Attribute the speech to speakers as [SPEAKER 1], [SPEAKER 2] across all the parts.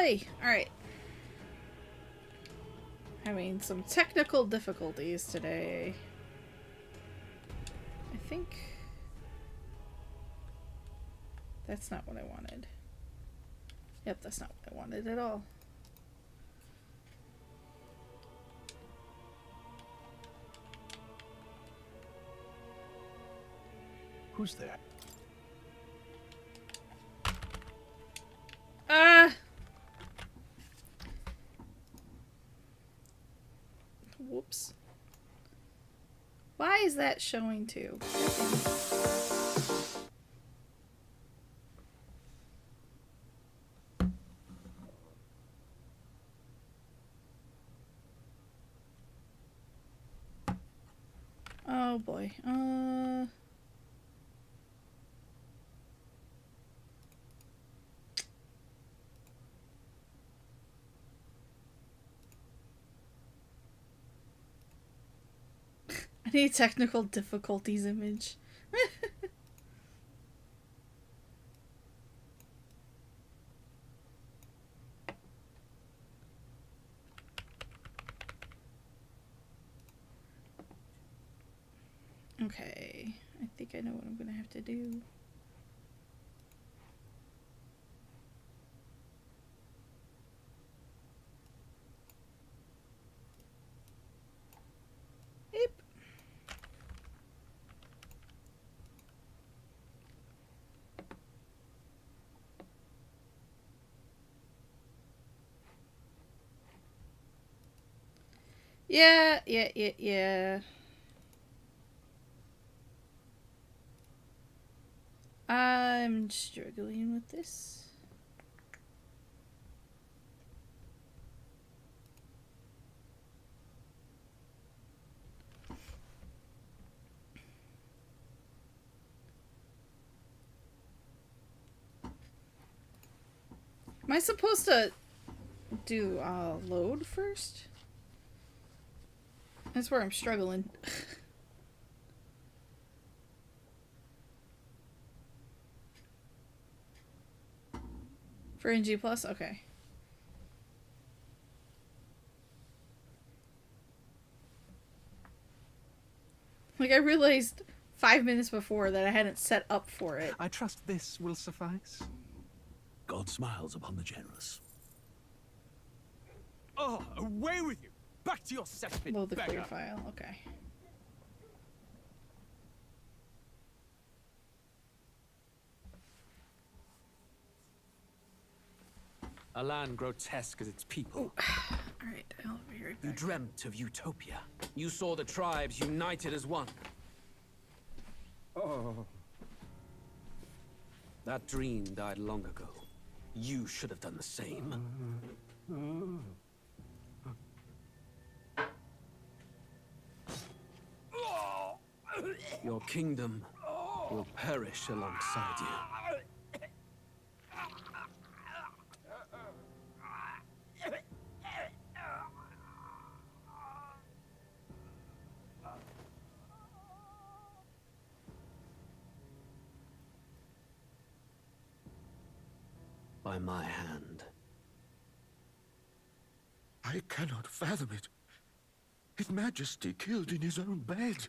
[SPEAKER 1] boy! Alright. Having some technical difficulties today. I think... that's not what I wanted. Yep, that's not what I wanted at all.
[SPEAKER 2] Who's there?
[SPEAKER 1] Whoops. Why is that showing too? Oh boy. I need technical difficulties image. Okay, I think I know what I'm gonna have to do. Yep. Yeah. I'm struggling with this. Am I supposed to do load first? That's where I'm struggling. For NG Plus? Okay. Like, I realized 5 minutes before that I hadn't set up for it.
[SPEAKER 2] I trust this will suffice.
[SPEAKER 3] God smiles upon the generous.
[SPEAKER 4] Oh, away with you! Back to your cesspit,
[SPEAKER 1] Load the
[SPEAKER 4] beggar.
[SPEAKER 1] clear file. Okay.
[SPEAKER 4] A land grotesque as its people.
[SPEAKER 1] Alright, I'll be right
[SPEAKER 4] You
[SPEAKER 1] back.
[SPEAKER 4] dreamt of utopia. You saw the tribes united as one.
[SPEAKER 2] Oh.
[SPEAKER 4] That dream died long ago. You should have done the same. Your kingdom will perish alongside you. By my hand.
[SPEAKER 3] I cannot fathom it. His Majesty killed in his own bed.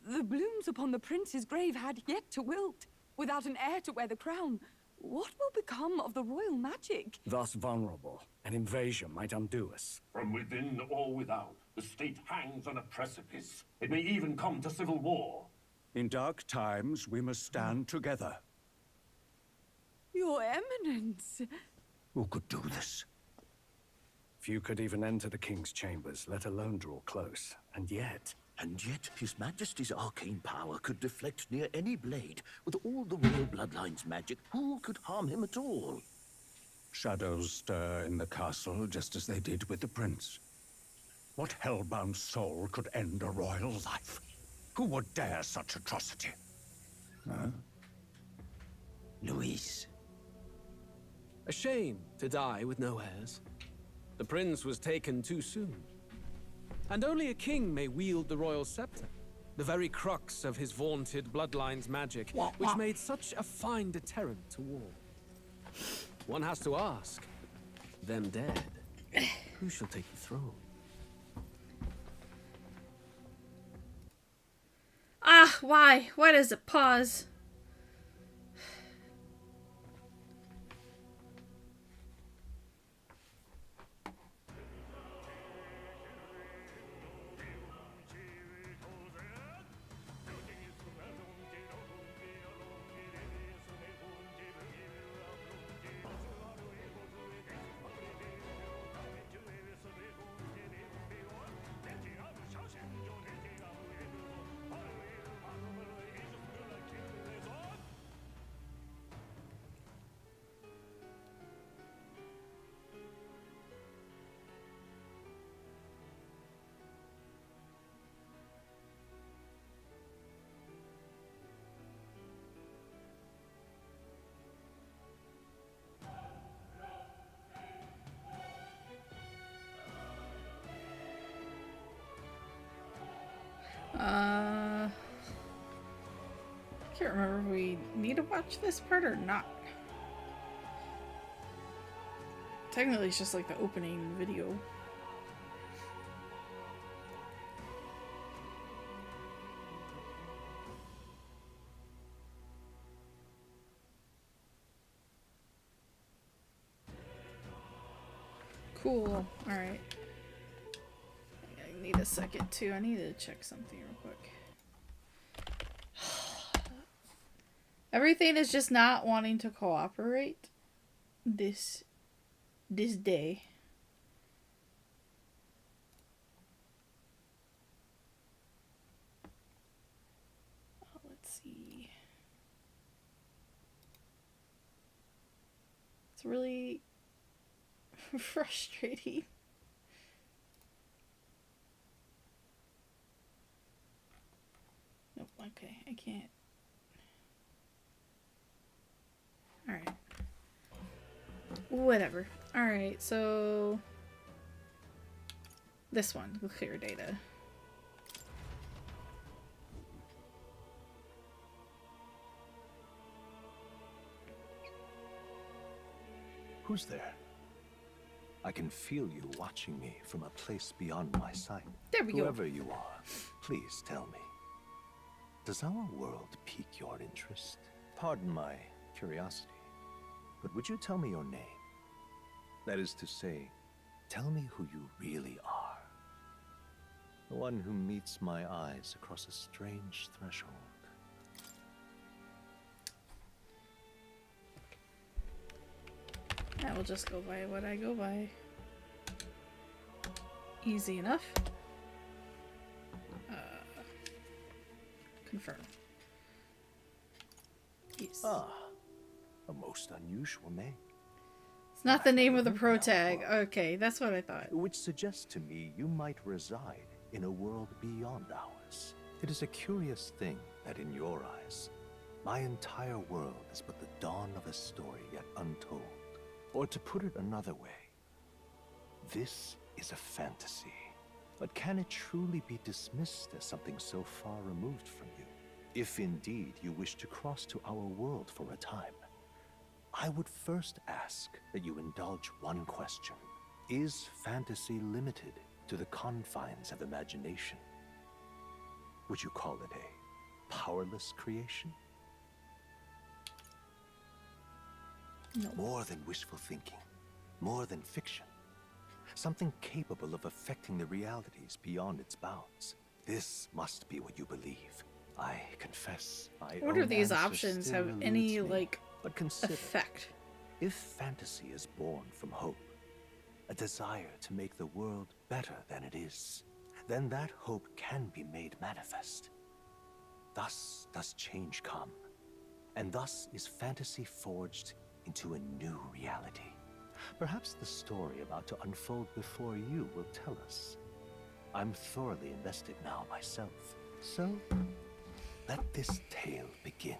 [SPEAKER 5] The blooms upon the prince's grave had yet to wilt. Without an heir to wear the crown, what will become of the royal magic?
[SPEAKER 6] Thus vulnerable, an invasion might undo us.
[SPEAKER 7] From within or without, the state hangs on a precipice. It may even come to civil war.
[SPEAKER 6] In dark times, we must stand together.
[SPEAKER 5] Your Eminence.
[SPEAKER 3] Who could do this?
[SPEAKER 6] Few could even enter the king's chambers, let alone draw close. And yet,
[SPEAKER 3] His Majesty's arcane power could deflect near any blade. With all the royal bloodline's magic, who could harm him at all?
[SPEAKER 6] shadows stir in the castle just as they did with the prince. What hellbound soul could end a royal life? Who would dare such atrocity? Huh?
[SPEAKER 3] Luis.
[SPEAKER 4] A shame to die with no heirs. The prince was taken too soon. And only a king may wield the royal scepter, the very crux of his vaunted bloodline's magic, which made such a fine deterrent to war. One has to ask, them dead, who shall take the throne?
[SPEAKER 1] Ah, why? Why does it pause? Can't remember if we need to watch this part or not. Technically, it's just like the opening video. Cool. Alright. I need a second too. I need to check something real quick. Everything is just not wanting to cooperate this day. Let's see. It's really frustrating. Nope, okay, I can't. Alright. Whatever. Alright, so this one, clear data.
[SPEAKER 2] Who's there? I can feel you watching me from a place beyond my sight.
[SPEAKER 1] There we go.
[SPEAKER 2] Whoever you are, please tell me. Does our world pique your interest? Pardon my curiosity, but would you tell me your name? That is to say, tell me who you really are. The one who meets my eyes across a strange threshold.
[SPEAKER 1] I will just go by what I go by. Easy enough. Confirm. Yes.
[SPEAKER 2] Ah, a most unusual name.
[SPEAKER 1] It's not the name of the pro tag. Okay, that's what I thought.
[SPEAKER 2] Which suggests to me you might reside in a world beyond ours. It is a curious thing that in your eyes, my entire world is but the dawn of a story yet untold. Or to put it another way, this is a fantasy. But can it truly be dismissed as something so far removed from you? If indeed you wish to cross to our world for a time, I would first ask that you indulge one question. Is fantasy limited to the confines of imagination? Would you call it a powerless creation?
[SPEAKER 1] No.
[SPEAKER 2] More than wishful thinking, more than fiction. Something capable of affecting the realities beyond its bounds. This must be what you believe. I confess, my
[SPEAKER 1] What do
[SPEAKER 2] own
[SPEAKER 1] these
[SPEAKER 2] answer
[SPEAKER 1] options
[SPEAKER 2] still
[SPEAKER 1] have any,
[SPEAKER 2] eludes me.
[SPEAKER 1] like,
[SPEAKER 2] But consider,
[SPEAKER 1] effect?
[SPEAKER 2] if fantasy is born from hope, a desire to make the world better than it is, then that hope can be made manifest. Thus does change come, and thus is fantasy forged into a new reality. Perhaps the story about to unfold before you will tell us. I'm thoroughly invested now myself, so let this tale begin.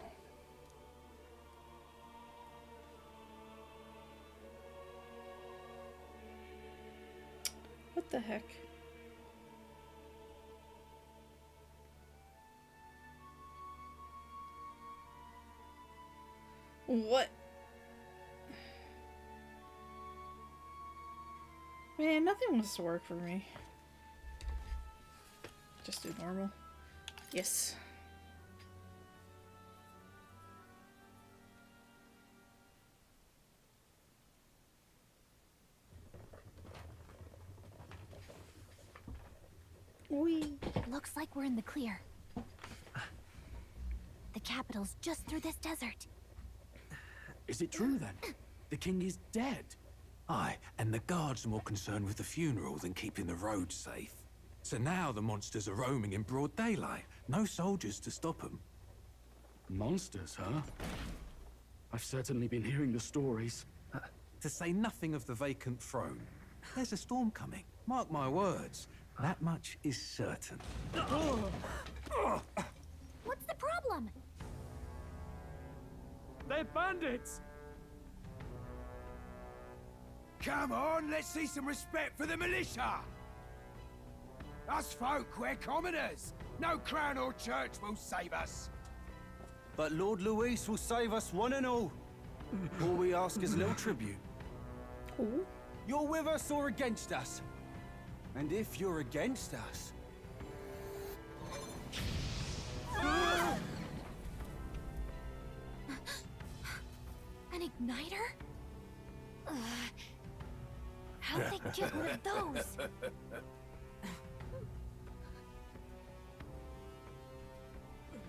[SPEAKER 1] What the heck? What? Man, nothing wants to work for me. Just do normal. Yes. Wee.
[SPEAKER 8] Looks like we're in the clear. The capital's just through this desert.
[SPEAKER 9] Is it true then? The king is dead? Aye, and the guards are more concerned with the funeral than keeping the roads safe. So now the monsters are roaming in broad daylight. No soldiers to stop them.
[SPEAKER 10] Monsters, huh? I've certainly been hearing the stories.
[SPEAKER 9] To say nothing of the vacant throne. There's a storm coming. Mark my words. That much is certain.
[SPEAKER 8] What's the problem?
[SPEAKER 10] They're bandits!
[SPEAKER 11] Come on, let's see some respect for the militia! Us folk, we're commoners. No crown or church will save us.
[SPEAKER 12] But Lord Luis will save us one and all. All we ask is a little tribute.
[SPEAKER 1] Ooh.
[SPEAKER 12] You're with us or against us? And if you're against us...
[SPEAKER 8] An igniter? How'd they get one of those?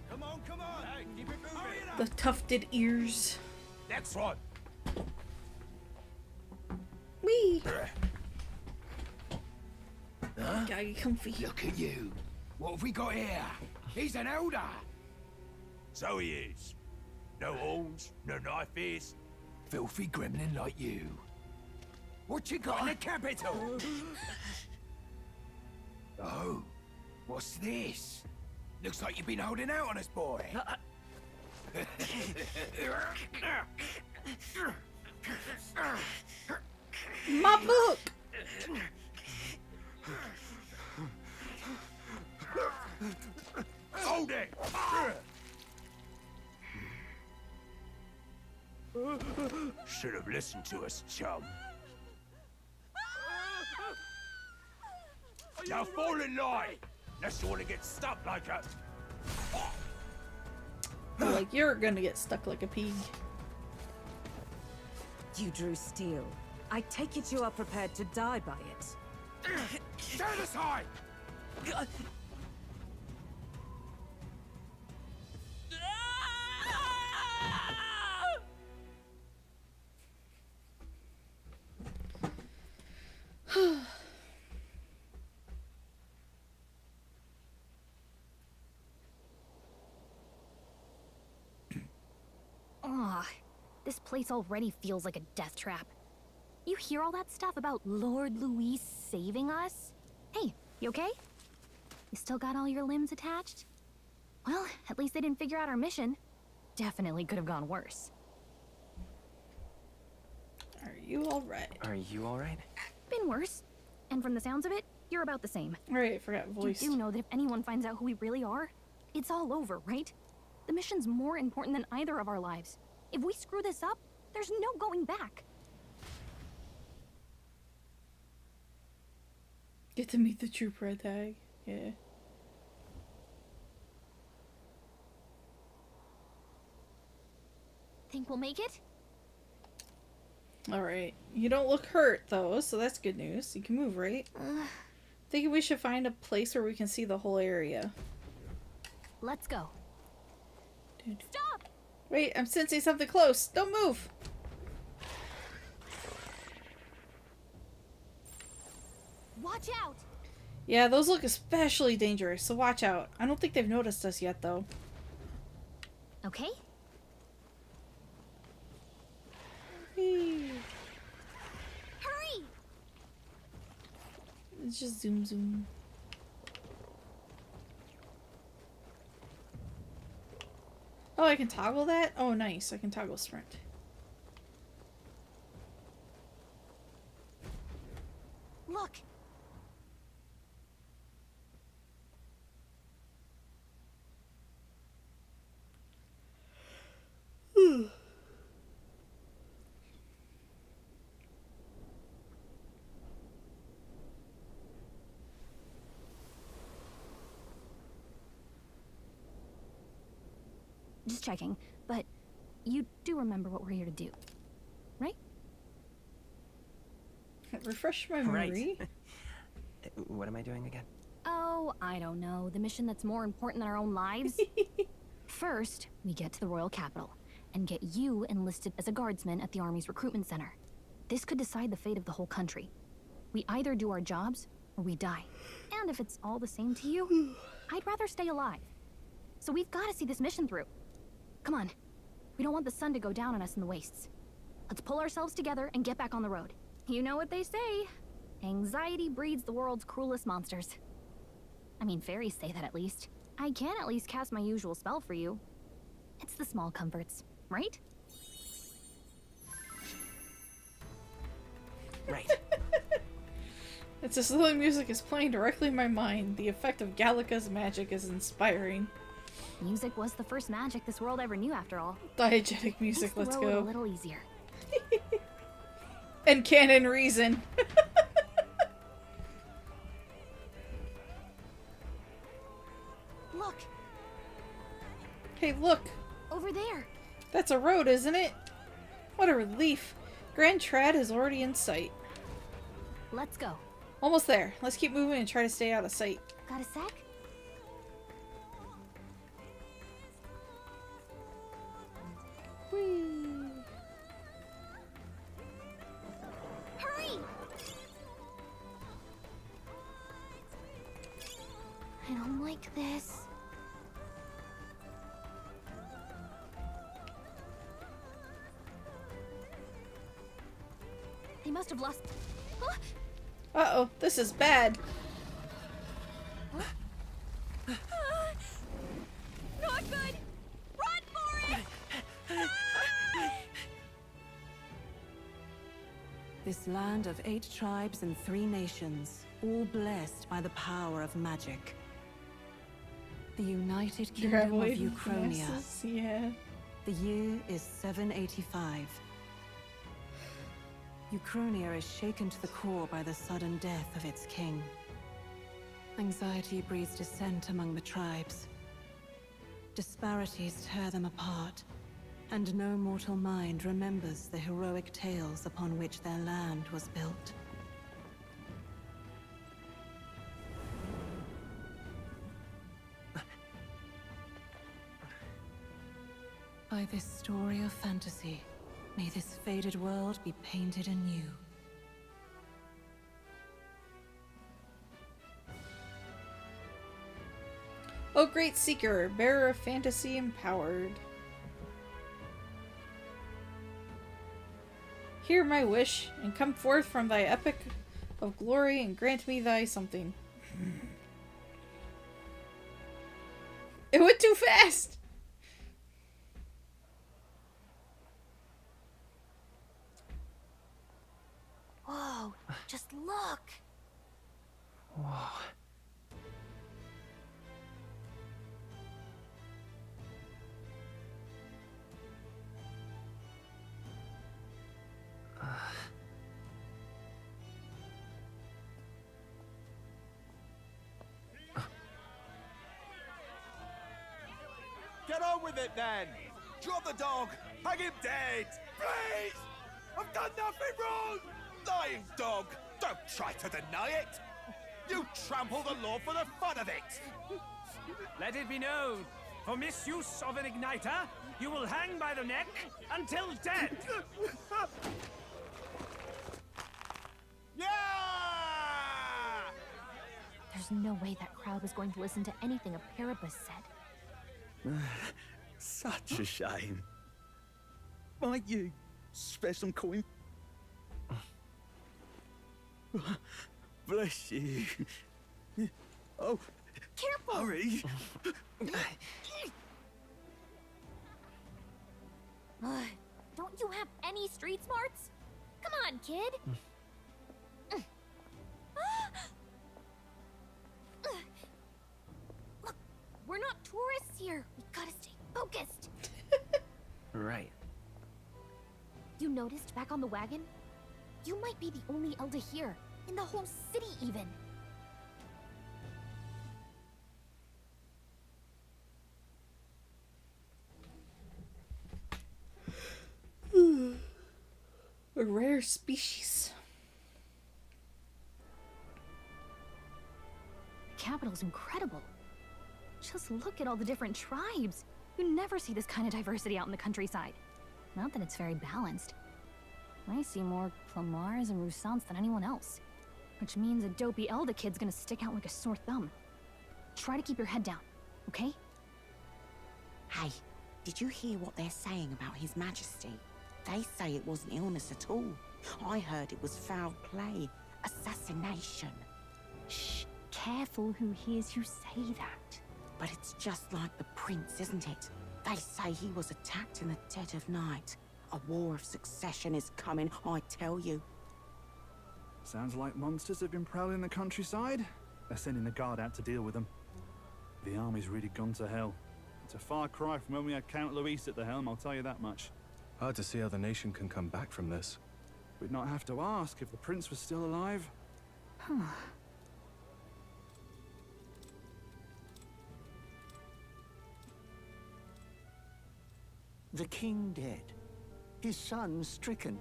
[SPEAKER 11] Come on, come on! Hey, keep it moving! Hurry it up.
[SPEAKER 1] The tufted ears.
[SPEAKER 11] Next one!
[SPEAKER 1] Wee. Gotta get comfy.
[SPEAKER 11] Look at you. What have we got here? He's an elder. So he is. No horns, no knife is. Filthy gremlin like you. What you got in the capital? Oh, what's this? Looks like you've been holding out on us, boy.
[SPEAKER 1] My book.
[SPEAKER 11] Hold it! Should have listened to us, chum. Now fall in line! Unless you want to get stuck like a...
[SPEAKER 1] Like you're gonna get stuck like a pig.
[SPEAKER 13] You drew steel. I take it you are prepared to die by it.
[SPEAKER 11] Stand aside!
[SPEAKER 8] Aw, this place already feels like a death trap. You hear all that stuff about Lord Luis saving us? Hey, you okay? You still got all your limbs attached? Well, at least they didn't figure out our mission. Definitely could have gone worse.
[SPEAKER 1] Are you alright?
[SPEAKER 12] Are you alright?
[SPEAKER 8] Been worse. And from the sounds of it, you're about the same.
[SPEAKER 1] Alright, forgot voice.
[SPEAKER 8] You do know that if anyone finds out who we really are, it's all over, right? The mission's more important than either of our lives. If we screw this up, there's no going back.
[SPEAKER 1] Get to meet the true red tag. Yeah.
[SPEAKER 8] Think we'll make it?
[SPEAKER 1] Alright. You don't look hurt, though, so that's good news. You can move, right? Think we should find a place where we can see the whole area.
[SPEAKER 8] Let's go.
[SPEAKER 1] Dude.
[SPEAKER 8] Stop!
[SPEAKER 1] Wait, I'm sensing something close. Don't move!
[SPEAKER 8] Watch out!
[SPEAKER 1] Yeah, those look especially dangerous, so watch out. I don't think they've noticed us yet, though.
[SPEAKER 8] Okay.
[SPEAKER 1] Whee.
[SPEAKER 8] Hurry!
[SPEAKER 1] Let's just zoom zoom. Oh, I can toggle that? Oh, nice. I can toggle sprint.
[SPEAKER 8] Look! checking, but you do remember what we're here to do, right?
[SPEAKER 1] Refresh my memory.
[SPEAKER 14] Right. What am I doing again?
[SPEAKER 8] Oh, I don't know. The mission that's more important than our own lives. First, we get to the royal capital and get you enlisted as a guardsman at the army's recruitment center. This could decide the fate of the whole country. We either do our jobs or we die. And if it's all the same to you, I'd rather stay alive. So we've got to see this mission through. Come on. We don't want the sun to go down on us in the wastes. Let's pull ourselves together and get back on the road. You know what they say. Anxiety breeds the world's cruelest monsters. I mean, fairies say that at least. I can at least cast my usual spell for you. It's the small comforts, right?
[SPEAKER 14] Right.
[SPEAKER 1] It's as though the music is playing directly in my mind. The effect of Gallica's magic is inspiring.
[SPEAKER 8] Music was the first magic this world ever knew, after all.
[SPEAKER 1] Diegetic music,
[SPEAKER 8] Makes
[SPEAKER 1] let's
[SPEAKER 8] the road
[SPEAKER 1] go.
[SPEAKER 8] a little easier.
[SPEAKER 1] And canon reason.
[SPEAKER 8] Look!
[SPEAKER 1] Hey, look!
[SPEAKER 8] Over there!
[SPEAKER 1] That's a road, isn't it? What a relief. Grand Trad is already in sight.
[SPEAKER 8] Let's go.
[SPEAKER 1] Almost there. Let's keep moving and try to stay out of sight.
[SPEAKER 8] Got a sec?
[SPEAKER 1] Whee!
[SPEAKER 8] Hurry! I don't like this. They must have lost... Huh?
[SPEAKER 1] Uh-oh, this is bad.
[SPEAKER 8] Not good! Run for it!
[SPEAKER 13] This land of 8 tribes and 3 nations, all blessed by the power of magic. The United Kingdom of
[SPEAKER 1] Graboid
[SPEAKER 13] Uchronia.
[SPEAKER 1] masses, yeah.
[SPEAKER 13] The year is 785. Uchronia is shaken to the core by the sudden death of its king. Anxiety breeds dissent among the tribes. Disparities tear them apart, and no mortal mind remembers the heroic tales upon which their land was built. By this story of fantasy, may this faded world be painted anew.
[SPEAKER 1] Oh, great seeker, bearer of fantasy empowered. Hear my wish, and come forth from thy epic of glory, and grant me thy something. It went too fast!
[SPEAKER 8] Whoa, just look!
[SPEAKER 14] Whoa.
[SPEAKER 11] Get on with it, then! Drop the dog! Hang him dead! Please! I've done nothing wrong! Lying dog! Don't try to deny it! You trample the law for the fun of it!
[SPEAKER 15] Let it be known, for misuse of an igniter, you will hang by the neck until dead!
[SPEAKER 11] Yeah!
[SPEAKER 8] There's no way that crowd was going to listen to anything a Paribus said.
[SPEAKER 3] Such a shame. Might you spare some coin? Bless you. Oh,
[SPEAKER 8] careful!
[SPEAKER 3] Hurry!
[SPEAKER 8] Don't you have any street smarts? Come on, kid! Look, we're not tourists here. We gotta stay focused.
[SPEAKER 14] Right.
[SPEAKER 8] You noticed back on the wagon? You might be the only Elder here, in the whole city even.
[SPEAKER 1] rare species.
[SPEAKER 8] The capital's incredible. Just look at all the different tribes. You never see this kind of diversity out in the countryside. Not that it's very balanced. I see more Plamars and Roussants than anyone else. Which means a dopey Elda kid's gonna stick out like a sore thumb. Try to keep your head down, okay?
[SPEAKER 16] Hey, did you hear what they're saying about His Majesty? They say it wasn't illness at all. I heard it was foul play, assassination.
[SPEAKER 8] Shh, careful who hears you say that.
[SPEAKER 16] But it's just like the prince, isn't it? They say he was attacked in the dead of night. A war of succession is coming, I tell you.
[SPEAKER 10] Sounds like monsters have been prowling the countryside. They're sending the guard out to deal with them. The army's really gone to hell. It's a far cry from when we had Count Luis at the helm, I'll tell you that much.
[SPEAKER 17] Hard to see how the nation can come back from this.
[SPEAKER 10] We'd not have to ask if the prince was still alive.
[SPEAKER 3] The king dead. His son stricken.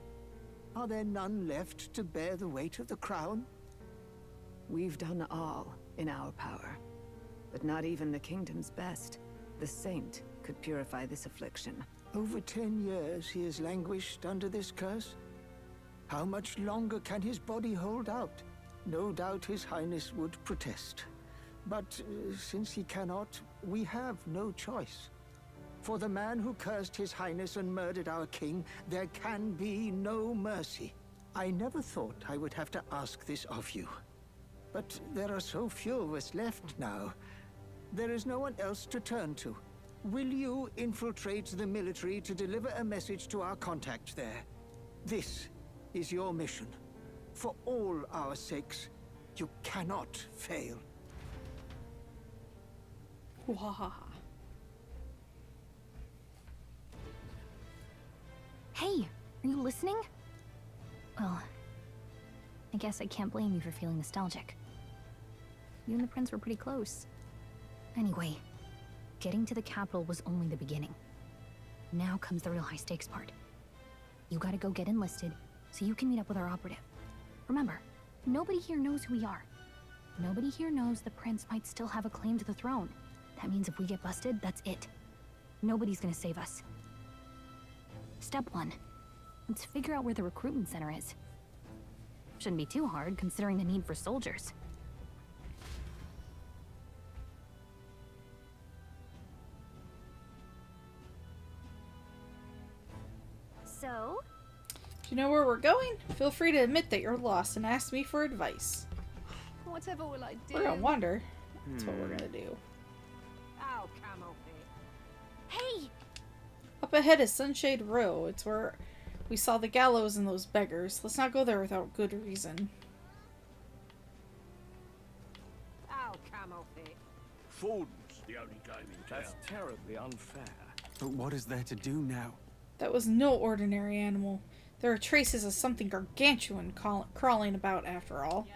[SPEAKER 3] Are there none left to bear the weight of the crown?
[SPEAKER 18] We've done all in our power. But not even the kingdom's best, the saint, could purify this affliction.
[SPEAKER 3] Over 10 years he has languished under this curse. How much longer can his body hold out? No doubt His Highness would protest. But since he cannot, we have no choice. For the man who cursed His Highness and murdered our king, there can be no mercy. I never thought I would have to ask this of you. But there are so few of us left now. There is no one else to turn to. Will you infiltrate the military to deliver a message to our contact there? This is your mission. For all our sakes, you cannot fail.
[SPEAKER 1] Wahaha.
[SPEAKER 8] Hey, are you listening? Well, I guess I can't blame you for feeling nostalgic. You and the prince were pretty close. Anyway, getting to the capital was only the beginning. Now comes the real high-stakes part. You gotta go get enlisted, so you can meet up with our operative. Remember, nobody here knows who we are. Nobody here knows the prince might still have a claim to the throne. That means if we get busted, that's it. Nobody's gonna save us. Step 1. Let's figure out where the recruitment center is. Shouldn't be too hard, considering the need for soldiers. So?
[SPEAKER 1] Do you know where we're going? Feel free to admit that you're lost and ask me for advice.
[SPEAKER 5] Whatever will I do?
[SPEAKER 1] We're gonna wander. That's what we're gonna do.
[SPEAKER 5] Ow, camel.
[SPEAKER 8] Hey!
[SPEAKER 1] Up ahead is Sunshade Row. It's where we saw the gallows and those beggars. Let's not go there without good reason.
[SPEAKER 5] Ow, camel.
[SPEAKER 11] Ford's the only game in town.
[SPEAKER 9] That's terribly unfair. But what is there to do now?
[SPEAKER 1] That was no ordinary animal. There are traces of something gargantuan crawling about after all.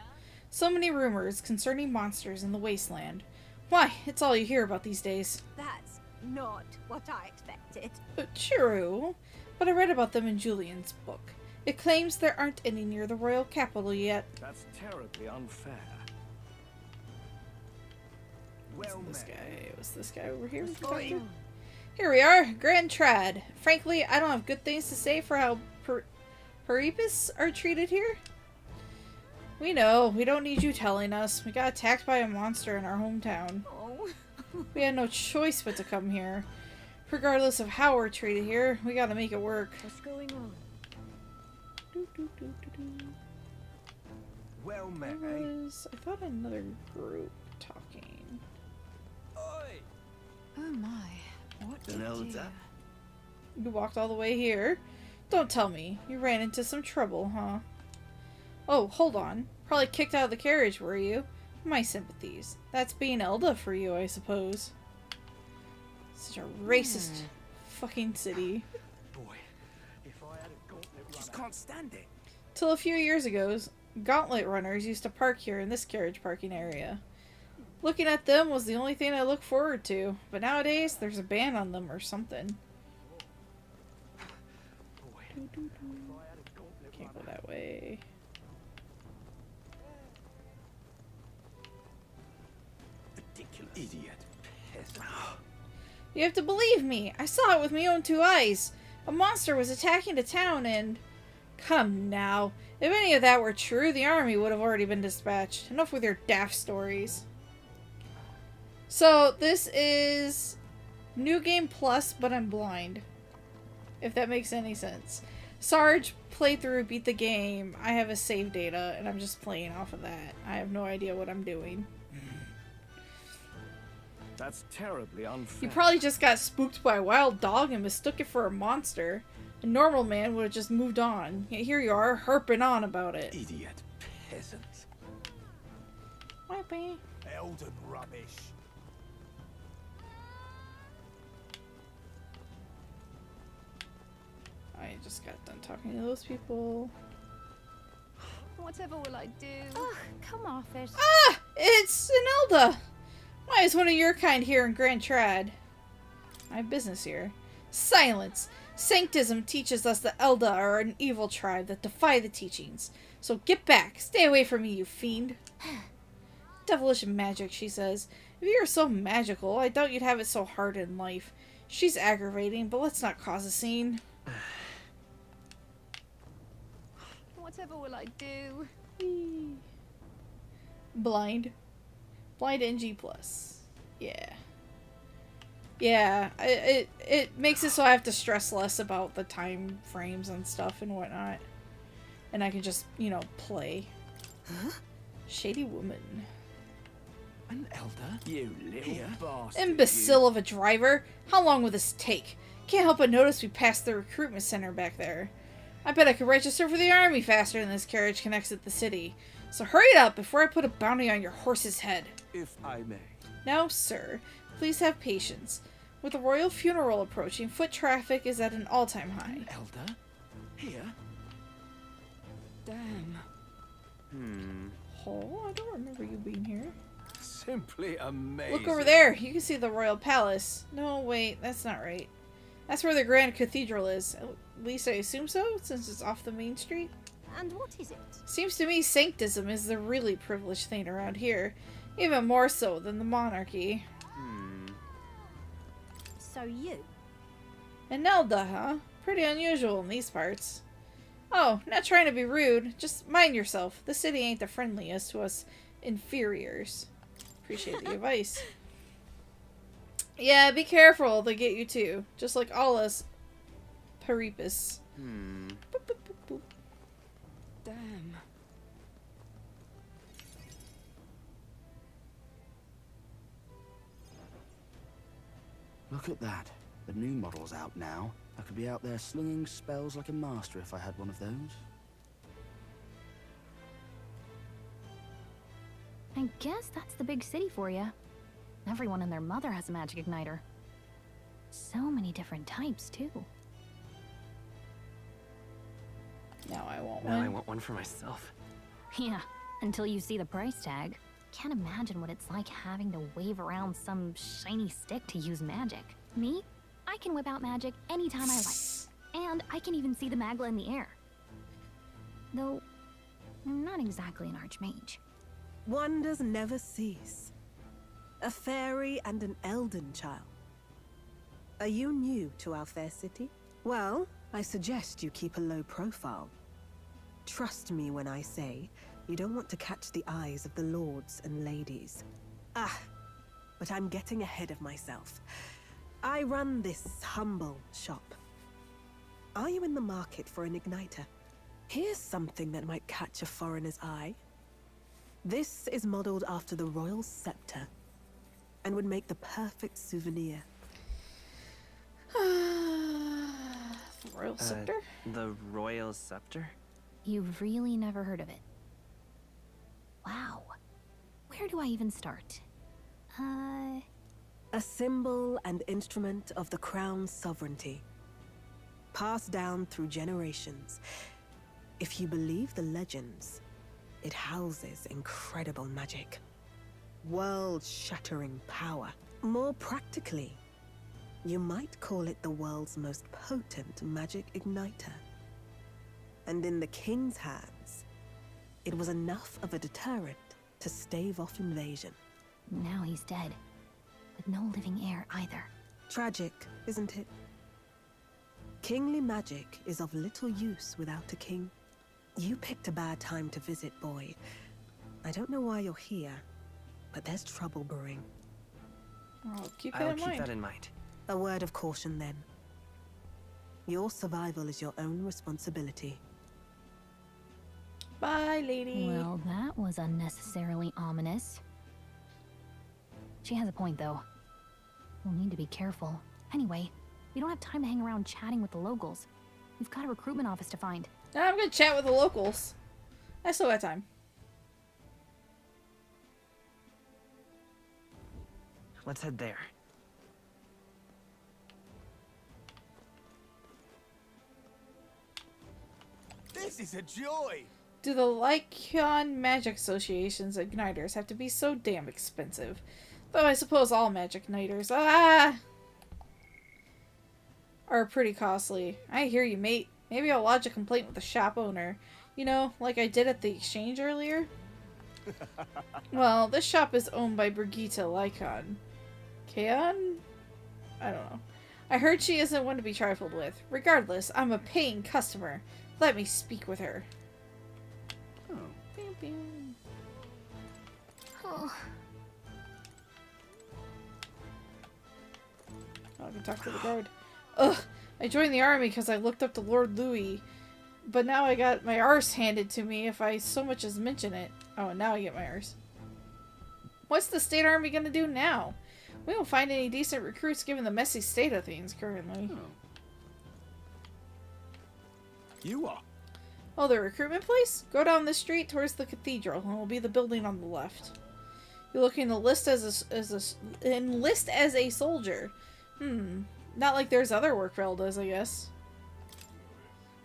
[SPEAKER 1] So many rumors concerning monsters in the wasteland. Why, it's all you hear about these days.
[SPEAKER 19] That's not what I expected.
[SPEAKER 1] True, but I read about them in Julian's book. It claims there aren't any near the royal capital yet.
[SPEAKER 9] That's terribly unfair.
[SPEAKER 1] What's this guy over here? Here we are, Grand Trad. Frankly, I don't have good things to say for how Paripus are treated here. We know, we don't need you telling us. We got attacked by a monster in our hometown.
[SPEAKER 19] Oh.
[SPEAKER 1] We had no choice but to come here. Regardless of how we're treated here, we gotta make it work.
[SPEAKER 19] What's going on?
[SPEAKER 11] Well met,
[SPEAKER 1] I thought another group talking.
[SPEAKER 11] Oi!
[SPEAKER 18] Oh my, what did you do?
[SPEAKER 1] You walked all the way here? Don't tell me. You ran into some trouble, huh? Oh, hold on. Probably kicked out of the carriage, were you? My sympathies. That's being Elda for you, I suppose. Such a racist fucking city.
[SPEAKER 11] Boy, if I had a gauntlet, just can't stand it.
[SPEAKER 1] Till a few years ago, gauntlet runners used to park here in this carriage parking area. Looking at them was the only thing I looked forward to, but nowadays there's a ban on them or something. Can't go that way.
[SPEAKER 11] Ridiculous. Idiot. Peasant.
[SPEAKER 1] You have to believe me. I saw it with my own 2 eyes. A monster was attacking the town and... Come now. If any of that were true, the army would have already been dispatched. Enough with your daft stories. So, this is... New Game Plus, but I'm blind. If that makes any sense. Sarge played through, beat the game. I have a save data, and I'm just playing off of that. I have no idea what I'm doing.
[SPEAKER 11] That's terribly unfair.
[SPEAKER 1] You probably just got spooked by a wild dog and mistook it for a monster. A normal man would have just moved on. Yet here you are, harping on about it.
[SPEAKER 11] Idiot. Peasant.
[SPEAKER 1] Wipey.
[SPEAKER 11] Elden rubbish.
[SPEAKER 1] I just got done talking to those people.
[SPEAKER 5] Whatever will I do?
[SPEAKER 8] Ugh, come off it.
[SPEAKER 1] Ah! It's Enelda! Why is one of your kind here in Grand Trad? I have business here. Silence! Sanctism teaches us that Elda are an evil tribe that defy the teachings. So get back! Stay away from me, you fiend! Devilish magic, she says. If you are so magical, I doubt you'd have it so hard in life. She's aggravating, but let's not cause a scene.
[SPEAKER 5] Whatever will I do?
[SPEAKER 1] Blind. Blind NG+. Yeah. Yeah, it makes it so I have to stress less about the time frames and stuff and whatnot. And I can just, you know, play.
[SPEAKER 11] Huh?
[SPEAKER 1] Shady woman.
[SPEAKER 11] An elder? You little bastard.
[SPEAKER 1] Imbecile of a driver! How long will this take? Can't help but notice we passed the recruitment center back there. I bet I could register for the army faster than this carriage can exit the city. So hurry it up before I put a bounty on your horse's head.
[SPEAKER 11] If I may.
[SPEAKER 1] Now, sir, please have patience. With the royal funeral approaching, foot traffic is at an all-time high.
[SPEAKER 11] Elder? Here?
[SPEAKER 5] Damn.
[SPEAKER 1] Oh, I don't remember you being here.
[SPEAKER 11] Simply amazing.
[SPEAKER 1] Look over there. You can see the royal palace. No, wait, that's not right. That's where the Grand Cathedral is. At least I assume so, since it's off the main street.
[SPEAKER 19] And what is it?
[SPEAKER 1] Seems to me sanctism is the really privileged thing around here. Even more so than the monarchy.
[SPEAKER 19] So you?
[SPEAKER 1] Enelda, huh? Pretty unusual in these parts. Oh, not trying to be rude. Just mind yourself. The city ain't the friendliest to us inferiors. Appreciate the advice. Yeah, be careful. They get you too. Just like all us Peripus. Boop, boop, boop, boop.
[SPEAKER 5] Damn.
[SPEAKER 12] Look at that. The new model's out now. I could be out there slinging spells like a master if I had one of those.
[SPEAKER 8] I guess that's the big city for you. Everyone and their mother has a magic igniter. So many different types, too.
[SPEAKER 1] Now I want
[SPEAKER 14] Now
[SPEAKER 1] one.
[SPEAKER 14] I want one for myself.
[SPEAKER 8] Yeah, until you see the price tag. Can't imagine what it's like having to wave around some shiny stick to use magic. Me? I can whip out magic anytime I like. And I can even see the Magla in the air. Though, I'm not exactly an archmage.
[SPEAKER 20] Wonders never cease. A fairy and an Elden child. Are you new to our fair city? Well, I suggest you keep a low profile. Trust me when I say you don't want to catch the eyes of the lords and ladies. But I'm getting ahead of myself. I run this humble shop. Are you in the market for an igniter? Here's something that might catch a foreigner's eye. This is modeled after the royal scepter and would make the perfect souvenir.
[SPEAKER 1] Royal scepter?
[SPEAKER 14] The royal scepter?
[SPEAKER 8] You've really never heard of it. Wow. Where do I even start?
[SPEAKER 20] A symbol and instrument of the crown's sovereignty. Passed down through generations. If you believe the legends, it houses incredible magic. World-shattering power. More practically, you might call it the world's most potent magic igniter. and in the king's hands, it was enough of a deterrent to stave off invasion.
[SPEAKER 8] Now he's dead, with no living heir either.
[SPEAKER 20] Tragic, isn't it? Kingly magic is of little use without a king. You picked a bad time to visit, boy. I don't know why you're here, but there's trouble brewing.
[SPEAKER 1] I'll keep
[SPEAKER 14] that in mind.
[SPEAKER 20] A word of caution, then. Your survival is your own responsibility.
[SPEAKER 1] Bye, lady.
[SPEAKER 8] Well, that was unnecessarily ominous. She has a point, though. We'll need to be careful. Anyway, we don't have time to hang around chatting with the locals. We've got a recruitment office to find.
[SPEAKER 1] I'm gonna chat with the locals. I still got time.
[SPEAKER 14] Let's head there.
[SPEAKER 11] This is a joy!
[SPEAKER 1] Do the Lycion Magic Association's igniters have to be so damn expensive? Though I suppose all magic igniters are pretty costly. I hear you, mate. Maybe I'll lodge a complaint with the shop owner. You know, like I did at the exchange earlier? Well, this shop is owned by Brigitte Lycon. Kaon? I don't know. I heard she isn't one to be trifled with. Regardless, I'm a paying customer. Let me speak with her.
[SPEAKER 8] Oh. Oh.
[SPEAKER 1] I can talk to the guard. Ugh! I joined the army because I looked up to Lord Louis. But now I got my arse handed to me if I so much as mention it. Oh, and now I get my arse. What's the state army gonna do now? We don't find any decent recruits given the messy state of things currently.
[SPEAKER 11] You are?
[SPEAKER 1] Oh, the recruitment place? Go down this street towards the cathedral, and it'll be the building on the left. You're looking to enlist as a soldier. Not like there's other work for Eldas, I guess.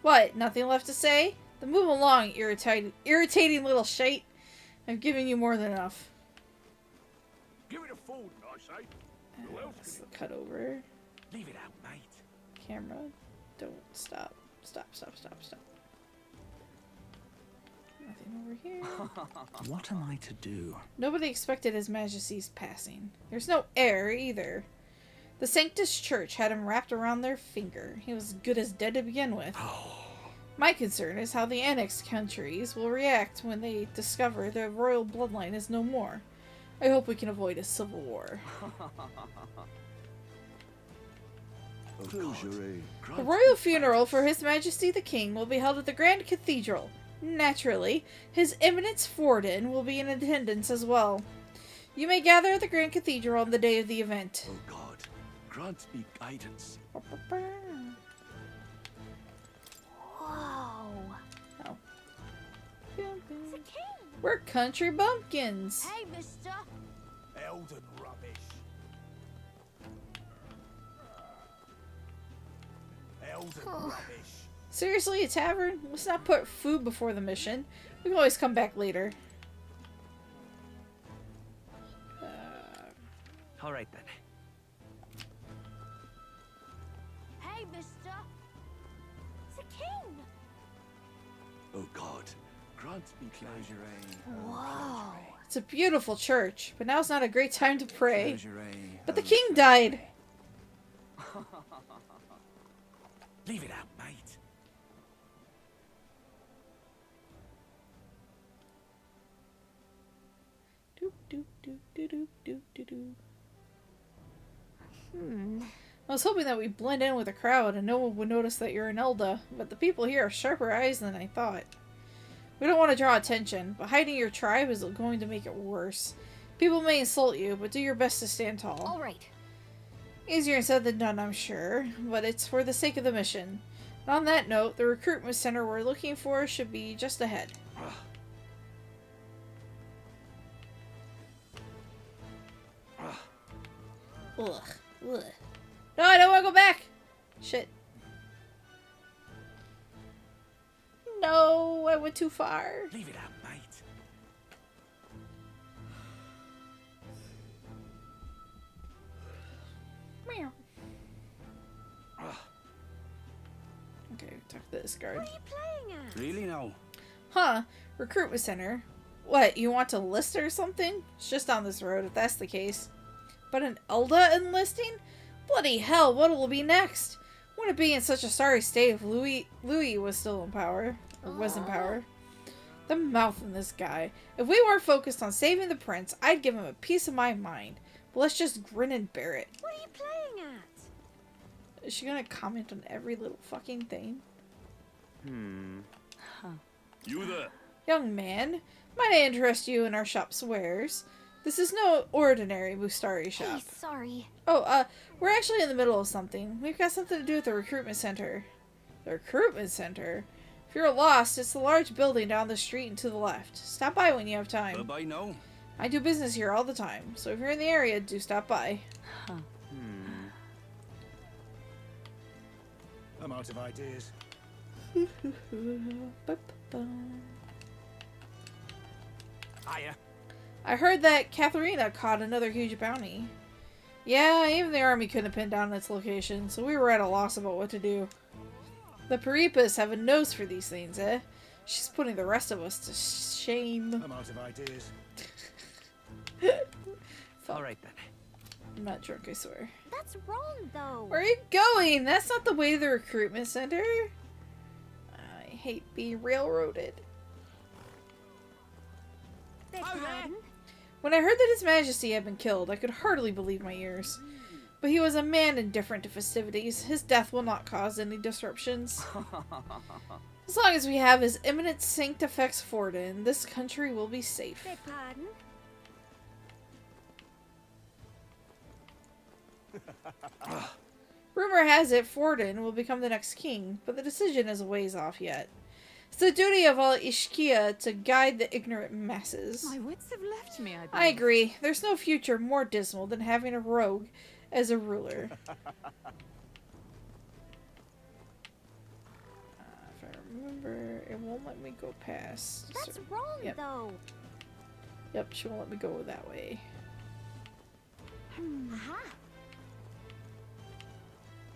[SPEAKER 1] What? Nothing left to say? Then move along, irritating little shite. I've given you more than enough.
[SPEAKER 11] Give it a fold, I say. Who else
[SPEAKER 1] Let's cut over.
[SPEAKER 11] Leave it out, mate.
[SPEAKER 1] Camera. Don't stop. Stop. Nothing over here.
[SPEAKER 12] What am I to do?
[SPEAKER 1] Nobody expected His Majesty's passing. There's no heir either. The Sanctus Church had him wrapped around their finger. He was as good as dead to begin with. My concern is how the annexed countries will react when they discover the royal bloodline is no more. I hope we can avoid a civil war. The royal funeral for His Majesty the King will be held at the Grand Cathedral. Naturally, His Eminence Forden will be in attendance as well. You may gather at the Grand Cathedral on the day of the event.
[SPEAKER 11] Oh God, grant me guidance.
[SPEAKER 8] Whoa.
[SPEAKER 1] Oh. We're country bumpkins.
[SPEAKER 19] Hey, mister.
[SPEAKER 11] Elden rubbish. Elden rubbish.
[SPEAKER 1] Seriously, a tavern? Let's not put food before the mission. We can always come back later.
[SPEAKER 14] Alright then.
[SPEAKER 19] Hey, mister. It's a king.
[SPEAKER 11] Oh God, grant me closure.
[SPEAKER 8] Whoa.
[SPEAKER 1] It's a beautiful church, but now's not a great time to pray. But the king died.
[SPEAKER 11] Leave it out, mate.
[SPEAKER 1] I was hoping that we'd blend in with the crowd and no one would notice that you're an Elda, but the people here have sharper eyes than I thought. We don't want to draw attention, but hiding your tribe is going to make it worse. People may insult you, but do your best to stand tall.
[SPEAKER 8] All right.
[SPEAKER 1] Easier said than done, I'm sure, but it's for the sake of the mission. And on that note, the recruitment center we're looking for should be just ahead. Ugh. Ugh. No, I don't want to go back! Shit. No, I went too far.
[SPEAKER 11] Leave it out, mate.
[SPEAKER 1] Meow. Okay, talk to this guard.
[SPEAKER 19] What are you playing at?
[SPEAKER 11] Really now?
[SPEAKER 1] Huh? Recruitment center. What, you want to enlist or something? It's just down this road, if that's the case. But an Elda enlisting? Bloody hell, what will be next? Wouldn't be in such a sorry state if Louis was still in power. Or was in power. The mouth in this guy. If we weren't focused on saving the prince, I'd give him a piece of my mind. But let's just grin and bear it.
[SPEAKER 19] What are you playing at?
[SPEAKER 1] Is she gonna comment on every little fucking thing?
[SPEAKER 19] Huh.
[SPEAKER 11] You there?
[SPEAKER 1] Young man, might I interest you in our shop's wares? This is no ordinary Mustari shop.
[SPEAKER 8] Hey, sorry.
[SPEAKER 1] Oh, we're actually in the middle of something. We've got something to do with the recruitment center. The recruitment center? If you're lost, it's the large building down the street and to the left. Stop by when you have time.
[SPEAKER 11] Bye no.
[SPEAKER 1] I do business here all the time, so if you're in the area, do stop by.
[SPEAKER 19] Huh.
[SPEAKER 11] I'm out of ideas. Hiya.
[SPEAKER 1] I heard that Katharina caught another huge bounty. Yeah, even the army couldn't pin down its location, so we were at a loss about what to do. The Peripas have a nose for these things, eh? She's putting the rest of us to shame.
[SPEAKER 11] I'm out of ideas.
[SPEAKER 14] Alright then.
[SPEAKER 1] I'm not drunk, I swear.
[SPEAKER 19] That's wrong, though.
[SPEAKER 1] Where are you going? That's not the way to the recruitment center. I hate being railroaded. When I heard that His Majesty had been killed, I could hardly believe my ears. But he was a man indifferent to festivities. His death will not cause any disruptions. As long as we have His Eminent Sanctifex Forden, this country will be safe.
[SPEAKER 19] Beg pardon?
[SPEAKER 1] Rumor has it Forden will become the next king, but the decision is a ways off yet. It's the duty of all Ishkia to guide the ignorant masses.
[SPEAKER 5] My wits have left me, I believe.
[SPEAKER 1] I agree. There's no future more dismal than having a rogue as a ruler. If I remember, it won't let me go past.
[SPEAKER 19] That's wrong, though.
[SPEAKER 1] Yep, she won't let me go that way.
[SPEAKER 19] Aha.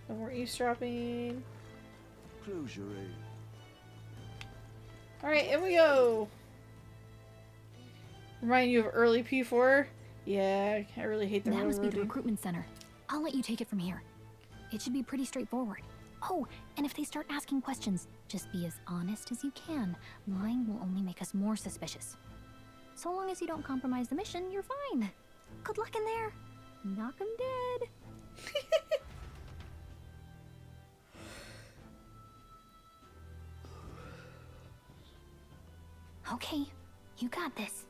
[SPEAKER 1] No more eavesdropping.
[SPEAKER 11] Close your eyes.
[SPEAKER 1] Alright, in we go! Remind you of early P4? Yeah, I really hate the
[SPEAKER 8] That must be the
[SPEAKER 1] railroading.
[SPEAKER 8] recruitment center. I'll let you take it from here. It should be pretty straightforward. Oh, and if they start asking questions, just be as honest as you can. Lying will only make us more suspicious. So long as you don't compromise the mission, you're fine. Good luck in there. Knock 'em dead. Okay, you got this.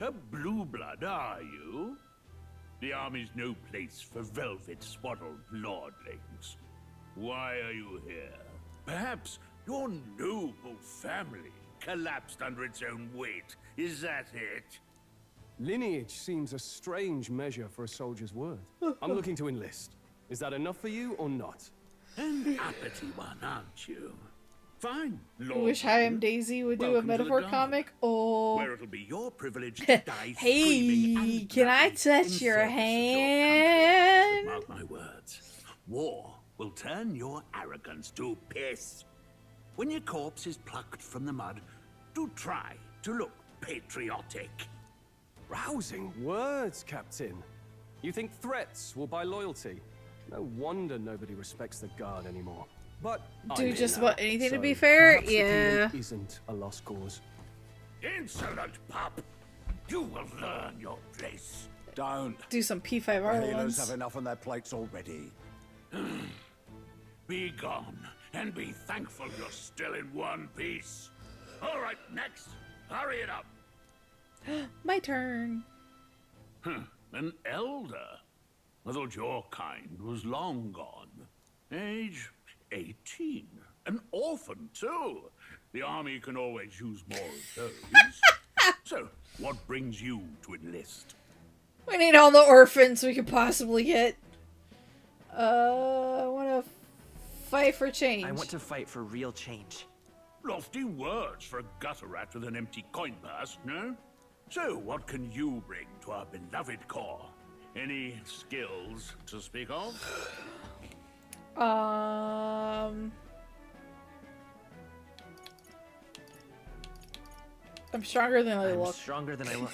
[SPEAKER 21] A blue blood, are you? The army's no place for velvet-swaddled lordlings. Why are you here? Perhaps your noble family collapsed under its own weight. Is that it?
[SPEAKER 17] Lineage seems a strange measure for a soldier's worth. I'm looking to enlist. Is that enough for you or not?
[SPEAKER 21] An uppity one, aren't you? Fine,
[SPEAKER 1] I
[SPEAKER 21] Lord.
[SPEAKER 1] wish I Am Daisy would do a
[SPEAKER 21] Welcome to the
[SPEAKER 1] metaphor
[SPEAKER 21] Guard,
[SPEAKER 1] comic. Oh.
[SPEAKER 21] where it'll be your privilege to die screaming
[SPEAKER 1] Hey,
[SPEAKER 21] and
[SPEAKER 1] can I
[SPEAKER 21] bloody
[SPEAKER 1] touch
[SPEAKER 21] in
[SPEAKER 1] your
[SPEAKER 21] service of
[SPEAKER 1] hand?
[SPEAKER 21] Mark my words. War will turn your arrogance to piss. When your corpse is plucked from the mud, do try to look patriotic.
[SPEAKER 17] Rousing words, Captain. You think threats will buy loyalty? No wonder nobody respects the Guard anymore. But
[SPEAKER 1] Do
[SPEAKER 17] I'm
[SPEAKER 1] just
[SPEAKER 17] here now,
[SPEAKER 1] about anything to
[SPEAKER 17] so
[SPEAKER 1] be fair?
[SPEAKER 17] perhaps the kingdom
[SPEAKER 1] Yeah.
[SPEAKER 17] isn't a lost cause.
[SPEAKER 21] Insolent pup! You will learn your place.
[SPEAKER 11] Don't.
[SPEAKER 1] Do some P5R
[SPEAKER 11] The healers
[SPEAKER 1] ones.
[SPEAKER 11] have enough on their plates already.
[SPEAKER 21] Be gone, and be thankful you're still in one piece. All right, next. Hurry it up.
[SPEAKER 1] My turn.
[SPEAKER 21] An elder? I thought your kind was long gone. Age 18. An orphan, too. The army can always use more of those. So, what brings you to enlist?
[SPEAKER 1] We need all the orphans we could possibly get. I want to fight for change.
[SPEAKER 14] I want to fight for real change.
[SPEAKER 21] Lofty words for a gutter rat with an empty coin purse, no? So, what can you bring to our beloved corps? Any skills to speak of?
[SPEAKER 1] I'm stronger than I
[SPEAKER 14] I'm
[SPEAKER 1] look.
[SPEAKER 14] stronger than I look.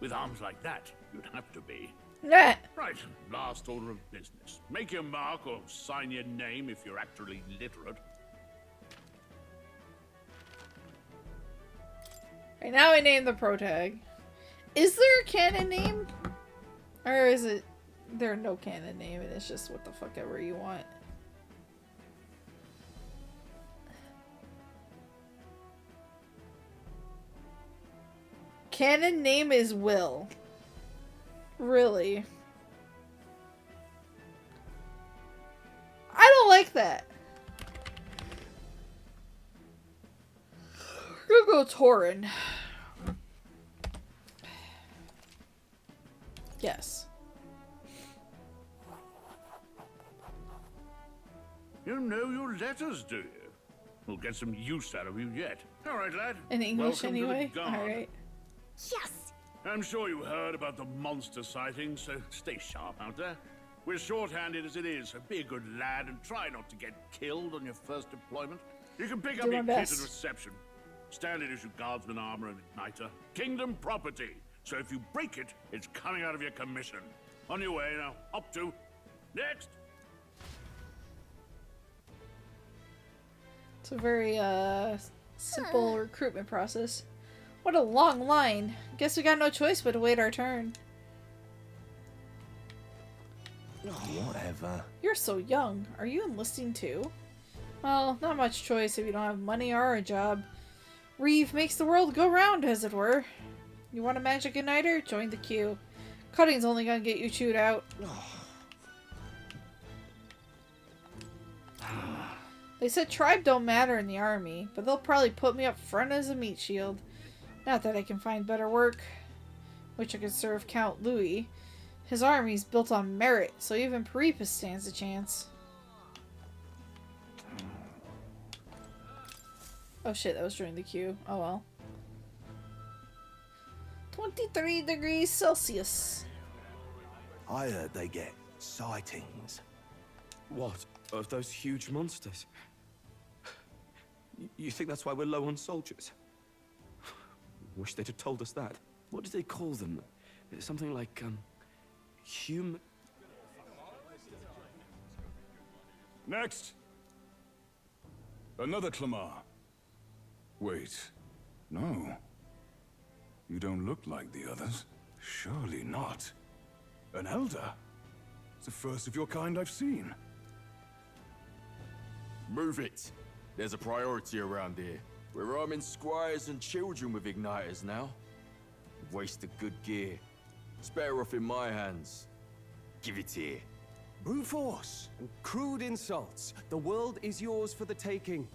[SPEAKER 21] With arms like that, you'd have to be.
[SPEAKER 1] Yeah.
[SPEAKER 21] Right, last order of business. Make your mark or sign your name if you're actually literate.
[SPEAKER 1] Right, now I name the protag. Is there a canon name? Or is it there no canon name and it's just what the fuck ever you want? Canon name is Will. Really? I don't like that. We're gonna go Torin. Yes.
[SPEAKER 21] You know your letters, do you? We'll get some use out of you yet. All right, lad.
[SPEAKER 1] In English,
[SPEAKER 21] Welcome
[SPEAKER 1] anyway?
[SPEAKER 21] To the guard.
[SPEAKER 1] Alright.
[SPEAKER 19] Yes!
[SPEAKER 21] I'm sure you heard about the monster sightings, so stay sharp out there. We're shorthanded as it is, so be a good lad and try not to get killed on your first deployment. You can pick up
[SPEAKER 1] Do my
[SPEAKER 21] your kit
[SPEAKER 1] best.
[SPEAKER 21] at reception. Standard issue guardsman armor and igniter. Kingdom property. So if you break it, it's coming out of your commission. On your way now. Up to. Next.
[SPEAKER 1] It's a very, simple recruitment process. What a long line. Guess we got no choice but to wait our turn.
[SPEAKER 2] Whatever.
[SPEAKER 1] You're so young. Are you enlisting too? Well, not much choice if you don't have money or a job. Reeve makes the world go round, as it were. You want a magic igniter? Join the queue. Cutting's only gonna get you chewed out. They said tribe don't matter in the army, but they'll probably put me up front as a meat shield. Not that I can find better work. Wish I could serve Count Louis. His army's built on merit, so even Peripas stands a chance. Oh shit, that was during the queue. Oh well. 23 degrees Celsius.
[SPEAKER 11] I heard they get sightings.
[SPEAKER 7] What? Of those huge monsters? You think that's why we're low on soldiers? Wish they'd have told us that. What did they call them? Something like, human...
[SPEAKER 22] Next! Another Clamar. Wait. No. You don't look like the others. Surely not. An elder? It's the first of your kind I've seen.
[SPEAKER 23] Move it. There's a priority around here. We're arming squires and children with igniters now. Waste of good gear. It's better off in my hands. Give it here.
[SPEAKER 17] Brute force and crude insults. The world is yours for the taking.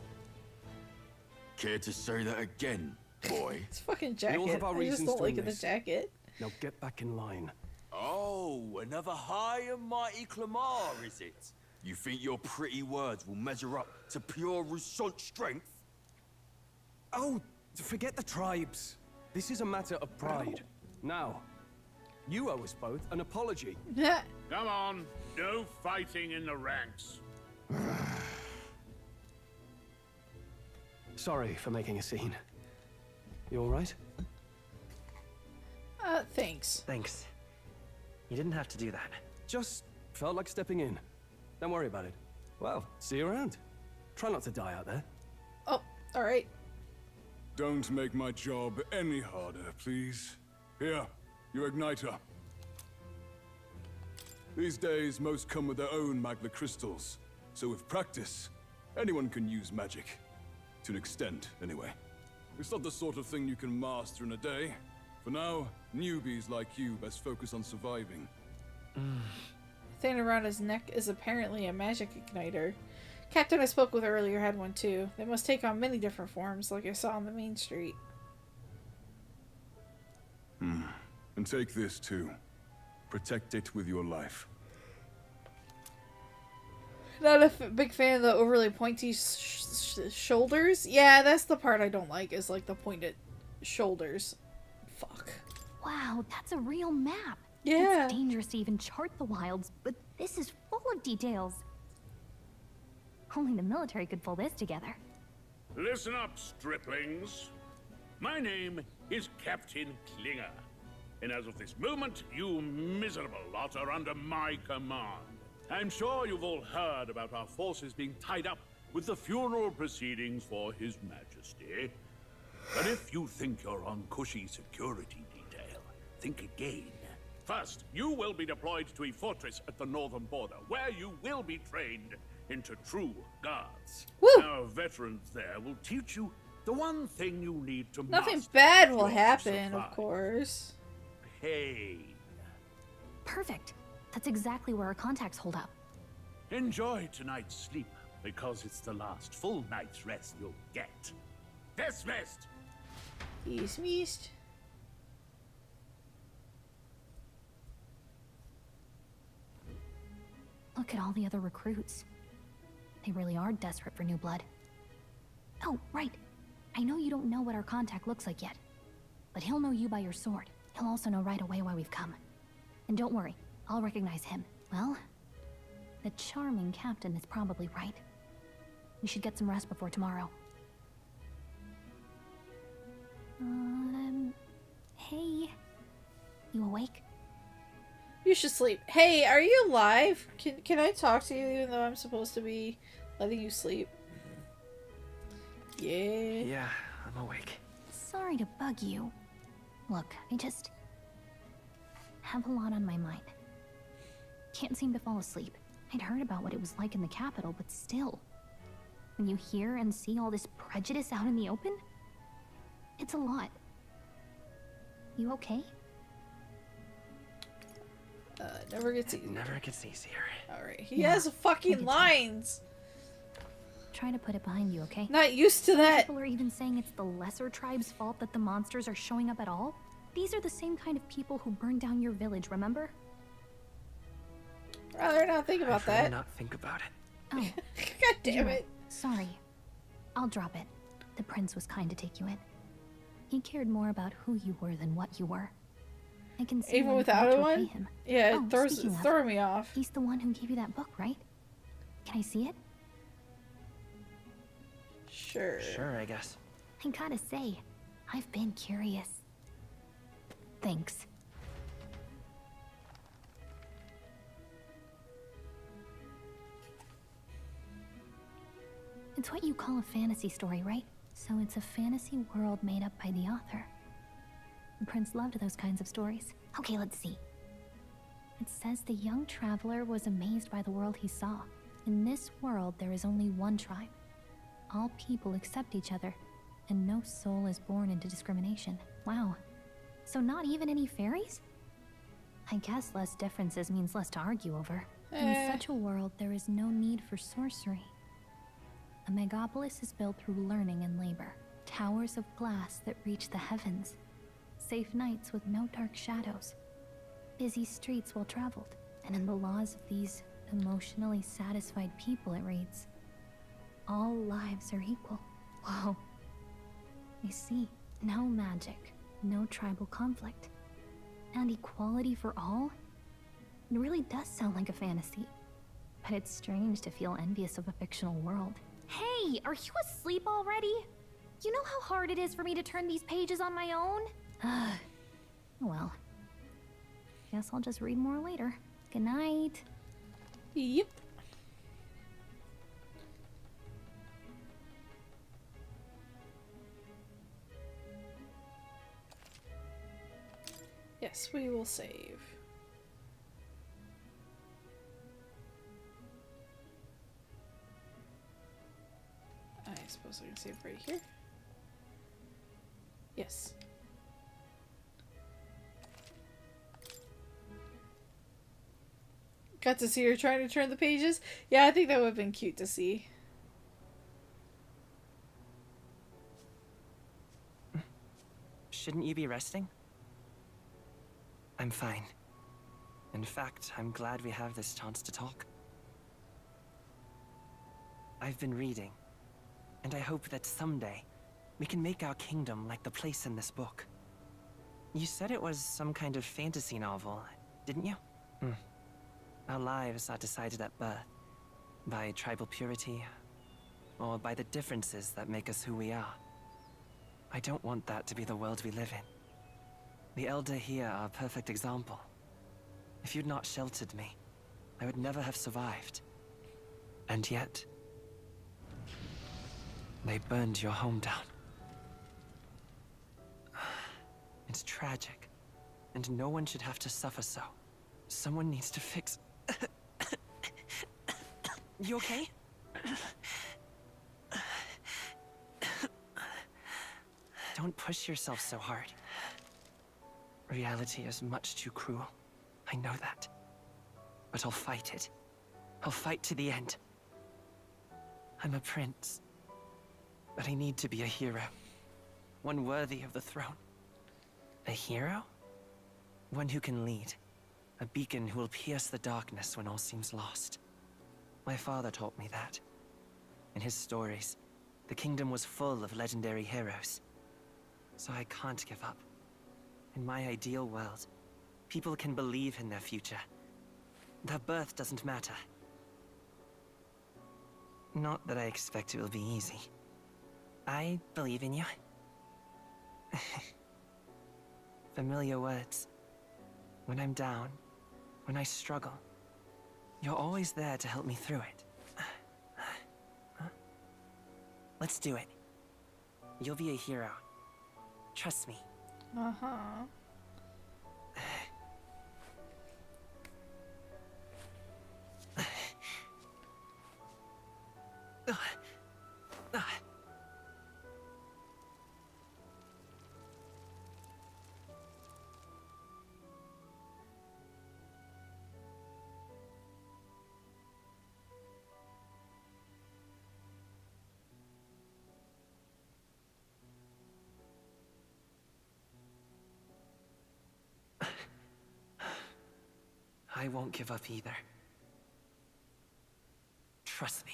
[SPEAKER 23] Care to say that again, boy?
[SPEAKER 1] It's fucking
[SPEAKER 17] We all
[SPEAKER 1] jacket.
[SPEAKER 17] have our
[SPEAKER 1] I just
[SPEAKER 17] reasons
[SPEAKER 1] don't
[SPEAKER 17] to
[SPEAKER 1] like the
[SPEAKER 17] enlist.
[SPEAKER 1] jacket.
[SPEAKER 17] Now get back in line.
[SPEAKER 23] Oh, another high and mighty Clamar, is it? You think your pretty words will measure up to pure Rousant strength?
[SPEAKER 17] Oh, forget the tribes. This is a matter of pride. Now, you owe us both an apology.
[SPEAKER 21] Come on. No fighting in the ranks.
[SPEAKER 17] Sorry for making a scene. You alright?
[SPEAKER 1] Thanks.
[SPEAKER 14] Thanks. You didn't have to do that.
[SPEAKER 17] Just felt like stepping in. Don't worry about it. Well, see you around. Try not to die out there.
[SPEAKER 1] Oh, alright.
[SPEAKER 22] Don't make my job any harder, please. Here, your igniter. These days, most come with their own magna crystals. So with practice, anyone can use magic. To an extent, anyway. It's not the sort of thing you can master in a day. For now, newbies like you best focus on surviving.
[SPEAKER 1] Thing around his neck is apparently a magic igniter. Captain I spoke with earlier had one too. They must take on many different forms, like I saw on the main street.
[SPEAKER 22] And take this too. Protect it with your life.
[SPEAKER 1] Not a big fan of the overly pointy shoulders. Yeah, that's the part I don't like, is like the pointed shoulders. Fuck.
[SPEAKER 8] Wow, that's a real map.
[SPEAKER 1] Yeah.
[SPEAKER 8] It's dangerous to even chart the wilds, but this is full of details. Only the military could pull this together.
[SPEAKER 21] Listen up, striplings. My name is Captain Klinger. And as of this moment, you miserable lot are under my command. I'm sure you've all heard about our forces being tied up with the funeral proceedings for His Majesty. But if you think you're on cushy security detail, think again. First, you will be deployed to a fortress at the northern border, where you will be trained into true guards.
[SPEAKER 1] Woo!
[SPEAKER 21] Our veterans there will teach you the one thing you need to
[SPEAKER 1] Nothing
[SPEAKER 21] master
[SPEAKER 1] bad
[SPEAKER 21] if
[SPEAKER 1] will
[SPEAKER 21] you're to
[SPEAKER 1] happen, of
[SPEAKER 21] survive.
[SPEAKER 1] course.
[SPEAKER 21] Pain.
[SPEAKER 8] Perfect. That's exactly where our contacts hold up.
[SPEAKER 21] Enjoy tonight's sleep, because it's the last full night's rest you'll get. Dismissed!
[SPEAKER 1] Dismissed.
[SPEAKER 8] Look at all the other recruits. They really are desperate for new blood. Oh, right. I know you don't know what our contact looks like yet, but he'll know you by your sword. He'll also know right away why we've come. And don't worry, I'll recognize him. Well, the charming captain is probably right. We should get some rest before tomorrow. Hey. You awake?
[SPEAKER 1] You should sleep. Hey, are you alive? Can I talk to you even though I'm supposed to be letting you sleep? Yeah.
[SPEAKER 14] Yeah, I'm awake.
[SPEAKER 8] Sorry to bug you. Look, I just have a lot on my mind. Can't seem to fall asleep. I'd heard about what it was like in the capital, but still. When you hear and see all this prejudice out in the open, it's a lot. You okay?
[SPEAKER 1] Never gets easier.
[SPEAKER 14] Never gets easier.
[SPEAKER 1] Alright, he has fucking lines.
[SPEAKER 8] Try to put it behind you, okay?
[SPEAKER 1] Not used to that.
[SPEAKER 8] People are even saying it's the lesser tribe's fault that the monsters are showing up at all. These are the same kind of people who burned down your village, remember?
[SPEAKER 1] Rather not think about
[SPEAKER 14] I'd rather
[SPEAKER 1] that.
[SPEAKER 14] not think about it.
[SPEAKER 8] Oh.
[SPEAKER 1] God damn
[SPEAKER 8] You're
[SPEAKER 1] it.
[SPEAKER 8] right. Sorry. I'll drop it. The prince was kind to take you in. He cared more about who you were than what you were. I can see
[SPEAKER 1] Even
[SPEAKER 8] why you
[SPEAKER 1] without
[SPEAKER 8] want
[SPEAKER 1] a
[SPEAKER 8] to
[SPEAKER 1] one?
[SPEAKER 8] repay him.
[SPEAKER 1] Yeah,
[SPEAKER 8] Oh,
[SPEAKER 1] it throws
[SPEAKER 8] speaking of,
[SPEAKER 1] throwing me off.
[SPEAKER 8] He's the one who gave you that book, right? Can I see it?
[SPEAKER 1] Sure.
[SPEAKER 14] Sure, I guess.
[SPEAKER 8] I gotta say, I've been curious. Thanks. It's what you call a fantasy story, right? So it's a fantasy world made up by the author. The prince loved those kinds of stories. Okay, let's see. It says the young traveler was amazed by the world he saw. In this world, there is only one tribe. All people accept each other, and no soul is born into discrimination. Wow. So not even any fairies? I guess less differences means less to argue over. In such a world, there is no need for sorcery. A megapolis is built through learning and labor. Towers of glass that reach the heavens. Safe nights with no dark shadows. Busy streets well traveled. And in the laws of these emotionally satisfied people, it reads, all lives are equal. Whoa. I see. No magic. No tribal conflict. And equality for all? It really does sound like a fantasy. But it's strange to feel envious of a fictional world. Hey, are you asleep already? You know how hard it is for me to turn these pages on my own? Well. Guess I'll just read more later. Good night.
[SPEAKER 1] Yep. Yes, we will save. I suppose I can save right here. Yes. Got to see her trying to turn the pages. Yeah, I think that would have been cute to see.
[SPEAKER 14] Shouldn't you be resting? I'm fine. In fact, I'm glad we have this chance to talk. I've been reading, and I hope that someday we can make our kingdom like the place in this book. You said it was some kind of fantasy novel, didn't you? Our lives are decided at birth, by tribal purity, or by the differences that make us who we are. I don't want that to be the world we live in. The Elder here are a perfect example. If you'd not sheltered me, I would never have survived. And yet, they burned your home down. It's tragic, and no one should have to suffer so. Someone needs to fix... You okay? Don't push yourself so hard. Reality is much too cruel. I know that. But I'll fight it. I'll fight to the end. I'm a prince. But I need to be a hero. One worthy of the throne. A hero? One who can lead. A beacon who will pierce the darkness when all seems lost. My father taught me that. In his stories, the kingdom was full of legendary heroes. So I can't give up. In my ideal world, people can believe in their future. Their birth doesn't matter. Not that I expect it will be easy. I believe in you. Familiar words. When I'm down, when I struggle, you're always there to help me through it. Let's do it. You'll be a hero. Trust me.
[SPEAKER 1] Uh-huh.
[SPEAKER 14] I won't give up either. Trust me.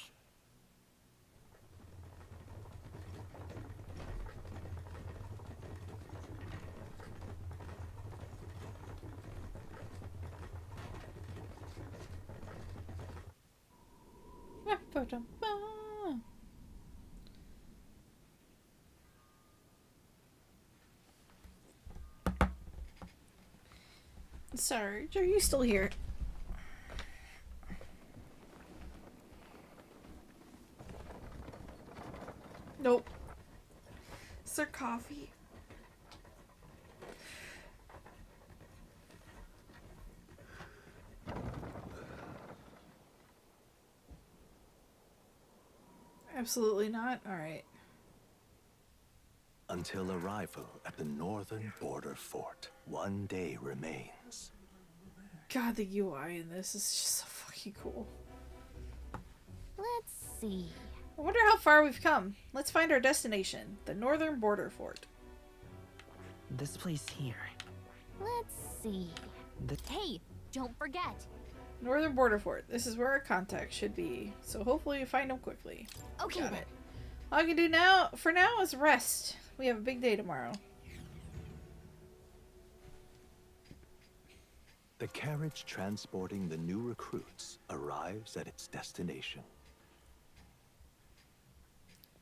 [SPEAKER 1] Sarge, are you still here? Nope. Is there coffee? Absolutely not. All right.
[SPEAKER 2] Until arrival at the northern border fort, one day remains.
[SPEAKER 1] God, the UI in this is just so fucking cool.
[SPEAKER 8] Let's see.
[SPEAKER 1] I wonder how far we've come. Let's find our destination, the northern border fort.
[SPEAKER 14] This place here.
[SPEAKER 8] Let's see. Hey, don't forget.
[SPEAKER 1] Northern border fort. This is where our contact should be. So hopefully we find them quickly.
[SPEAKER 8] Okay.
[SPEAKER 1] Got it. All I can do now, for now, is rest. We have a big day tomorrow.
[SPEAKER 2] The carriage transporting the new recruits arrives at its destination.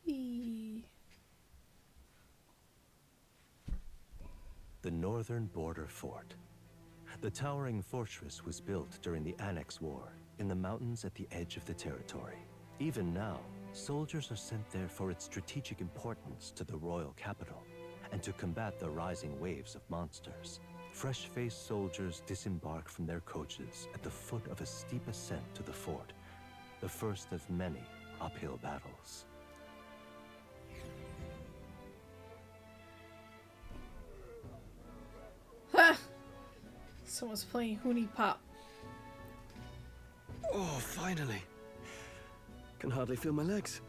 [SPEAKER 1] Whee.
[SPEAKER 2] The northern border fort. The towering fortress was built during the Annex War in the mountains at the edge of the territory. Even now, soldiers are sent there for its strategic importance to the royal capital and to combat the rising waves of monsters. Fresh-faced soldiers disembark from their coaches at the foot of a steep ascent to the fort, the first of many uphill battles.
[SPEAKER 1] Ha! Someone's playing Hoonie Pop.
[SPEAKER 17] Oh, finally. Can hardly feel my legs.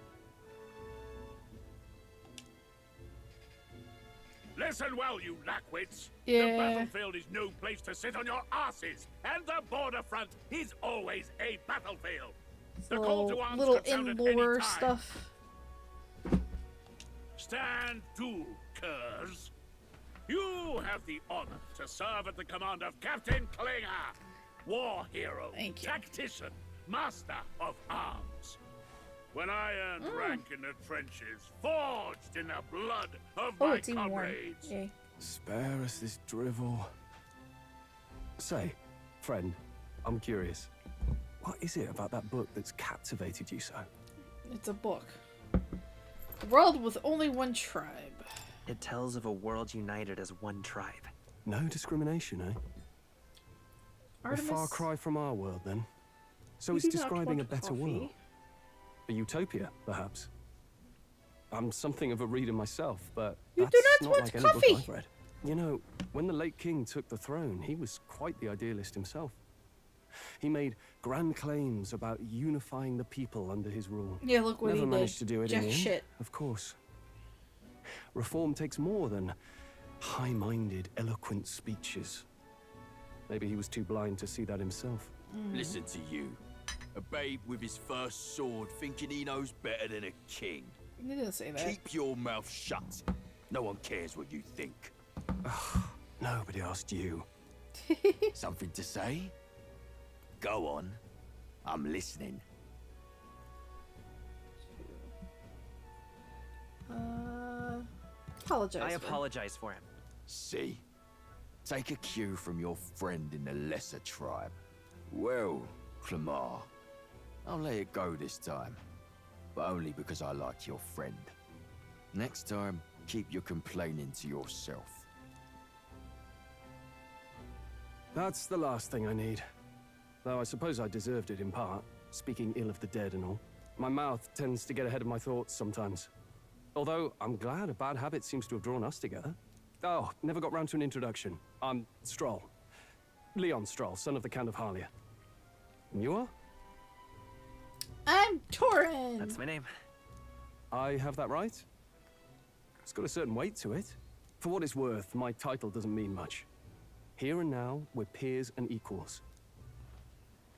[SPEAKER 21] Listen well, you lackwits.
[SPEAKER 1] Yeah.
[SPEAKER 21] The battlefield is no place to sit on your asses, and the border front is always a battlefield. The call to arms
[SPEAKER 1] Little
[SPEAKER 21] could sound at
[SPEAKER 1] in-lore
[SPEAKER 21] any time.
[SPEAKER 1] stuff.
[SPEAKER 21] Stand to, curs. You have the honor to serve at the command of Captain Klinger, war hero, tactician, master of arms. when I earned rank in the trenches, forged in the blood of
[SPEAKER 1] Oh,
[SPEAKER 21] my
[SPEAKER 1] it's even warm.
[SPEAKER 21] comrades.
[SPEAKER 1] Yay.
[SPEAKER 17] Spare us this drivel. Say, friend, I'm curious. What is it about that book that's captivated you so?
[SPEAKER 1] It's a book. A world with only one tribe.
[SPEAKER 14] It tells of a world united as one tribe.
[SPEAKER 17] No discrimination, eh?
[SPEAKER 1] Artemis?
[SPEAKER 17] A far cry from our world, then. So
[SPEAKER 1] You
[SPEAKER 17] it's
[SPEAKER 1] do not
[SPEAKER 17] describing a
[SPEAKER 1] want
[SPEAKER 17] better
[SPEAKER 1] coffee.
[SPEAKER 17] world. A utopia, perhaps. I'm something of a reader myself, but
[SPEAKER 1] You
[SPEAKER 17] that's
[SPEAKER 1] do not
[SPEAKER 17] not
[SPEAKER 1] want
[SPEAKER 17] like any
[SPEAKER 1] coffee.
[SPEAKER 17] book I've read. You know, when the late king took the throne, he was quite the idealist himself. He made grand claims about unifying the people under his rule.
[SPEAKER 1] Yeah, look what
[SPEAKER 17] Never
[SPEAKER 1] he
[SPEAKER 17] managed
[SPEAKER 1] did.
[SPEAKER 17] to do it
[SPEAKER 1] Jack
[SPEAKER 17] in the end,
[SPEAKER 1] shit.
[SPEAKER 17] of course. Reform takes more than high-minded, eloquent speeches. Maybe he was too blind to see that himself.
[SPEAKER 23] Listen to you. A babe with his first sword thinking he knows better than a king.
[SPEAKER 1] You didn't say that.
[SPEAKER 23] Keep your mouth shut. No one cares what you think.
[SPEAKER 17] Nobody asked you.
[SPEAKER 23] Something to say? Go on. I'm listening.
[SPEAKER 1] Apologize.
[SPEAKER 14] I
[SPEAKER 1] for-
[SPEAKER 14] apologize for him.
[SPEAKER 23] See? Take a cue from your friend in the lesser tribe. Well, Clamar, I'll let it go this time. But only because I like your friend. Next time, keep your complaining to yourself.
[SPEAKER 17] That's the last thing I need. Though I suppose I deserved it in part, speaking ill of the dead and all. My mouth tends to get ahead of my thoughts sometimes. Although, I'm glad a bad habit seems to have drawn us together. Oh, never got round to an introduction. I'm Stroll. Leon Stroll, son of the Count of Harlia. And you are?
[SPEAKER 1] I'm Torin.
[SPEAKER 14] That's my name.
[SPEAKER 17] I have that right? It's got a certain weight to it. For what it's worth, my title doesn't mean much. Here and now, we're peers and equals.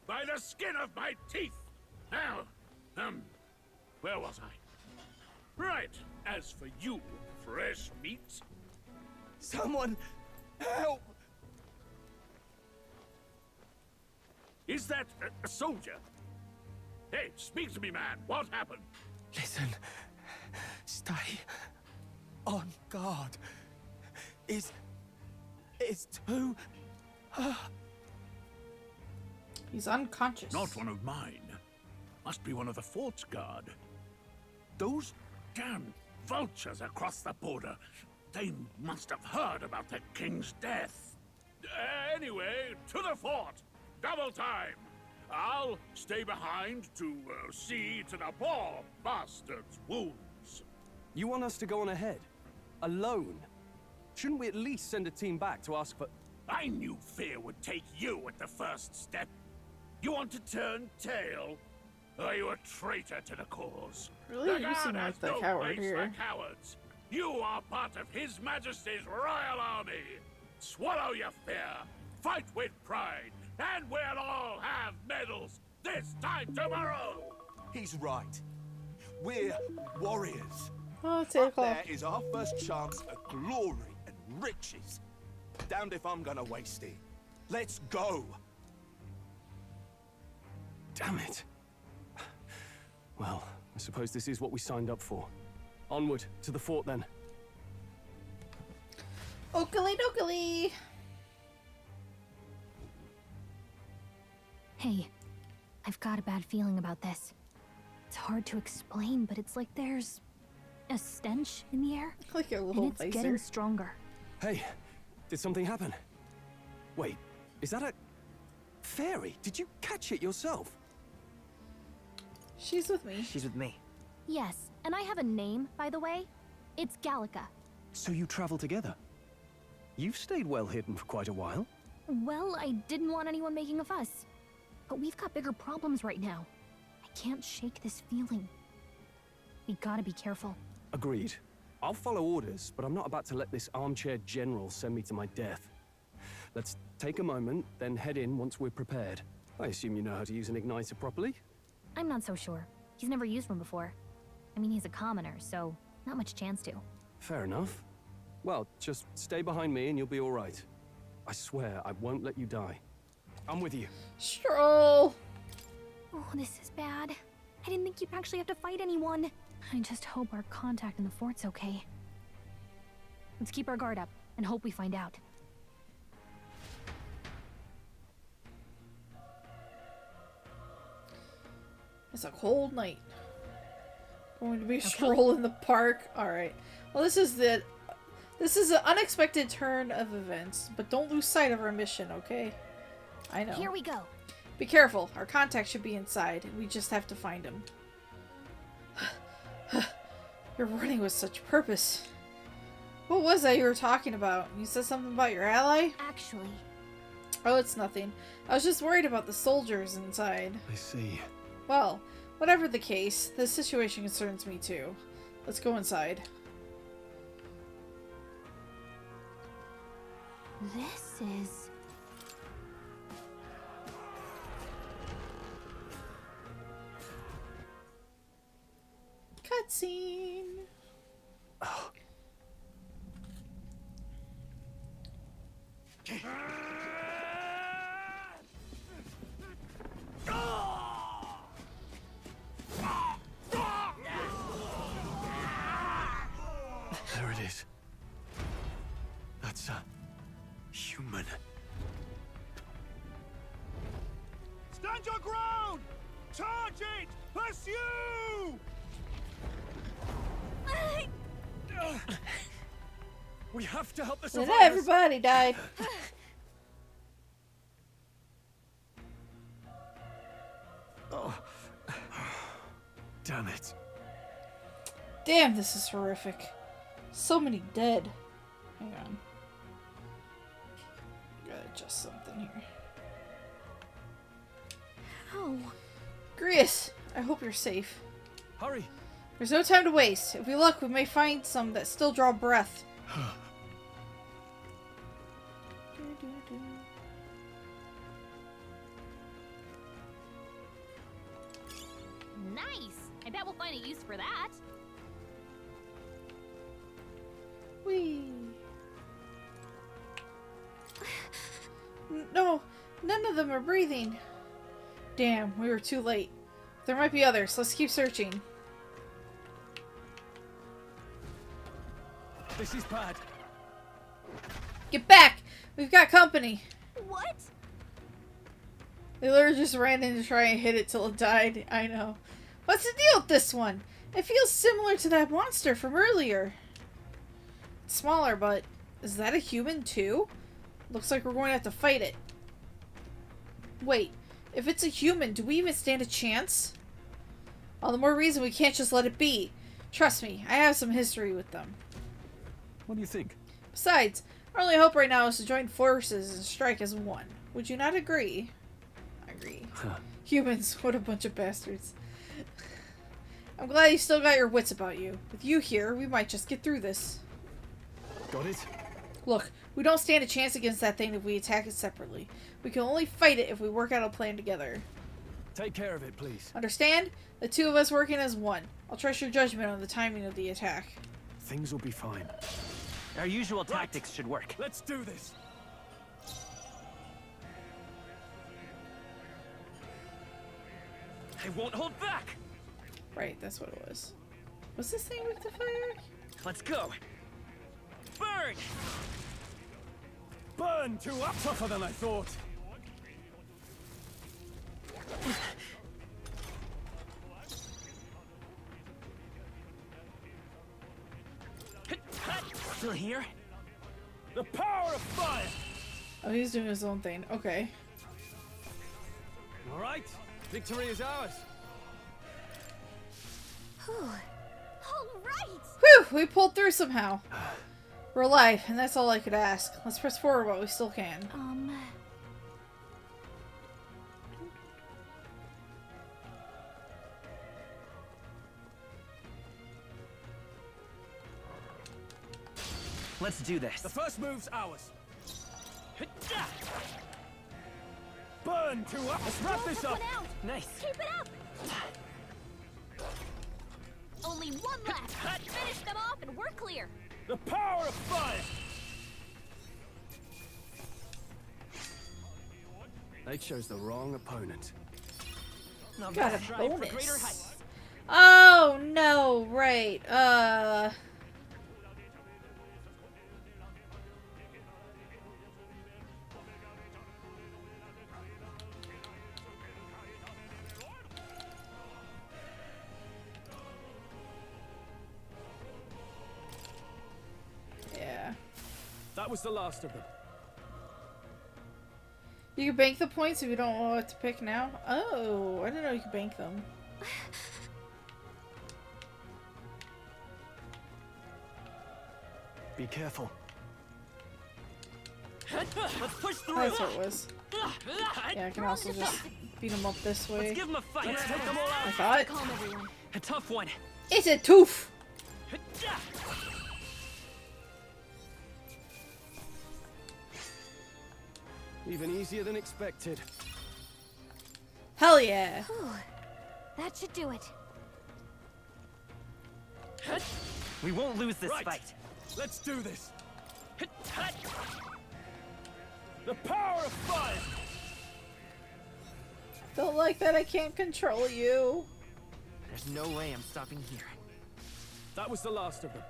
[SPEAKER 21] By the skin of my teeth! Now, where was I? Right, as for you, fresh meat.
[SPEAKER 23] Someone help!
[SPEAKER 21] Is that a soldier? Hey, speak to me, man. What happened?
[SPEAKER 23] Listen. Stay on guard. It's too...
[SPEAKER 1] He's unconscious.
[SPEAKER 21] Not one of mine. Must be one of the fort's guard. Those damn vultures across the border. They must have heard about the king's death. Anyway, to the fort. Double time. I'll stay behind to see to the poor bastard's wounds.
[SPEAKER 17] You want us to go on ahead? Alone? Shouldn't we at least send a team back to ask for...
[SPEAKER 21] I knew fear would take you at the first step. You want to turn tail? Are you a traitor to the cause?
[SPEAKER 1] Really?
[SPEAKER 21] The
[SPEAKER 1] You seem
[SPEAKER 21] guard has
[SPEAKER 1] like the
[SPEAKER 21] no
[SPEAKER 1] coward
[SPEAKER 21] place
[SPEAKER 1] here.
[SPEAKER 21] for cowards. You are part of His Majesty's Royal Army. Swallow your fear. Fight with pride. And we'll all have medals this time tomorrow.
[SPEAKER 11] He's right. We're warriors.
[SPEAKER 1] Oh, it's 8 o'clock.
[SPEAKER 11] There is our first chance at glory and riches. Damned if I'm gonna waste it. Let's go.
[SPEAKER 17] Damn it. Well, I suppose this is what we signed up for. Onward, to the fort then.
[SPEAKER 1] Oakley dokley.
[SPEAKER 8] Hey, I've got a bad feeling about this. It's hard to explain, but it's like there's a stench in the air.
[SPEAKER 1] Like a
[SPEAKER 8] and
[SPEAKER 1] little
[SPEAKER 8] it's getting
[SPEAKER 1] laser.
[SPEAKER 8] stronger.
[SPEAKER 17] Hey, did something happen? Wait, is that a... fairy? Did you catch it yourself?
[SPEAKER 1] She's with me.
[SPEAKER 14] She's with me.
[SPEAKER 8] Yes, and I have a name, by the way. It's Gallica.
[SPEAKER 17] So you travel together? You've stayed well hidden for quite a while.
[SPEAKER 8] Well, I didn't want anyone making a fuss. But we've got bigger problems right now. I can't shake this feeling. We gotta be careful.
[SPEAKER 17] Agreed. I'll follow orders, but I'm not about to let this armchair general send me to my death. Let's take a moment, then head in once we're prepared. I assume you know how to use an igniter properly?
[SPEAKER 8] I'm not so sure. He's never used one before. I mean, he's a commoner, so not much chance to.
[SPEAKER 17] Fair enough. Well, just stay behind me and you'll be all right. I swear I won't let you die. I'm with you.
[SPEAKER 1] Stroll.
[SPEAKER 8] Oh, this is bad. I didn't think you'd actually have to fight anyone. I just hope our contact in the fort's okay. Let's keep our guard up and hope we find out.
[SPEAKER 1] It's a cold night. Going to be a stroll in the park. Alright. Well, this is an unexpected turn of events, but don't lose sight of our mission, okay? I know.
[SPEAKER 8] Here we go.
[SPEAKER 1] Be careful. Our contact should be inside, and we just have to find him. You're running with such purpose. What was that you were talking about? You said something about your ally?
[SPEAKER 8] Actually...
[SPEAKER 1] Oh, it's nothing. I was just worried about the soldiers inside.
[SPEAKER 17] I see.
[SPEAKER 1] Well, whatever the case, this situation concerns me too. Let's go inside.
[SPEAKER 8] This is...
[SPEAKER 1] Cutscene.
[SPEAKER 17] Oh. There it is. That's a human.
[SPEAKER 11] Stand your ground! Charge it! Pursue!
[SPEAKER 17] We have to help the
[SPEAKER 1] And
[SPEAKER 17] survivors.
[SPEAKER 1] everybody died.
[SPEAKER 17] Oh. Damn it.
[SPEAKER 1] Damn, this is horrific. So many dead. Hang on. Gotta adjust something here.
[SPEAKER 8] Oh.
[SPEAKER 1] Grius, I hope you're safe.
[SPEAKER 17] Hurry.
[SPEAKER 1] There's no time to waste. If we look, we may find some that still draw breath.
[SPEAKER 8] Nice! I bet we'll find a use for that.
[SPEAKER 1] Whee! No, none of them are breathing. Damn, we were too late. There might be others. Let's keep searching.
[SPEAKER 17] This is bad.
[SPEAKER 1] Get back! We've got company.
[SPEAKER 8] What?
[SPEAKER 1] They literally just ran in to try and hit it till it died. I know. What's the deal with this one? It feels similar to that monster from earlier. It's smaller, but is that a human too? Looks like we're going to have to fight it. Wait, if it's a human, do we even stand a chance? All the more reason we can't just let it be. Trust me, I have some history with them.
[SPEAKER 17] What do you think?
[SPEAKER 1] Besides, our only hope right now is to join forces and strike as one. Would you not agree? I agree. Humans, what a bunch of bastards. I'm glad you still got your wits about you. With you here, we might just get through this.
[SPEAKER 17] Got it?
[SPEAKER 1] Look, we don't stand a chance against that thing if we attack it separately. We can only fight it if we work out a plan together.
[SPEAKER 17] Take care of it, please.
[SPEAKER 1] Understand? The two of us working as one. I'll trust your judgment on the timing of the attack.
[SPEAKER 17] Things will be fine.
[SPEAKER 14] Our usual tactics should work.
[SPEAKER 17] Let's do this.
[SPEAKER 14] I won't hold back.
[SPEAKER 1] Right, that's what it was. Was this thing with the fire?
[SPEAKER 14] Let's go. Burn!
[SPEAKER 17] Burn too up. Tougher than I thought.
[SPEAKER 14] Still here?
[SPEAKER 17] The power of fire!
[SPEAKER 1] Oh, he's doing his own thing. Okay.
[SPEAKER 17] All right. Victory is ours.
[SPEAKER 19] All right.
[SPEAKER 1] Whew! We pulled through somehow. We're alive, and that's all I could ask. Let's press forward while we still can.
[SPEAKER 14] Let's do this.
[SPEAKER 17] The first move's ours. Burn to up. Let's wrap this up.
[SPEAKER 14] Nice.
[SPEAKER 19] Keep it up. Only one left. Finish them off and we're clear.
[SPEAKER 17] The power of fire. They chose the wrong opponent.
[SPEAKER 14] Now
[SPEAKER 1] Got
[SPEAKER 14] let's
[SPEAKER 1] a
[SPEAKER 14] strive for greater
[SPEAKER 1] bonus.
[SPEAKER 14] heights.
[SPEAKER 1] no, right. Yeah.
[SPEAKER 17] That was the last of them.
[SPEAKER 1] You can bank the points if you don't know what to pick now. Oh, I didn't know you could bank them.
[SPEAKER 17] Be careful.
[SPEAKER 14] Let's push through.
[SPEAKER 1] That's what it was. Yeah, I can also just beat them up this way.
[SPEAKER 14] Let's give them a fight. Let's take them all out.
[SPEAKER 1] I thought.
[SPEAKER 19] Calm everyone.
[SPEAKER 14] A tough one.
[SPEAKER 1] It's a tooth.
[SPEAKER 17] Even easier than expected.
[SPEAKER 1] Hell yeah.
[SPEAKER 8] Whew. That should do it.
[SPEAKER 14] We won't lose this
[SPEAKER 17] Right.
[SPEAKER 14] fight.
[SPEAKER 17] Let's do this. The power of fire.
[SPEAKER 1] Don't like that I can't control you.
[SPEAKER 14] There's no way I'm stopping here.
[SPEAKER 17] That was the last of them.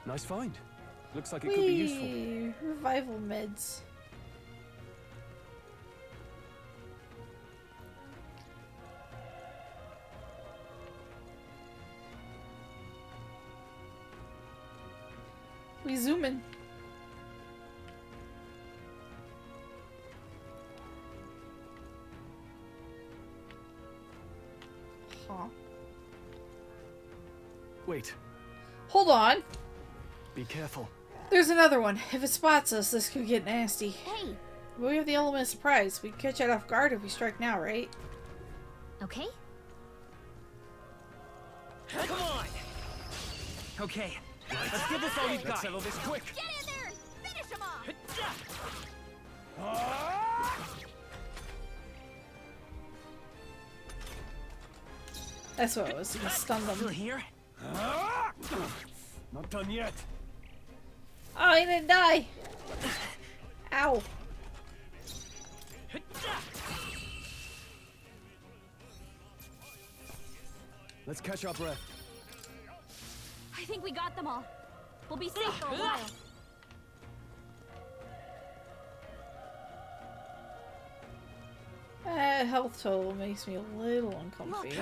[SPEAKER 17] Nice find. Looks like it could be useful.
[SPEAKER 1] Whee! Revival meds. We zoom in. Huh.
[SPEAKER 17] Wait.
[SPEAKER 1] Hold on.
[SPEAKER 17] Be careful.
[SPEAKER 1] There's another one. If it spots us, this could get nasty.
[SPEAKER 8] Hey.
[SPEAKER 1] We have the element of surprise. We can catch it off guard if we strike now, right?
[SPEAKER 8] Okay.
[SPEAKER 14] Come on. Okay. Let's give this all we've got.
[SPEAKER 17] Let's settle this quick.
[SPEAKER 19] Get in there and finish him off!
[SPEAKER 1] That's what it was. You stunned them.
[SPEAKER 14] Still here?
[SPEAKER 17] Not done yet.
[SPEAKER 1] Oh, he didn't die. Ow.
[SPEAKER 17] Let's catch our breath.
[SPEAKER 19] I think we got them all. We'll be safe for a while.
[SPEAKER 1] Health total makes me a little uncomfy.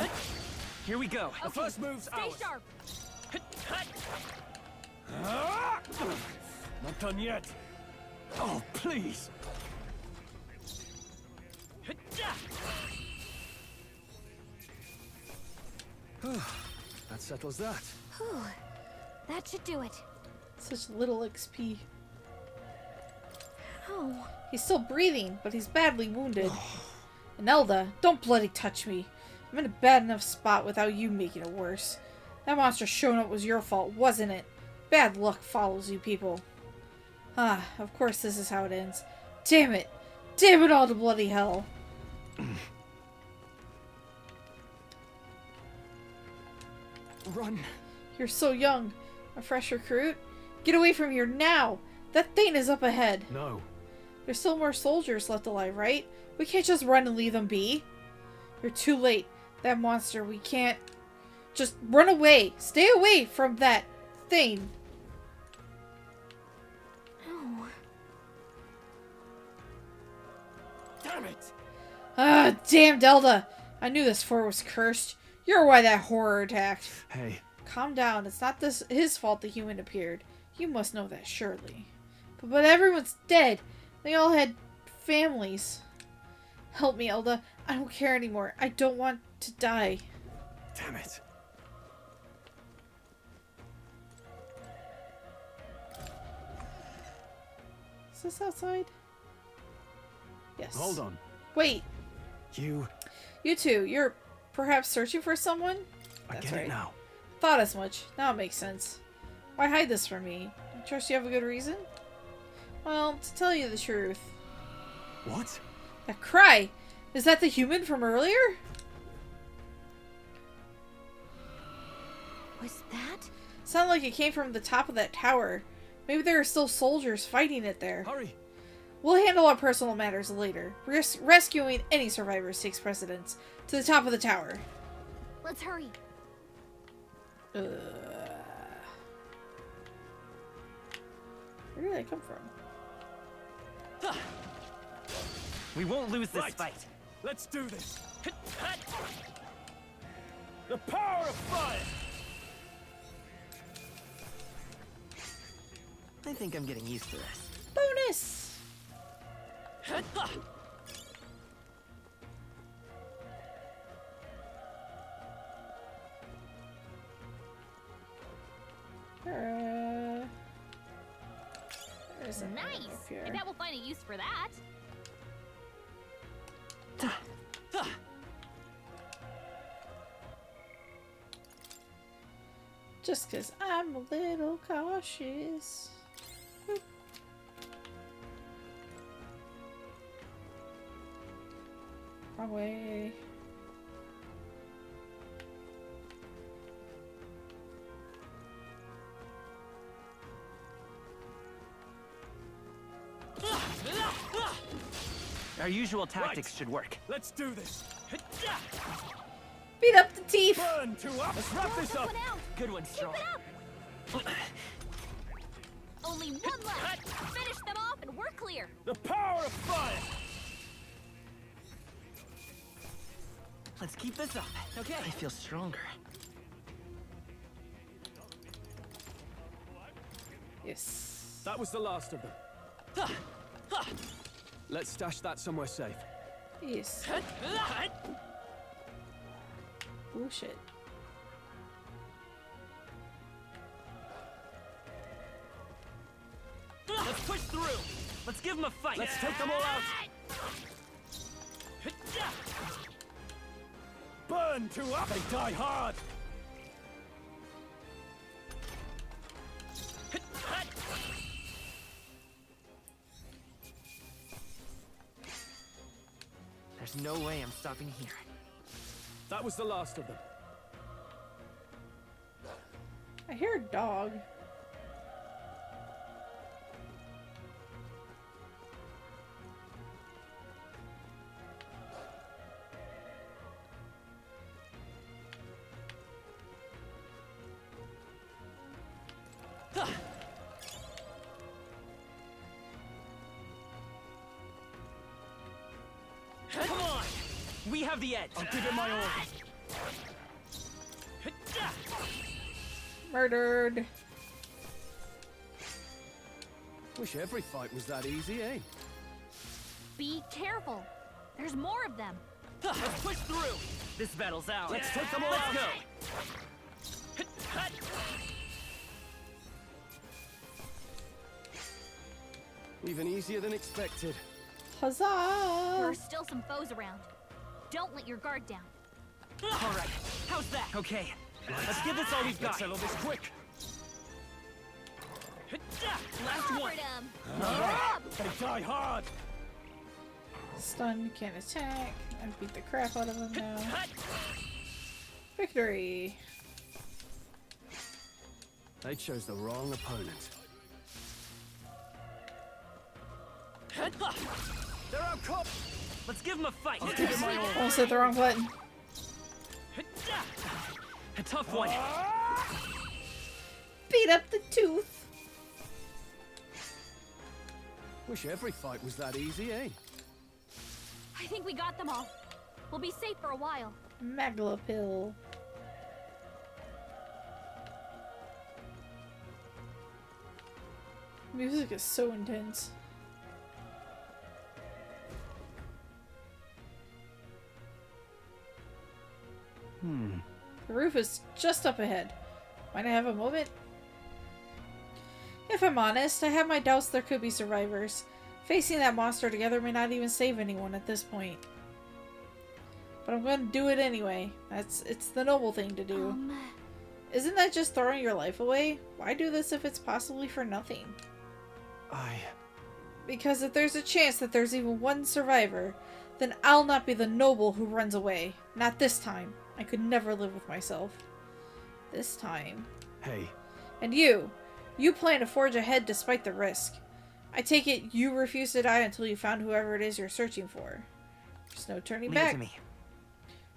[SPEAKER 14] Here we go.
[SPEAKER 19] Okay,
[SPEAKER 17] The first move's
[SPEAKER 19] stay
[SPEAKER 17] ours.
[SPEAKER 19] sharp.
[SPEAKER 17] Not done yet. Oh, please. That settles that.
[SPEAKER 8] Whew. That should do it.
[SPEAKER 1] Such little XP.
[SPEAKER 8] Oh.
[SPEAKER 1] He's still breathing, but he's badly wounded. And Elda, don't bloody touch me. I'm in a bad enough spot without you making it worse. That monster showing up was your fault, wasn't it? Bad luck follows you people. Ah, of course this is how it ends. Damn it! Damn it all to bloody hell!
[SPEAKER 17] Run.
[SPEAKER 1] You're so young. A fresh recruit? Get away from here now! That thing is up ahead.
[SPEAKER 17] No.
[SPEAKER 1] There's still more soldiers left alive, right? We can't just run and leave them be. You're too late. That monster, we can't... Just run away. Stay away from that thing.
[SPEAKER 8] Oh.
[SPEAKER 17] Damn it.
[SPEAKER 1] Ah, damn Delta. I knew this fort was cursed. You're why that horror attacked.
[SPEAKER 17] Hey.
[SPEAKER 1] Calm down. It's not his fault the human appeared. You must know that, surely. But everyone's dead. They all had families. Help me, Elda. I don't care anymore. I don't want to die.
[SPEAKER 17] Damn it.
[SPEAKER 1] Is this outside? Yes.
[SPEAKER 17] Hold on.
[SPEAKER 1] Wait.
[SPEAKER 17] You
[SPEAKER 1] two, you're perhaps searching for someone?
[SPEAKER 17] I
[SPEAKER 1] That's
[SPEAKER 17] get
[SPEAKER 1] right.
[SPEAKER 17] it now.
[SPEAKER 1] Thought as much. Now it makes sense. Why hide this from me? I trust you have a good reason? Well, to tell you the truth.
[SPEAKER 17] What?
[SPEAKER 1] That cry! Is that the human from earlier?
[SPEAKER 8] Was that?
[SPEAKER 1] Sounded like it came from the top of that tower. Maybe there are still soldiers fighting it there.
[SPEAKER 7] Hurry!
[SPEAKER 1] We'll handle our personal matters later. Rescuing any survivors takes precedence. To the top of the tower.
[SPEAKER 8] Let's hurry.
[SPEAKER 1] Where did I come from?
[SPEAKER 14] We won't lose this fight.
[SPEAKER 15] Let's do this. The power of fire!
[SPEAKER 14] I think I'm getting used to this.
[SPEAKER 1] Bonus!
[SPEAKER 8] Nice. I bet we'll find a use for that.
[SPEAKER 1] Just because I'm a little cautious. Boop. Wrong way.
[SPEAKER 14] Our usual tactics should work.
[SPEAKER 15] Let's do this.
[SPEAKER 1] Beat up the teeth.
[SPEAKER 15] Burn two up. Let's wrap this up.
[SPEAKER 14] Good one, Straw.
[SPEAKER 8] Only one left. Finish them off and we're clear.
[SPEAKER 15] The power of fire.
[SPEAKER 14] Let's keep this up. Okay. I feel stronger.
[SPEAKER 1] Yes.
[SPEAKER 17] That was the last of them. Let's stash that somewhere safe.
[SPEAKER 1] Yes. Bullshit.
[SPEAKER 14] Let's push through. Let's give them a fight.
[SPEAKER 15] Let's take them all out. Burn two up. They die hard.
[SPEAKER 14] There's no way I'm stopping here.
[SPEAKER 17] That was the last of them.
[SPEAKER 1] I hear a dog.
[SPEAKER 14] Come on! We have the edge.
[SPEAKER 15] I'll give it my all.
[SPEAKER 1] Murdered.
[SPEAKER 17] Wish every fight was that easy, eh?
[SPEAKER 8] Be careful. There's more of them.
[SPEAKER 14] Let's push through. This battle's out.
[SPEAKER 15] Let's take them all
[SPEAKER 14] Let's
[SPEAKER 15] out.
[SPEAKER 14] go.
[SPEAKER 17] Even easier than expected.
[SPEAKER 1] Huzzah!
[SPEAKER 8] There are still some foes around. Don't let your guard down.
[SPEAKER 14] All right. How's that? Okay. Let's give this all we've got.
[SPEAKER 15] Let's settle this quick.
[SPEAKER 14] Last one.
[SPEAKER 15] They die hard.
[SPEAKER 1] Stun, can't attack. I beat the crap out of him now. Victory!
[SPEAKER 17] They chose the wrong opponent.
[SPEAKER 14] They're out cold. Let's give them a fight.
[SPEAKER 15] I'll give it my all.
[SPEAKER 1] Almost hit the wrong button.
[SPEAKER 14] A tough one.
[SPEAKER 1] Beat up the tooth.
[SPEAKER 17] Wish every fight was that easy, eh?
[SPEAKER 8] I think we got them all. We'll be safe for a while.
[SPEAKER 1] Maglapil. Music is so intense. The roof is just up ahead. Might I have a moment? If I'm honest, I have my doubts there could be survivors. Facing that monster together may not even save anyone at this point. But I'm going to do it anyway. It's the noble thing to do. Isn't that just throwing your life away? Why do this if it's possibly for nothing? Because if there's a chance that there's even one survivor, then I'll not be the noble who runs away. Not this time. I could never live with myself. This time.
[SPEAKER 17] Hey.
[SPEAKER 1] And you. You plan to forge ahead despite the risk. I take it you refuse to die until you found whoever it is you're searching for. There's no turning
[SPEAKER 14] Leave it
[SPEAKER 1] back.
[SPEAKER 14] to me.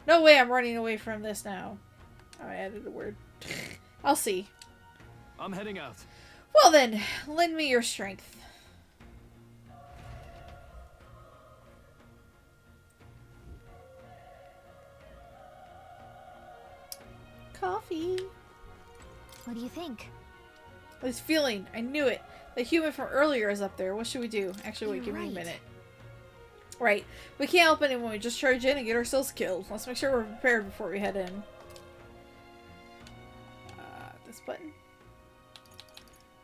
[SPEAKER 1] No way I'm running away from this now. Oh, I added a word. I'll see.
[SPEAKER 17] I'm heading out.
[SPEAKER 1] Well then, lend me your strength. Coffee.
[SPEAKER 8] What do you think?
[SPEAKER 1] This feeling, I knew it. The human from earlier is up there. What should we do? Actually, wait,
[SPEAKER 8] You're
[SPEAKER 1] give me a
[SPEAKER 8] right.
[SPEAKER 1] minute. Right. We can't help anyone. We just charge in and get ourselves killed. Let's make sure we're prepared before we head in. This button.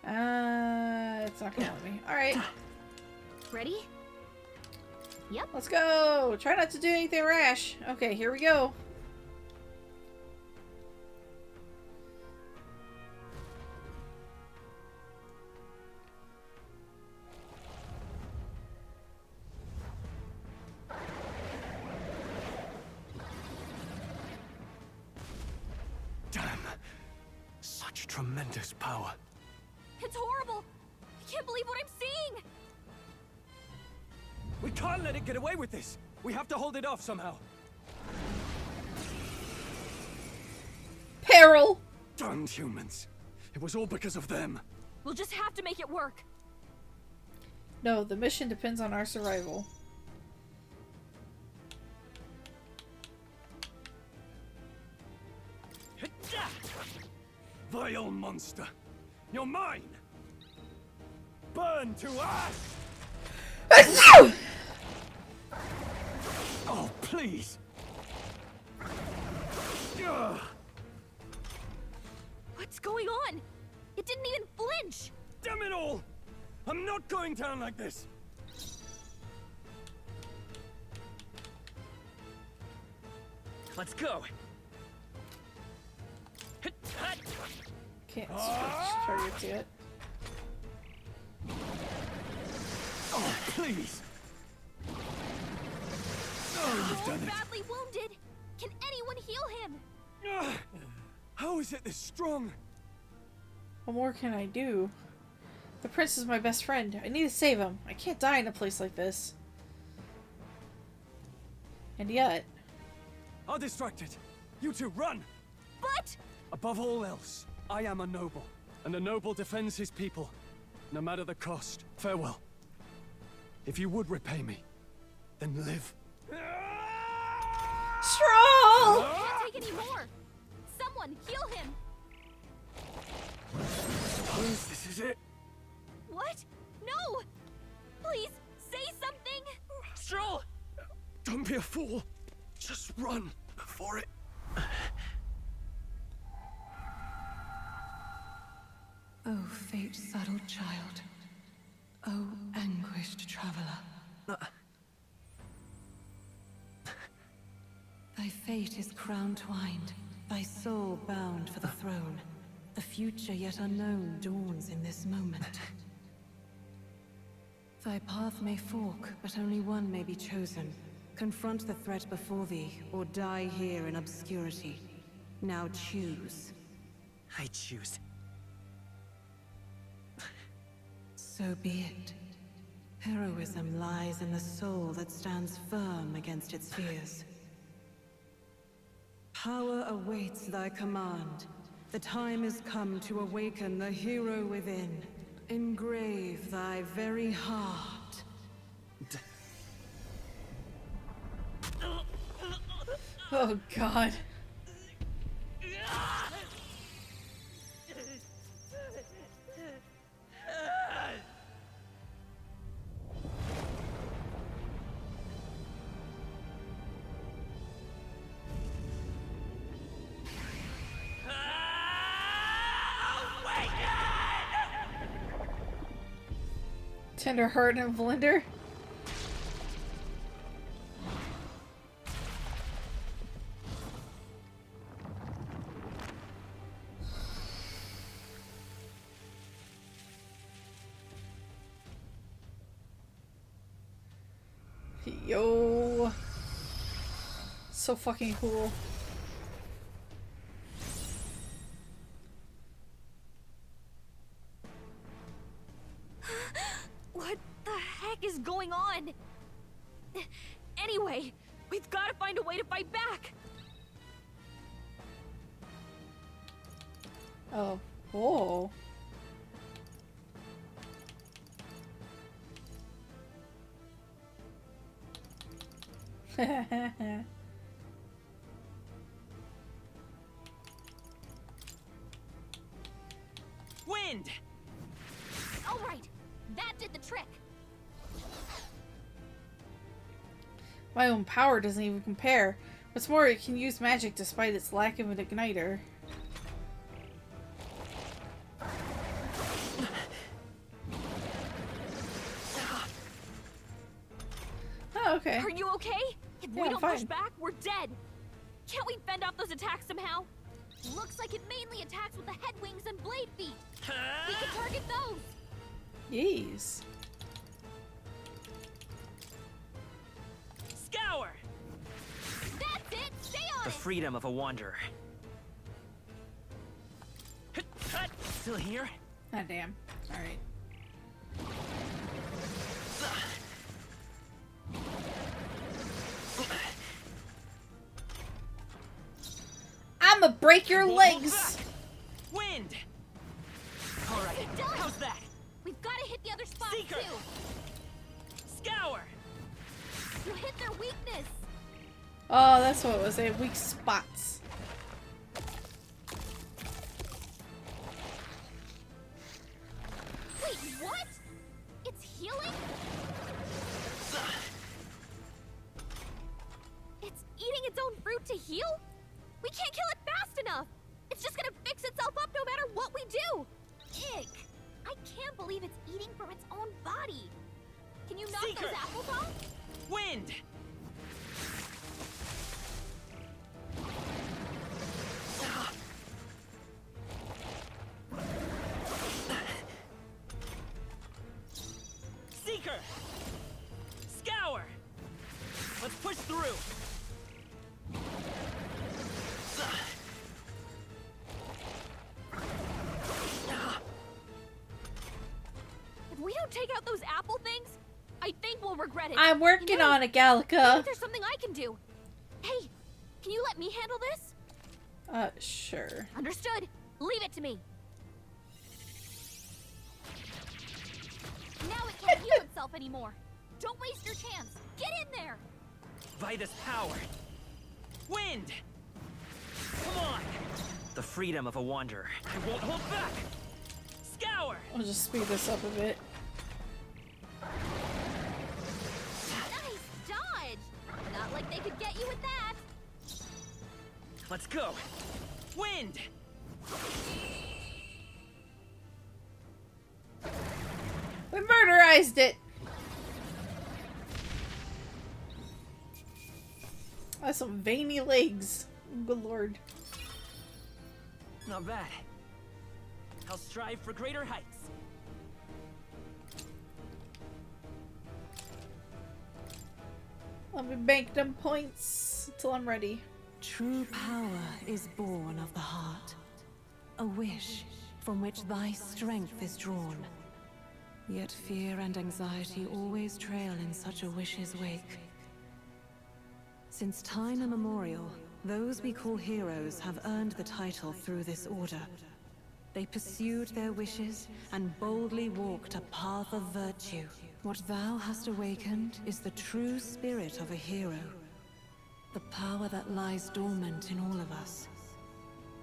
[SPEAKER 1] It's not gonna let me. Alright.
[SPEAKER 8] Ready? Yep.
[SPEAKER 1] Let's go! Try not to do anything rash. Okay, here we go.
[SPEAKER 17] Damn. Such tremendous power.
[SPEAKER 19] It's horrible! I can't believe what I'm seeing!
[SPEAKER 17] We can't let it get away with this. We have to hold it off somehow.
[SPEAKER 1] Peril!
[SPEAKER 17] Damned humans. It was all because of them.
[SPEAKER 19] We'll just have to make it work.
[SPEAKER 1] No, the mission depends on our survival.
[SPEAKER 17] Vile monster. You're mine. Burn to ash. Oh, please.
[SPEAKER 19] What's going on? It didn't even flinch!
[SPEAKER 17] Damn it all! I'm not going down like this.
[SPEAKER 14] Let's go.
[SPEAKER 1] Can't switch targets yet.
[SPEAKER 17] Oh, please. Oh, you've done it.
[SPEAKER 19] Badly wounded! Can anyone heal him?
[SPEAKER 17] How is it this strong?
[SPEAKER 1] What more can I do? The prince is my best friend. I need to save him. I can't die in a place like this. And yet...
[SPEAKER 17] I'll distract it. You two, run!
[SPEAKER 19] But...
[SPEAKER 17] Above all else, I am a noble. And a noble defends his people. No matter the cost. Farewell. If you would repay me, then live.
[SPEAKER 1] Stroll!
[SPEAKER 19] Can't take any more! Someone, heal him!
[SPEAKER 17] Suppose this is it.
[SPEAKER 19] What? No! Please, say something!
[SPEAKER 14] Stroll!
[SPEAKER 17] Don't be a fool. Just run before it...
[SPEAKER 18] Oh, fate-saddled child. Oh, anguished traveler. Thy fate is crown-twined, thy soul bound for the throne. The future yet unknown dawns in this moment. Thy path may fork, but only one may be chosen. Confront the threat before thee, or die here in obscurity. Now choose.
[SPEAKER 14] I choose.
[SPEAKER 18] So be it. Heroism lies in the soul that stands firm against its fears. Power awaits thy command. The time is come to awaken the hero within. Engrave thy very heart.
[SPEAKER 1] Oh, God. Tender heart and blender. Yo. So fucking cool.
[SPEAKER 19] heck is going on? Anyway, we've got to find a way to fight back.
[SPEAKER 1] Oh. Oh.
[SPEAKER 19] Wind! All right, that did the trick.
[SPEAKER 1] My own power doesn't even compare. What's more, it can use magic despite its lack of an igniter. Oh, okay.
[SPEAKER 19] Are you okay? If
[SPEAKER 1] Yeah,
[SPEAKER 19] we
[SPEAKER 1] I'm
[SPEAKER 19] don't push
[SPEAKER 1] fine.
[SPEAKER 19] back, we're dead. Can't we fend off those attacks somehow? Looks like it mainly attacks with the head wings and blade feet. We can target those.
[SPEAKER 1] Yes.
[SPEAKER 19] Scour! That's it! Stay on
[SPEAKER 14] The
[SPEAKER 19] it!
[SPEAKER 14] freedom of a wanderer. Still here?
[SPEAKER 1] Ah, damn. Alright. I'ma break your legs!
[SPEAKER 19] Wind!
[SPEAKER 14] All right,
[SPEAKER 19] how's that? We've got to hit the other spots
[SPEAKER 14] Seeker!
[SPEAKER 19] too. Scour! You hit their weakness.
[SPEAKER 1] Oh, that's what it was. They have weak spots.
[SPEAKER 19] Wait, what? It's healing? It's eating its own fruit to heal? We can't kill it fast enough. It's just gonna fix itself up no matter what we do. Ick. I can't believe it's eating from its own body. Can you knock
[SPEAKER 14] Seeker!
[SPEAKER 19] those apples off?
[SPEAKER 14] Wind! Seeker! Scour! Let's push through!
[SPEAKER 19] If we don't take out those apple things, I think we'll regret it.
[SPEAKER 1] I'm working on it,
[SPEAKER 19] Maybe
[SPEAKER 1] Gallica.
[SPEAKER 19] there's something I can do. Hey, can you let me handle this?
[SPEAKER 1] Sure.
[SPEAKER 19] Understood. Leave it to me. Now it can't heal itself anymore. Don't waste your chance. Get in there.
[SPEAKER 14] By this power. Wind! Come on! The freedom of a wanderer. I won't hold back! Scour!
[SPEAKER 1] I'll just speed this up a bit.
[SPEAKER 19] Nice dodge. Not like they could get you with that.
[SPEAKER 14] Let's go! Wind!
[SPEAKER 1] We murderized it! That's some veiny legs. Good lord.
[SPEAKER 14] Not bad. I'll strive for greater heights.
[SPEAKER 1] Let me bank them points till I'm ready.
[SPEAKER 18] True power is born of the heart. A wish from which thy strength is drawn. Yet fear and anxiety always trail in such a wish's wake. Since time immemorial, those we call heroes have earned the title through this order. They pursued their wishes and boldly walked a path of virtue. What thou hast awakened is the true spirit of a hero. The power that lies dormant in all of us.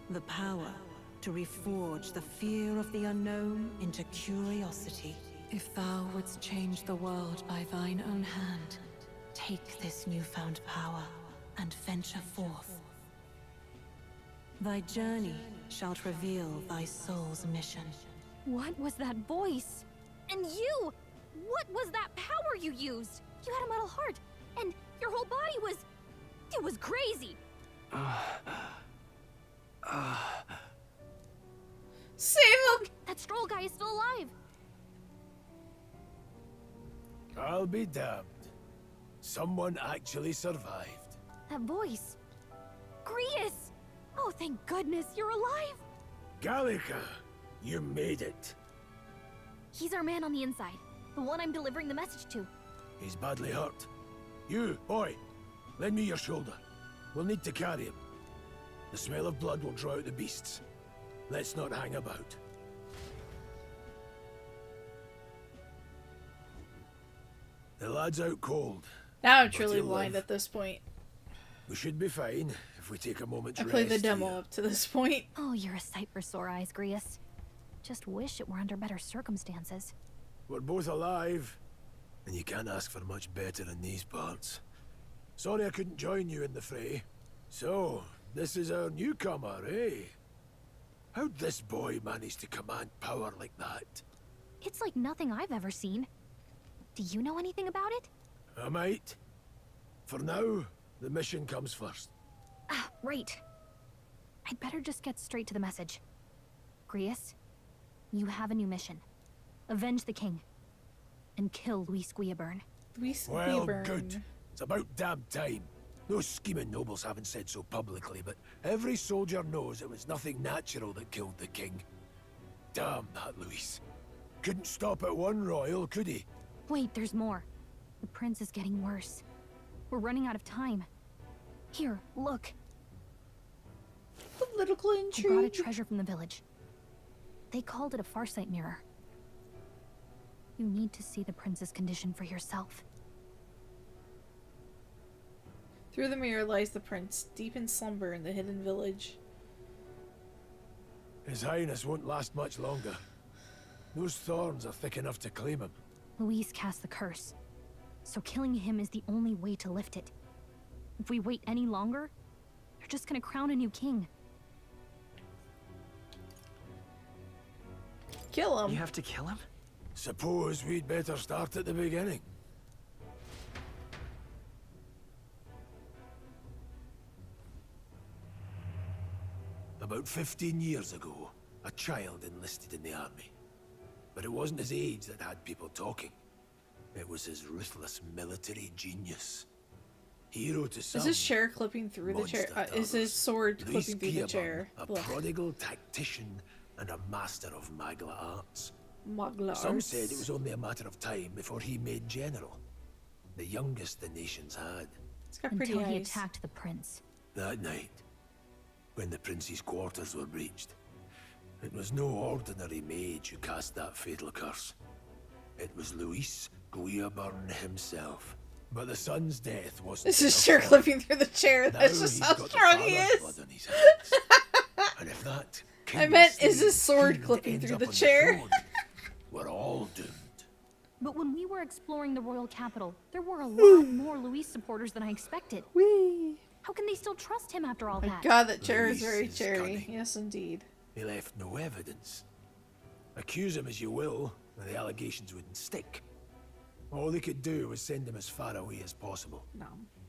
[SPEAKER 18] The power to reforge the fear of the unknown into curiosity. If thou wouldst change the world by thine own hand, take this newfound power and venture forth. Thy journey shalt reveal thy soul's mission.
[SPEAKER 19] What was that voice? And you! What was that power you used? You had a metal heart, and your whole body was... It was crazy!
[SPEAKER 1] Save him!
[SPEAKER 19] Look, that Stroll guy is still alive!
[SPEAKER 11] I'll be damned. Someone actually survived.
[SPEAKER 19] That voice... Grius! Oh, thank goodness, you're alive!
[SPEAKER 11] Gallica, you made it.
[SPEAKER 19] He's our man on the inside. The one I'm delivering the message to.
[SPEAKER 11] He's badly hurt. You, boy, lend me your shoulder. We'll need to carry him. The smell of blood will draw out the beasts. Let's not hang about. The lad's out cold.
[SPEAKER 1] Now I'm
[SPEAKER 11] but
[SPEAKER 1] truly
[SPEAKER 11] he'll
[SPEAKER 1] blind
[SPEAKER 11] live.
[SPEAKER 1] at this point.
[SPEAKER 11] We should be fine if we take a moment to
[SPEAKER 1] I played the
[SPEAKER 11] rest
[SPEAKER 1] demo
[SPEAKER 11] here.
[SPEAKER 1] up to this point.
[SPEAKER 8] Oh, you're a sight for sore eyes, Grius. Just wish it were under better circumstances.
[SPEAKER 11] We're both alive, and you can't ask for much better in these parts. Sorry I couldn't join you in the fray. So, this is our newcomer, eh? How'd this boy manage to command power like that?
[SPEAKER 8] It's like nothing I've ever seen. Do you know anything about it?
[SPEAKER 11] I might. For now, the mission comes first.
[SPEAKER 8] Ah, right. I'd better just get straight to the message. Grius, you have a new mission. Avenge the king. And kill Luis Guiaburn.
[SPEAKER 1] Luis
[SPEAKER 11] Well, good. It's about damn time. Those scheming nobles haven't said so publicly, but every soldier knows it was nothing natural that killed the king. Damn that Luis. Couldn't stop at one royal, could he?
[SPEAKER 8] Wait, there's more. The prince is getting worse. We're running out of time. Here, look.
[SPEAKER 1] Political intrigue.
[SPEAKER 8] I brought a treasure from the village. They called it a farsight mirror. You need to see the prince's condition for yourself.
[SPEAKER 1] Through the mirror lies the prince, deep in slumber in the hidden village.
[SPEAKER 11] His Highness won't last much longer. Those thorns are thick enough to claim him.
[SPEAKER 8] Luis cast the curse, so killing him is the only way to lift it. If we wait any longer, they're just gonna crown a new king.
[SPEAKER 1] Kill him.
[SPEAKER 14] You have to kill him?
[SPEAKER 11] Suppose we'd better start at the beginning. About 15 years ago, a child enlisted in the army. But it wasn't his age that had people talking. It was his ruthless military genius. Hero to some,
[SPEAKER 1] Is his chair clipping through the chair?
[SPEAKER 11] monster to
[SPEAKER 1] Is his
[SPEAKER 11] others.
[SPEAKER 1] sword
[SPEAKER 11] Luis
[SPEAKER 1] clipping through the
[SPEAKER 11] Guiaburn,
[SPEAKER 1] chair?
[SPEAKER 11] a
[SPEAKER 1] Ugh.
[SPEAKER 11] prodigal tactician and a master of Magla arts.
[SPEAKER 1] Magla
[SPEAKER 11] Some
[SPEAKER 1] arts.
[SPEAKER 11] said it was only a matter of time before he made general. The youngest the nations had.
[SPEAKER 1] He's got pretty
[SPEAKER 8] Until he
[SPEAKER 1] eyes.
[SPEAKER 8] attacked the prince.
[SPEAKER 11] That night, when the prince's quarters were breached, it was no ordinary mage who cast that fatal curse. It was Luis Guiaburn himself. But the son's death wasn't
[SPEAKER 1] This is
[SPEAKER 11] enough
[SPEAKER 1] chair
[SPEAKER 11] for him.
[SPEAKER 1] clipping through the chair.
[SPEAKER 11] Now
[SPEAKER 1] That's just
[SPEAKER 11] he's
[SPEAKER 1] how
[SPEAKER 11] got the
[SPEAKER 1] strong he
[SPEAKER 11] father's
[SPEAKER 1] is.
[SPEAKER 11] blood on his hands. And if that
[SPEAKER 1] I meant, is
[SPEAKER 11] king's
[SPEAKER 1] his sword
[SPEAKER 11] fiend
[SPEAKER 1] clipping
[SPEAKER 11] ends
[SPEAKER 1] through
[SPEAKER 11] up
[SPEAKER 1] the
[SPEAKER 11] on
[SPEAKER 1] chair?
[SPEAKER 11] throne, we're all doomed.
[SPEAKER 8] But when we were exploring the royal capital, there were a lot more Luis supporters than I expected.
[SPEAKER 1] Whee!
[SPEAKER 8] How can they still trust him after all
[SPEAKER 1] My
[SPEAKER 8] that?
[SPEAKER 1] God, that chair is
[SPEAKER 11] Luis
[SPEAKER 1] very
[SPEAKER 11] is
[SPEAKER 1] cherry.
[SPEAKER 11] cunning.
[SPEAKER 1] Yes, indeed.
[SPEAKER 11] He left no evidence. Accuse him as you will, and the allegations wouldn't stick. All they could do was send him as far away as possible.
[SPEAKER 1] No.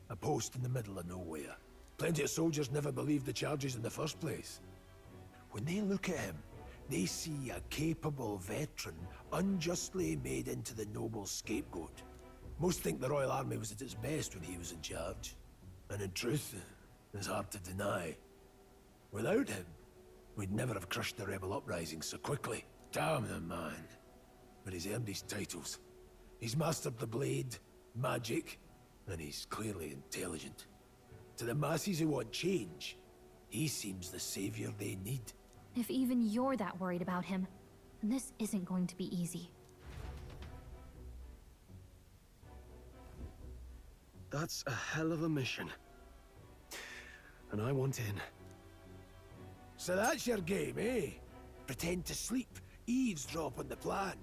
[SPEAKER 11] A post in the middle of nowhere. Plenty of soldiers never believed the charges in the first place. When they look at him, they see a capable veteran unjustly made into the noble scapegoat. Most think the Royal Army was at its best when he was in charge. And in truth, it's hard to deny. Without him, we'd never have crushed the rebel uprising so quickly. Damn the man. But he's earned his titles. He's mastered the blade, magic, and he's clearly intelligent. To the masses who want change, he seems the savior they need.
[SPEAKER 8] If even you're that worried about him, then this isn't going to be easy.
[SPEAKER 17] That's a hell of a mission. And I want in.
[SPEAKER 11] So that's your game, eh? Pretend to sleep, eavesdrop on the plan.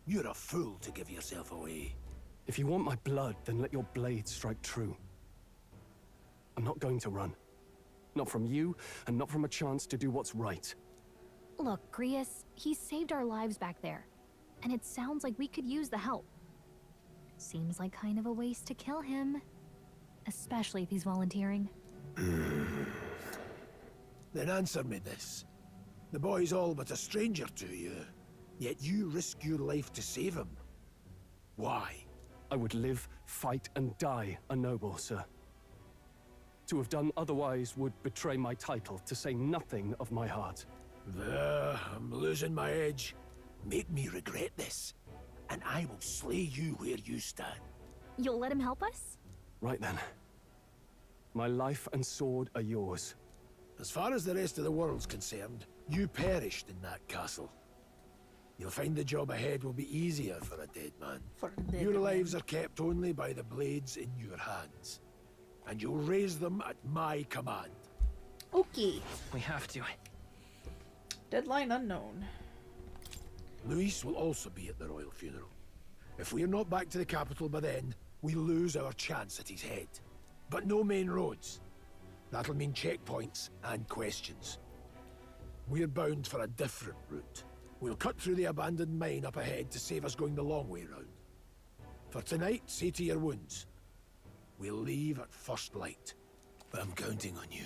[SPEAKER 11] You're a fool to give yourself away.
[SPEAKER 17] If you want my blood, then let your blade strike true. I'm not going to run. Not from you, and not from a chance to do what's right.
[SPEAKER 8] Look, Grius, he saved our lives back there. And it sounds like we could use the help. Seems like kind of a waste to kill him. Especially if he's volunteering.
[SPEAKER 11] Then answer me this. The boy's all but a stranger to you, yet you risk your life to save him. Why?
[SPEAKER 17] I would live, fight, and die a noble, sir. To have done otherwise would betray my title, to say nothing of my heart.
[SPEAKER 11] There, I'm losing my edge. Make me regret this. and I will slay you where you stand.
[SPEAKER 8] You'll let him help us?
[SPEAKER 17] Right then. My life and sword are yours.
[SPEAKER 11] As far as the rest of the world's concerned, you perished in that castle. You'll find the job ahead will be easier for a dead man. Your lives are kept only by the blades in your hands. And you'll raise them at my command.
[SPEAKER 1] Okay.
[SPEAKER 14] We have to.
[SPEAKER 1] Deadline unknown.
[SPEAKER 11] Luis will also be at the royal funeral. If we are not back to the capital by then, we lose our chance at his head. But no main roads. That'll mean checkpoints and questions. We're bound for a different route. We'll cut through the abandoned mine up ahead to save us going the long way round. For tonight, see to your wounds. We'll leave at first light. But I'm counting on you.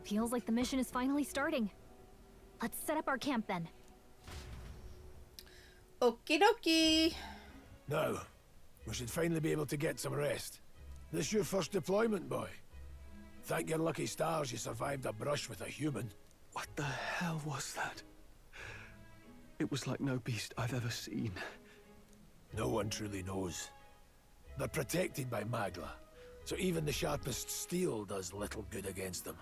[SPEAKER 8] Feels like the mission is finally starting. Let's set up our camp then.
[SPEAKER 1] Okie dokie.
[SPEAKER 11] Now, we should finally be able to get some rest. This your first deployment, boy? Thank your lucky stars you survived a brush with a human.
[SPEAKER 17] What the hell was that? It was like no beast I've ever seen.
[SPEAKER 11] No one truly knows. They're protected by Magla, so even the sharpest steel does little good against them.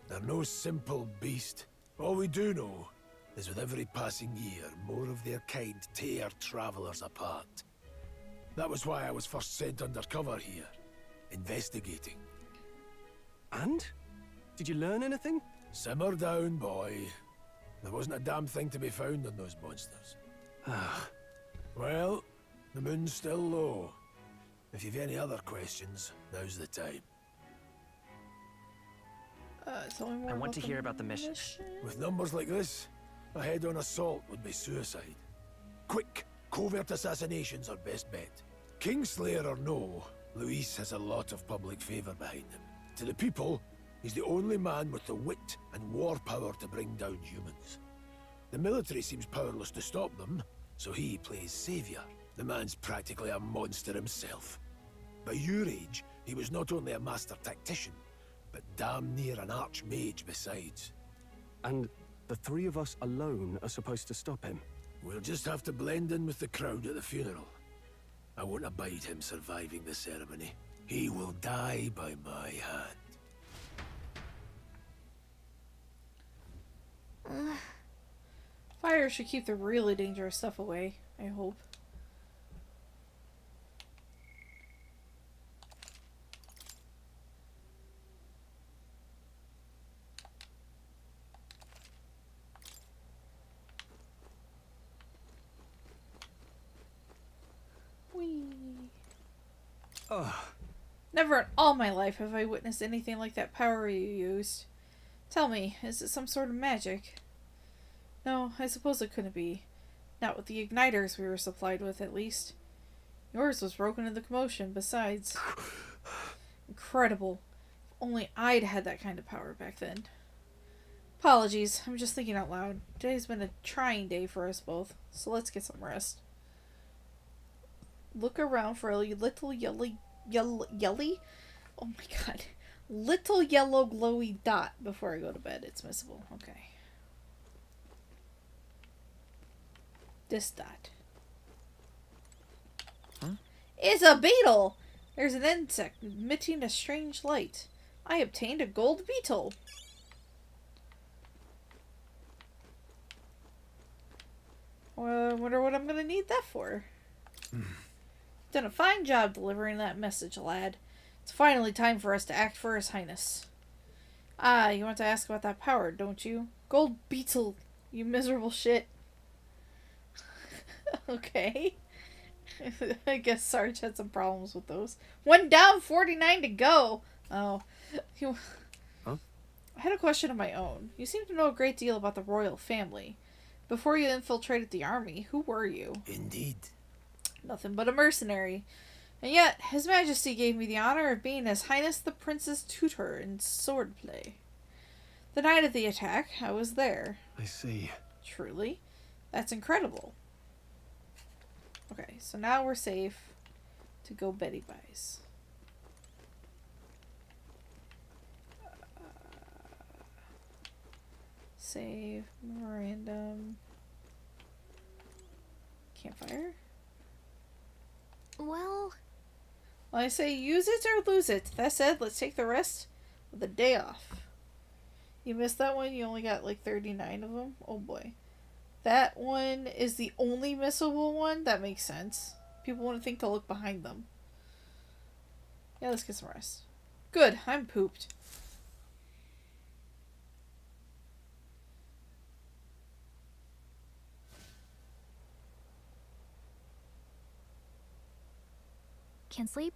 [SPEAKER 11] They're no simple beast. All we do know is with every passing year, more of their kind tear travelers apart. That was why I was first sent undercover here, investigating.
[SPEAKER 17] And? Did you learn anything?
[SPEAKER 11] Simmer down, boy. There wasn't a damn thing to be found on those monsters. Well, the moon's still low. If you've any other questions, now's the time.
[SPEAKER 14] I want to hear about the mission.
[SPEAKER 11] With numbers like this, a head-on assault would be suicide. Quick, covert assassinations are best bet. Kingslayer or no, Luis has a lot of public favor behind him. To the people, he's the only man with the wit and war power to bring down humans. The military seems powerless to stop them, so he plays savior. The man's practically a monster himself. By your age, he was not only a master tactician, but damn near an archmage besides.
[SPEAKER 17] And the three of us alone are supposed to stop him?
[SPEAKER 11] We'll just have to blend in with the crowd at the funeral. I won't abide him surviving the ceremony. He will die by my hand.
[SPEAKER 1] Fire should keep the really dangerous stuff away, I hope.
[SPEAKER 17] Ugh.
[SPEAKER 1] Never in all my life have I witnessed anything like that power you used. Tell me, is it some sort of magic? No, I suppose it couldn't be. Not with the igniters we were supplied with, at least. Yours was broken in the commotion, besides. Incredible. If only I'd had that kind of power back then. Apologies, I'm just thinking out loud. Today's been a trying day for us both, so let's get some rest. Look around for a little yelly? Oh my god. Little yellow glowy dot before I go to bed. It's missable. Okay. This dot.
[SPEAKER 14] Huh?
[SPEAKER 1] It's a beetle! There's an insect emitting a strange light. I obtained a gold beetle. Well, I wonder what I'm gonna need that for. Done a fine job delivering that message, lad. It's finally time for us to act for His Highness. Ah, you want to ask about that power, don't you? Gold beetle, you miserable shit. Okay. I guess Sarge had some problems with those. 1 down, 49 to go. Oh.
[SPEAKER 17] Huh?
[SPEAKER 1] I had a question of my own. You seem to know a great deal about the royal family. Before you infiltrated the army, who were you?
[SPEAKER 11] Indeed.
[SPEAKER 1] Nothing but a mercenary. And yet, His Majesty gave me the honor of being His Highness the Prince's tutor in swordplay. The night of the attack, I was there.
[SPEAKER 17] I see.
[SPEAKER 1] Truly. That's incredible. Okay, so now we're safe to go Betty Buys. Save. Memorandum. campfire.
[SPEAKER 8] Well,
[SPEAKER 1] I say use it or lose it. That said, let's take the rest of the day off. You missed that one? You only got like 39 of them? Oh boy. That one is the only missable one? That makes sense. People want to think to look behind them. Yeah, let's get some rest. Good, I'm pooped.
[SPEAKER 8] can't sleep?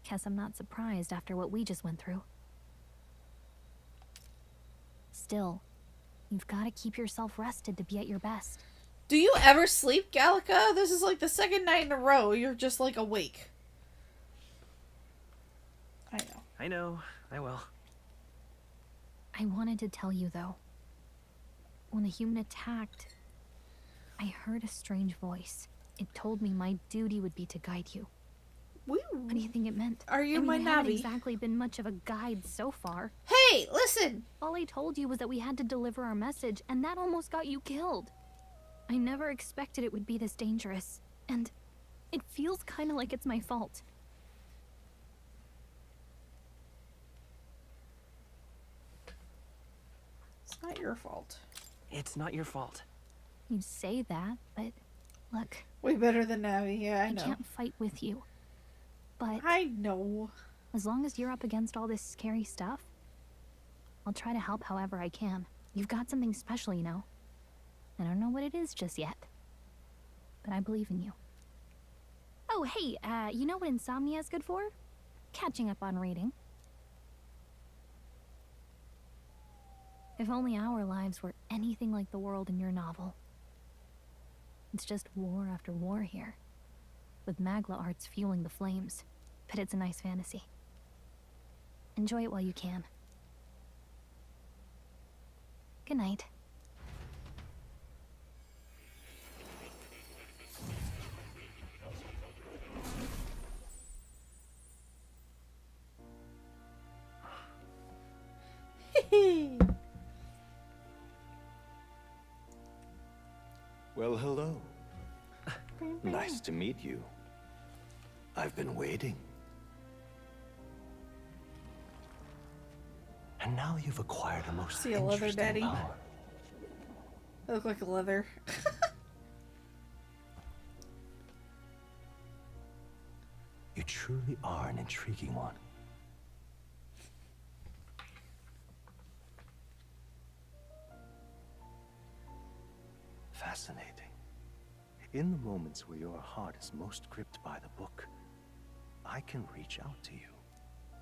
[SPEAKER 8] Guess I'm not surprised after what we just went through. Still, you've got to keep yourself rested to be at your best.
[SPEAKER 1] Do you ever sleep, Gallica? This is like the second night in a row you're just like awake. I know.
[SPEAKER 14] I know. I will.
[SPEAKER 8] I wanted to tell you, though. When the human attacked, I heard a strange voice. It told me my duty would be to guide you.
[SPEAKER 1] Woo.
[SPEAKER 8] What do you think it meant?
[SPEAKER 1] Are you my
[SPEAKER 8] I haven't
[SPEAKER 1] Navi?
[SPEAKER 8] exactly been much of a guide so far.
[SPEAKER 1] Hey, listen!
[SPEAKER 8] All I told you was that we had to deliver our message, and that almost got you killed. I never expected it would be this dangerous, and it feels kind of like it's my fault.
[SPEAKER 1] It's not your fault.
[SPEAKER 14] It's not your fault.
[SPEAKER 8] You say that, but look.
[SPEAKER 1] Way better than Navi, yeah, I know.
[SPEAKER 8] I can't fight with you. But
[SPEAKER 1] I know.
[SPEAKER 8] As long as you're up against all this scary stuff, I'll try to help however I can. You've got something special, you know. I don't know what it is just yet, but I believe in you. Oh, hey, you know what insomnia is good for? Catching up on reading. If only our lives were anything like the world in your novel. It's just war after war here, with GuangCaiArts fueling the flames, but it's a nice fantasy. Enjoy it while you can. Good night.
[SPEAKER 2] Well, hello. Nice to meet you. I've been waiting. And now you've acquired a most
[SPEAKER 1] See a leather
[SPEAKER 2] interesting
[SPEAKER 1] daddy.
[SPEAKER 2] power.
[SPEAKER 1] I look like a leather.
[SPEAKER 2] You truly are an intriguing one. Fascinating. In the moments where your heart is most gripped by the book, I can reach out to you.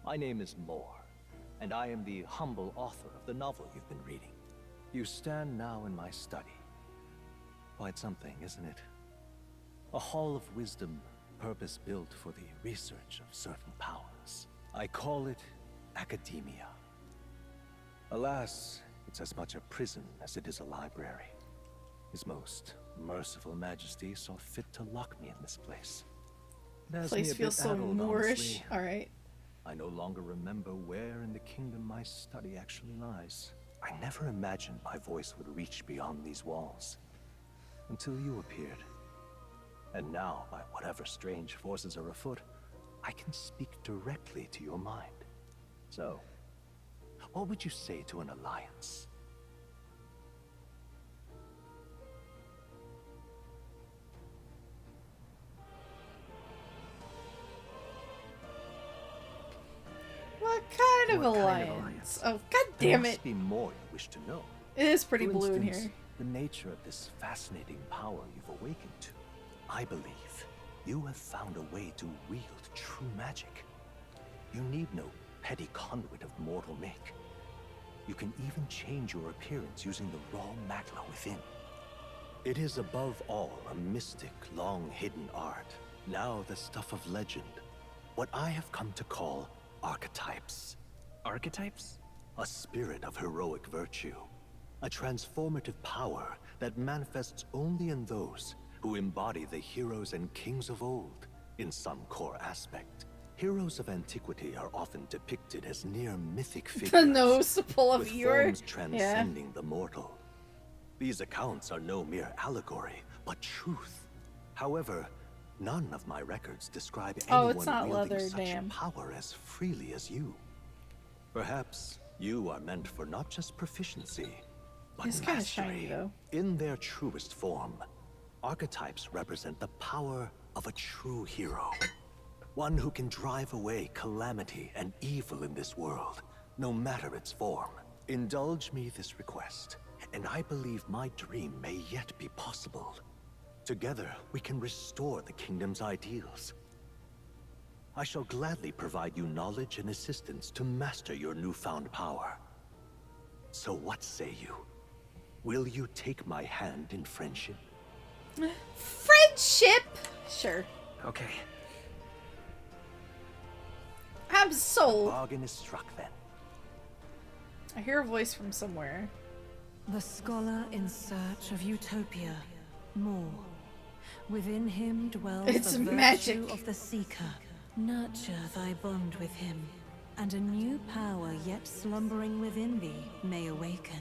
[SPEAKER 2] My name is Moore, and I am the humble author of the novel you've been reading. You stand now in my study. Quite something, isn't it? A hall of wisdom, purpose-built for the research of certain powers. I call it academia. Alas, it's as much a prison as it is a library. His most merciful majesty saw fit to lock me in this place. It has me
[SPEAKER 1] Place
[SPEAKER 2] a
[SPEAKER 1] feels
[SPEAKER 2] bit
[SPEAKER 1] so
[SPEAKER 2] addled,
[SPEAKER 1] Moorish.
[SPEAKER 2] honestly.
[SPEAKER 1] Alright.
[SPEAKER 2] I no longer remember where in the kingdom my study actually lies. I never imagined my voice would reach beyond these walls. Until you appeared. And now, by whatever strange forces are afoot, I can speak directly to your mind. So, what would you say to an alliance?
[SPEAKER 1] What kind of alliance? Oh, god damn
[SPEAKER 2] There
[SPEAKER 1] it.
[SPEAKER 2] must be more you wish to know.
[SPEAKER 1] It is pretty
[SPEAKER 2] For
[SPEAKER 1] blue in
[SPEAKER 2] instance,
[SPEAKER 1] here.
[SPEAKER 2] the nature of this fascinating power you've awakened to. I believe you have found a way to wield true magic. You need no petty conduit of mortal make. You can even change your appearance using the raw magma within. It is above all a mystic, long-hidden art, now the stuff of legend. What I have come to call archetypes.
[SPEAKER 14] Archetypes?
[SPEAKER 2] A spirit of heroic virtue. A transformative power that manifests only in those who embody the heroes and kings of old in some core aspect. Heroes of antiquity are often depicted as near mythic figures.
[SPEAKER 1] The nose to pull up
[SPEAKER 2] with
[SPEAKER 1] your...
[SPEAKER 2] forms transcending the mortal. These accounts are no mere allegory, but truth. However, none of my records describe
[SPEAKER 1] Oh,
[SPEAKER 2] anyone
[SPEAKER 1] it's not
[SPEAKER 2] wielding
[SPEAKER 1] leather,
[SPEAKER 2] such
[SPEAKER 1] damn.
[SPEAKER 2] power as freely as you. Perhaps you are meant for not just proficiency, but
[SPEAKER 1] It's kind of
[SPEAKER 2] mastery.
[SPEAKER 1] shiny, though.
[SPEAKER 2] In their truest form, archetypes represent the power of a true hero. One who can drive away calamity and evil in this world, no matter its form. Indulge me this request, and I believe my dream may yet be possible. Together, we can restore the kingdom's ideals. I shall gladly provide you knowledge and assistance to master your newfound power. So what say you? Will you take my hand in friendship?
[SPEAKER 1] Friendship? Sure.
[SPEAKER 14] Okay.
[SPEAKER 1] I'm sold.
[SPEAKER 2] Bargain is struck then.
[SPEAKER 1] I hear a voice from somewhere.
[SPEAKER 18] The scholar in search of utopia. More. Within him dwells
[SPEAKER 1] It's
[SPEAKER 18] the
[SPEAKER 1] magic.
[SPEAKER 18] virtue of the seeker. Nurture thy bond with him, and a new power yet slumbering within thee may awaken.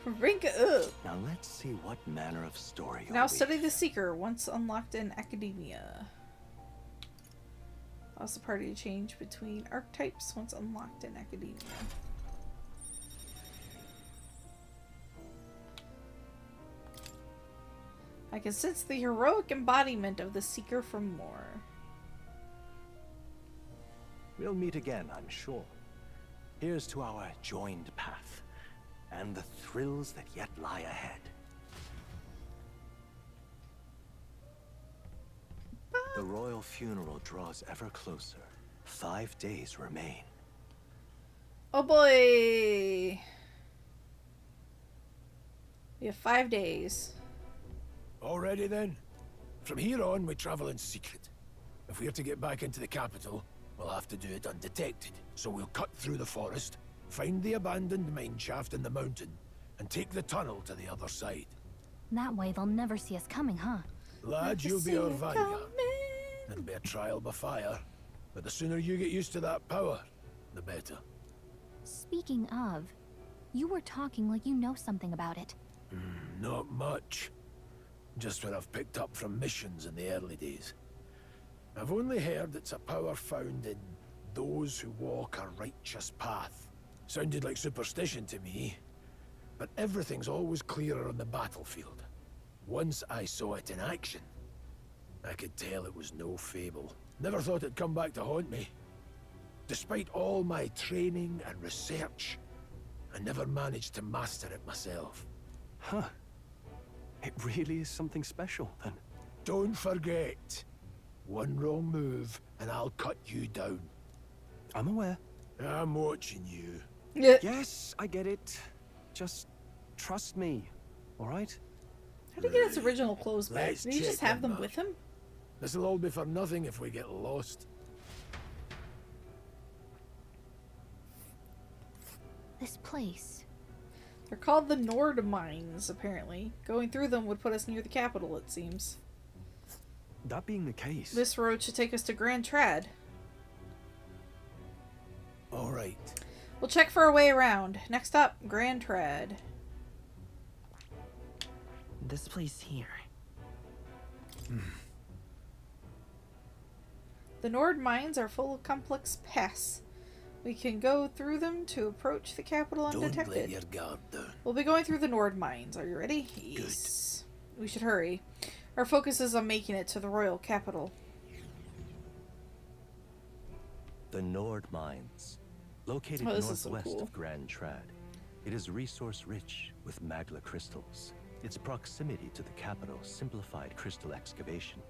[SPEAKER 1] Rank it up.
[SPEAKER 2] Now let's see what manner of story you'll
[SPEAKER 1] Now
[SPEAKER 2] weave.
[SPEAKER 1] study the Seeker, once unlocked in Academia. Allows the party to change between archetypes once unlocked in Academia. I can sense the heroic embodiment of the Seeker from more.
[SPEAKER 2] We'll meet again, I'm sure. Here's to our joined path, and the thrills that yet lie ahead. The royal funeral draws ever closer. 5 days remain.
[SPEAKER 1] Oh boy! We have 5 days.
[SPEAKER 11] Already then? From here on, we travel in secret. If we're to get back into the capital, we'll have to do it undetected. So we'll cut through the forest, find the abandoned mine shaft in the mountain, and take the tunnel to the other side.
[SPEAKER 8] That way they'll never see us coming, huh?
[SPEAKER 11] Lad, you'll be our vanguard. It'll be a trial by fire, but the sooner you get used to that power, the better.
[SPEAKER 8] Speaking of, you were talking like you know something about it.
[SPEAKER 11] Not much. Just what I've picked up from missions in the early days. I've only heard it's a power found in those who walk a righteous path. Sounded like superstition to me, but everything's always clearer on the battlefield. Once I saw it in action, I could tell it was no fable. Never thought it'd come back to haunt me. Despite all my training and research, I never managed to master it myself.
[SPEAKER 17] Huh. It really is something special, then.
[SPEAKER 11] Don't forget, one wrong move and I'll cut you down.
[SPEAKER 17] I'm aware.
[SPEAKER 11] I'm watching you.
[SPEAKER 17] Yes, I get it. Just trust me, all right?
[SPEAKER 1] How did he get his original clothes back?
[SPEAKER 11] Let's
[SPEAKER 1] Did he just
[SPEAKER 11] check
[SPEAKER 1] have
[SPEAKER 11] them
[SPEAKER 1] them
[SPEAKER 11] out.
[SPEAKER 1] with him?
[SPEAKER 11] This'll all be for nothing if we get lost.
[SPEAKER 8] This place.
[SPEAKER 1] They're called the Nord Mines, apparently. Going through them would put us near the capital, it seems.
[SPEAKER 17] That being the case...
[SPEAKER 1] This road should take us to Grand Trad.
[SPEAKER 11] All right.
[SPEAKER 1] We'll check for a way around. Next up, Grand Trad.
[SPEAKER 14] This place here.
[SPEAKER 1] The Nord Mines are full of complex paths. We can go through them to approach the capital undetected.
[SPEAKER 11] Don't let your guard down.
[SPEAKER 1] We'll be going through the Nord Mines. Are you ready? Yes. We should hurry. Our focus is on making it to the royal capital.
[SPEAKER 2] The Nord Mines, located
[SPEAKER 1] Oh, this is so
[SPEAKER 2] northwest
[SPEAKER 1] cool.
[SPEAKER 2] of Grand Trad. It is resource-rich with magla crystals. Its proximity to the capital simplified crystal excavation,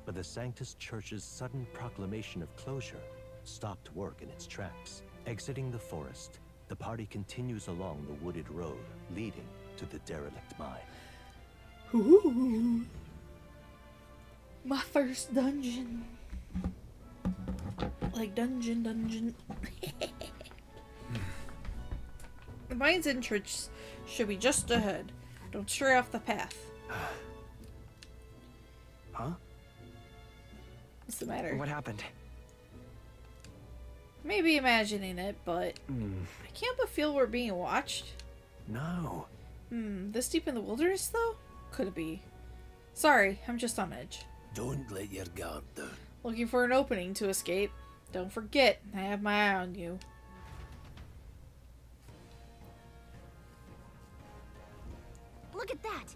[SPEAKER 2] but the Sanctus Church's sudden proclamation of closure stopped work in its tracks. Exiting the forest, the party continues along the wooded road leading to the derelict mine.
[SPEAKER 1] Ooh. My first dungeon. Like dungeon. The mine's entrance should be just ahead. Don't stray off the path.
[SPEAKER 17] Huh?
[SPEAKER 1] What's the matter?
[SPEAKER 14] What happened?
[SPEAKER 1] Maybe imagining it, but I can't but feel we're being watched.
[SPEAKER 9] No.
[SPEAKER 1] This deep in the wilderness, though? Could it be? Sorry, I'm just on edge.
[SPEAKER 11] Don't let your guard down.
[SPEAKER 1] Looking for an opening to escape. Don't forget, I have my eye on you.
[SPEAKER 19] Look at that!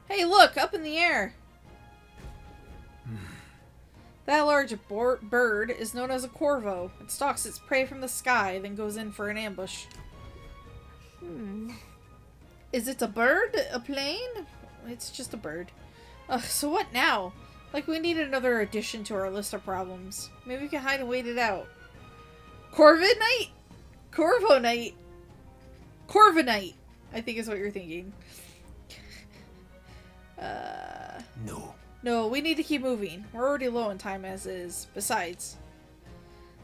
[SPEAKER 1] Hey, look! Up in the air! That large bird is known as a corvo. It stalks its prey from the sky, then goes in for an ambush. Is it a bird? A plane? It's just a bird. So what now? Like, we need another addition to our list of problems. Maybe we can hide and wait it out. Corviknight? Corviknight? Corviknight, I think is what you're thinking.
[SPEAKER 11] No.
[SPEAKER 1] No, we need to keep moving. We're already low on time as is. Besides,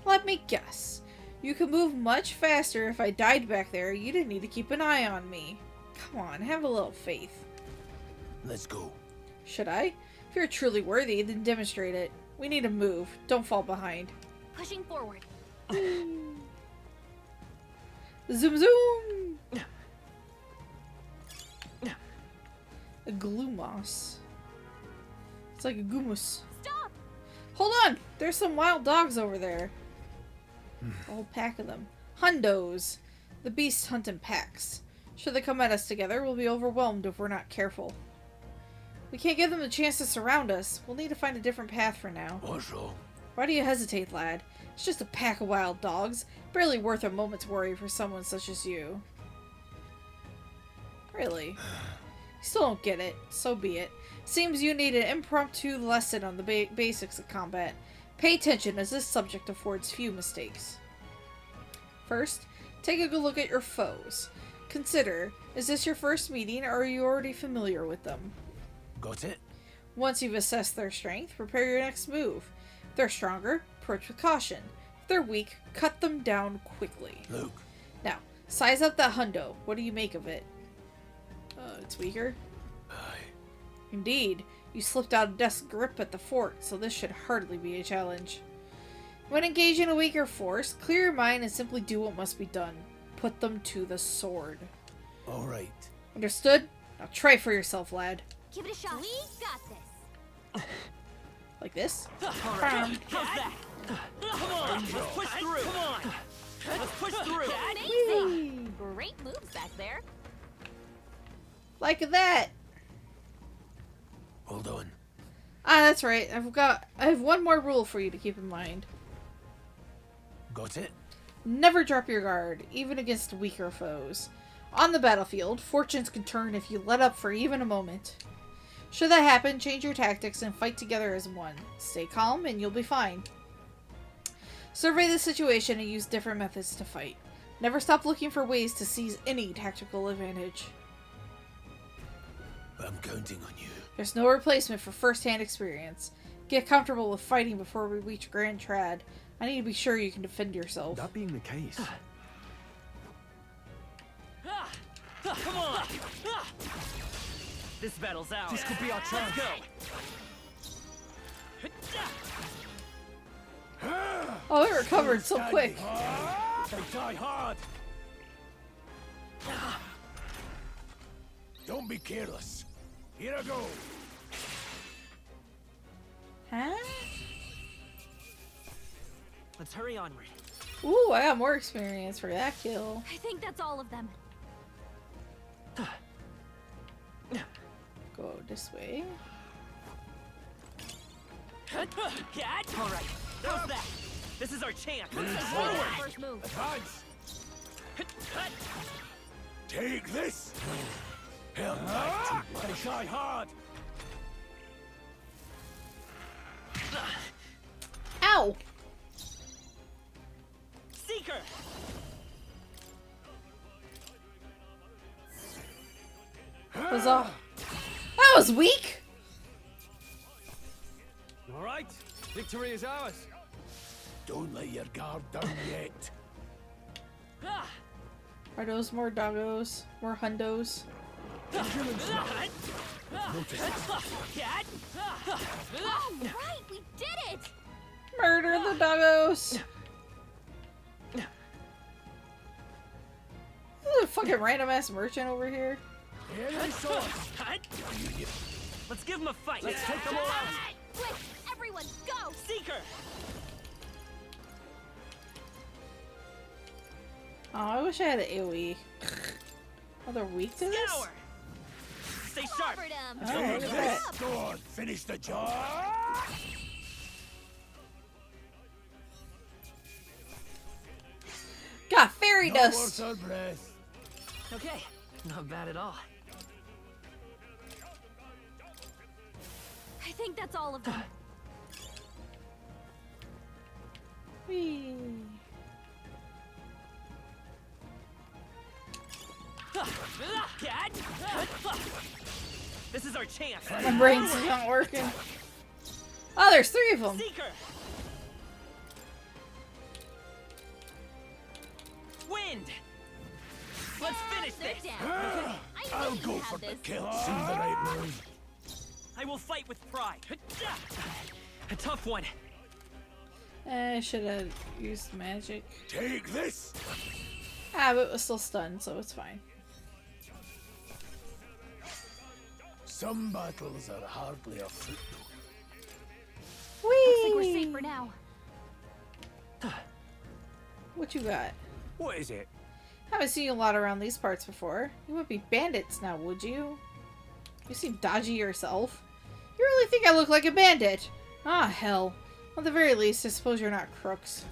[SPEAKER 1] let me guess. You could move much faster if I died back there. You didn't need to keep an eye on me. Come on, have a little faith.
[SPEAKER 11] Let's go.
[SPEAKER 1] Should I? If you're truly worthy, then demonstrate it. We need to move. Don't fall behind.
[SPEAKER 19] Pushing forward.
[SPEAKER 1] Zoom zoom! A glumos. It's like a gumus.
[SPEAKER 19] Stop!
[SPEAKER 1] Hold on! There's some wild dogs over there. A whole pack of them. Hundos. The beasts hunt in packs. Should they come at us together, we'll be overwhelmed if we're not careful. We can't give them a chance to surround us. We'll need to find a different path for now.
[SPEAKER 11] What's wrong?
[SPEAKER 1] Why do you hesitate, lad? It's just a pack of wild dogs. Barely worth a moment's worry for someone such as you. Really? You still don't get it. So be it. Seems you need an impromptu lesson on the basics of combat. Pay attention, as this subject affords few mistakes. First, take a good look at your foes. Consider, is this your first meeting, or are you already familiar with them?
[SPEAKER 11] Got it?
[SPEAKER 1] Once you've assessed their strength, prepare your next move. If they're stronger, approach with caution. If they're weak, cut them down quickly.
[SPEAKER 11] Luke.
[SPEAKER 1] Now, size up that hundo. What do you make of it? It's weaker?
[SPEAKER 11] Aye.
[SPEAKER 1] Indeed. You slipped out of death's grip at the fort, so this should hardly be a challenge. When engaging a weaker force, clear your mind and simply do what must be done. Put them to the sword.
[SPEAKER 11] All right.
[SPEAKER 1] Understood? Now try for yourself, lad.
[SPEAKER 19] Give it a shot. We got this.
[SPEAKER 1] Like this?
[SPEAKER 15] Alright, how's that? Come on, let's push through. Come on, let's push through.
[SPEAKER 19] Amazing! Great moves back there.
[SPEAKER 1] Like that.
[SPEAKER 11] Hold on.
[SPEAKER 1] Ah, that's right. I have one more rule for you to keep in mind.
[SPEAKER 11] Got it?
[SPEAKER 1] Never drop your guard, even against weaker foes. On the battlefield, fortunes can turn if you let up for even a moment. Should that happen, change your tactics and fight together as one. Stay calm and you'll be fine. Survey the situation and use different methods to fight. Never stop looking for ways to seize any tactical advantage.
[SPEAKER 11] I'm counting on you.
[SPEAKER 1] There's no replacement for first-hand experience. Get comfortable with fighting before we reach Grand Trad. I need to be sure you can defend yourself.
[SPEAKER 9] That being the case...
[SPEAKER 15] Come on! This battle's ours. This could be our chance. Let's go!
[SPEAKER 1] Oh, it recovered so quick.
[SPEAKER 11] They die hard. Don't be careless. Here I go.
[SPEAKER 1] Huh?
[SPEAKER 14] Let's hurry onward.
[SPEAKER 1] Ooh, I got more experience for that kill.
[SPEAKER 19] I think that's all of them.
[SPEAKER 1] Go this way.
[SPEAKER 15] Alright, how's that? This is our chance.
[SPEAKER 19] First move.
[SPEAKER 11] Advance. Take this. Hell, they try hard.
[SPEAKER 1] Ow!
[SPEAKER 15] Seeker.
[SPEAKER 1] Huzzah. That was weak!
[SPEAKER 10] Alright, victory is ours.
[SPEAKER 11] Don't let your guard down yet.
[SPEAKER 1] Are those more doggos? More hundos?
[SPEAKER 19] Oh, right, we did it!
[SPEAKER 1] Murder the doggos! There's a fucking random ass merchant over here.
[SPEAKER 15] Let's give him a fight.
[SPEAKER 11] Let's take them all out.
[SPEAKER 19] Quick, everyone, go!
[SPEAKER 15] Seeker!
[SPEAKER 1] Oh, I wish I had an AoE. Oh, they're weak to this?
[SPEAKER 15] Scour! Stay sharp!
[SPEAKER 19] Covered him.
[SPEAKER 1] Oh, look at that.
[SPEAKER 11] Go on, finish the job.
[SPEAKER 1] Got fairy
[SPEAKER 11] No more
[SPEAKER 1] dust.
[SPEAKER 11] third breath.
[SPEAKER 14] Okay, not bad at all.
[SPEAKER 19] I think that's all of them.
[SPEAKER 1] Whee.
[SPEAKER 15] This is our chance.
[SPEAKER 1] My brain's not working. Oh, there's 3 of them.
[SPEAKER 15] Seeker! Wind! Let's finish this!
[SPEAKER 11] I'll go for the kill. See the right move.
[SPEAKER 15] I will fight with pride. A tough one.
[SPEAKER 1] I should have used magic.
[SPEAKER 11] Take this.
[SPEAKER 1] Ah, but it was still stunned, so it's fine.
[SPEAKER 11] Some battles are hardly a foot.
[SPEAKER 1] Whee!
[SPEAKER 19] Looks like we're safe for now.
[SPEAKER 1] What you got?
[SPEAKER 15] What is it?
[SPEAKER 1] Haven't seen you a lot around these parts before. You would be bandits now, would you? You seem dodgy yourself. You really think I look like a bandit? Ah, hell. At the very least, I suppose you're not crooks.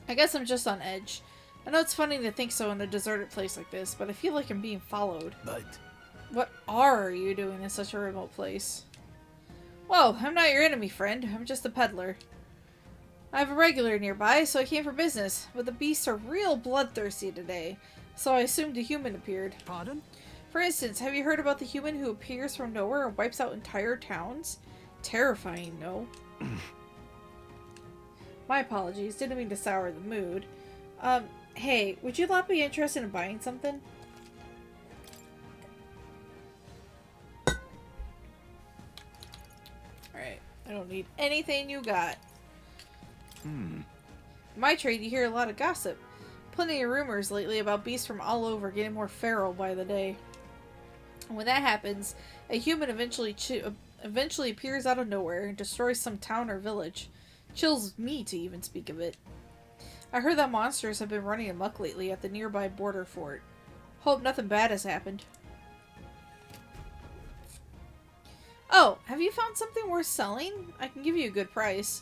[SPEAKER 1] I guess I'm just on edge. I know it's funny to think so in a deserted place like this, but I feel like I'm being followed.
[SPEAKER 11] But
[SPEAKER 1] what are you doing in such a remote place? Whoa, I'm not your enemy, friend. I'm just a peddler. I have a regular nearby, so I came for business, but the beasts are real bloodthirsty today, so I assumed a human appeared.
[SPEAKER 15] Pardon?
[SPEAKER 1] For instance, have you heard about the human who appears from nowhere and wipes out entire towns? Terrifying, no? My apologies, didn't mean to sour the mood. Hey, would you lot be interested in buying something? Alright, I don't need anything you got. In my trade, you hear a lot of gossip. Plenty of rumors lately about beasts from all over getting more feral by the day. And when that happens, a human eventually appears out of nowhere and destroys some town or village. Chills me to even speak of it. I heard that monsters have been running amok lately at the nearby border fort. Hope nothing bad has happened. Oh, have you found something worth selling? I can give you a good price.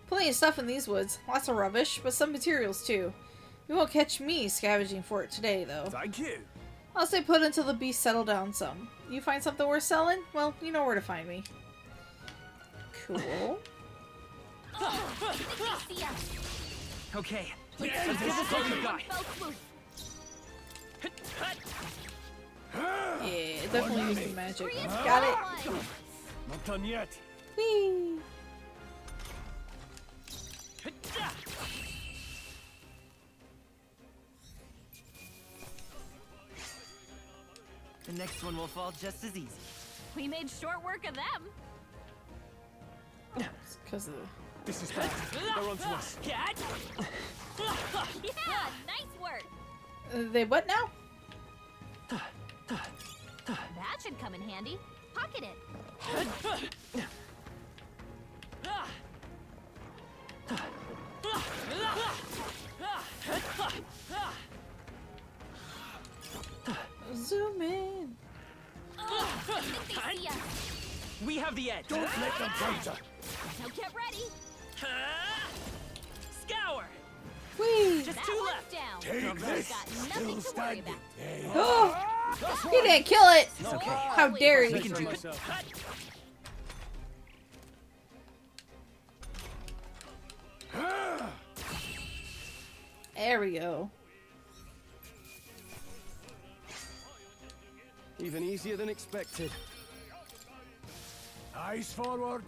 [SPEAKER 1] Plenty of stuff in these woods. Lots of rubbish, but some materials too. You won't catch me scavenging for it today, though.
[SPEAKER 15] Thank you.
[SPEAKER 1] I'll stay put until the beasts settle down some. You find something worth selling? Well, you know where to find me. Cool.
[SPEAKER 15] Okay, let's give this one a guy.
[SPEAKER 1] Yeah, definitely use the magic. Got it.
[SPEAKER 11] Not done yet.
[SPEAKER 1] Whee!
[SPEAKER 14] The next one will fall just as easy.
[SPEAKER 19] We made short work of them.
[SPEAKER 1] It's because of the...
[SPEAKER 11] This is bad. They're onto us.
[SPEAKER 19] Yeah, nice work.
[SPEAKER 1] They what now?
[SPEAKER 19] That should come in handy. Pocket it.
[SPEAKER 1] Zoom in.
[SPEAKER 15] We have the edge.
[SPEAKER 11] Don't let them counter.
[SPEAKER 19] Now get ready.
[SPEAKER 15] Scour.
[SPEAKER 1] Whee!
[SPEAKER 15] Just
[SPEAKER 19] That
[SPEAKER 15] 2
[SPEAKER 19] one's
[SPEAKER 15] left.
[SPEAKER 19] down.
[SPEAKER 11] Take this.
[SPEAKER 19] Got
[SPEAKER 11] Still
[SPEAKER 19] nothing to worry
[SPEAKER 11] standing.
[SPEAKER 19] about.
[SPEAKER 1] Oh! You didn't kill it!
[SPEAKER 15] It's okay.
[SPEAKER 1] How dare you!
[SPEAKER 15] We can do it.
[SPEAKER 1] There we go.
[SPEAKER 17] Even easier than expected.
[SPEAKER 11] Eyes forward.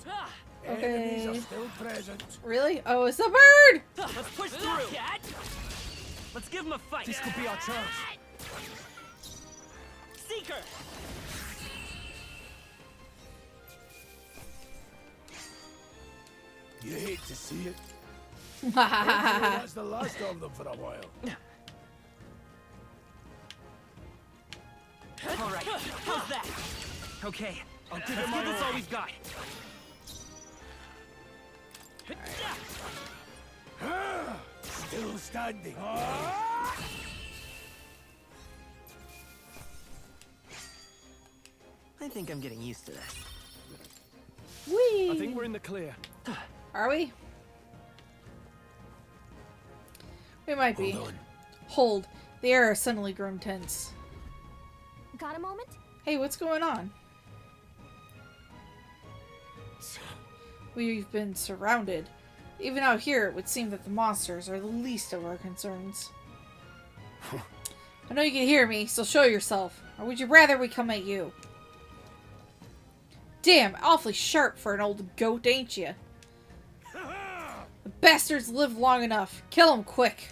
[SPEAKER 1] Okay.
[SPEAKER 11] Enemies are still present.
[SPEAKER 1] Really? Oh, it's a bird!
[SPEAKER 15] Let's push through. Let's give him a fight.
[SPEAKER 11] This could be our chance.
[SPEAKER 15] Seeker.
[SPEAKER 11] You hate to see it. Hopefully that's the last of them for a while.
[SPEAKER 14] How's that? Okay, I'll give it my all. That's all we've got.
[SPEAKER 11] Still standing.
[SPEAKER 14] I think I'm getting used to this.
[SPEAKER 1] Whee!
[SPEAKER 17] I think we're in the clear.
[SPEAKER 1] Are we? We might be. Hold. The air has suddenly grown tense.
[SPEAKER 19] Got a moment?
[SPEAKER 1] Hey, what's going on? We've been surrounded. Even out here, it would seem that the monsters are the least of our concerns. I know you can hear me, so show yourself. Or would you rather we come at you? Damn, awfully sharp for an old goat, ain't you? The bastards live long enough. Kill them quick.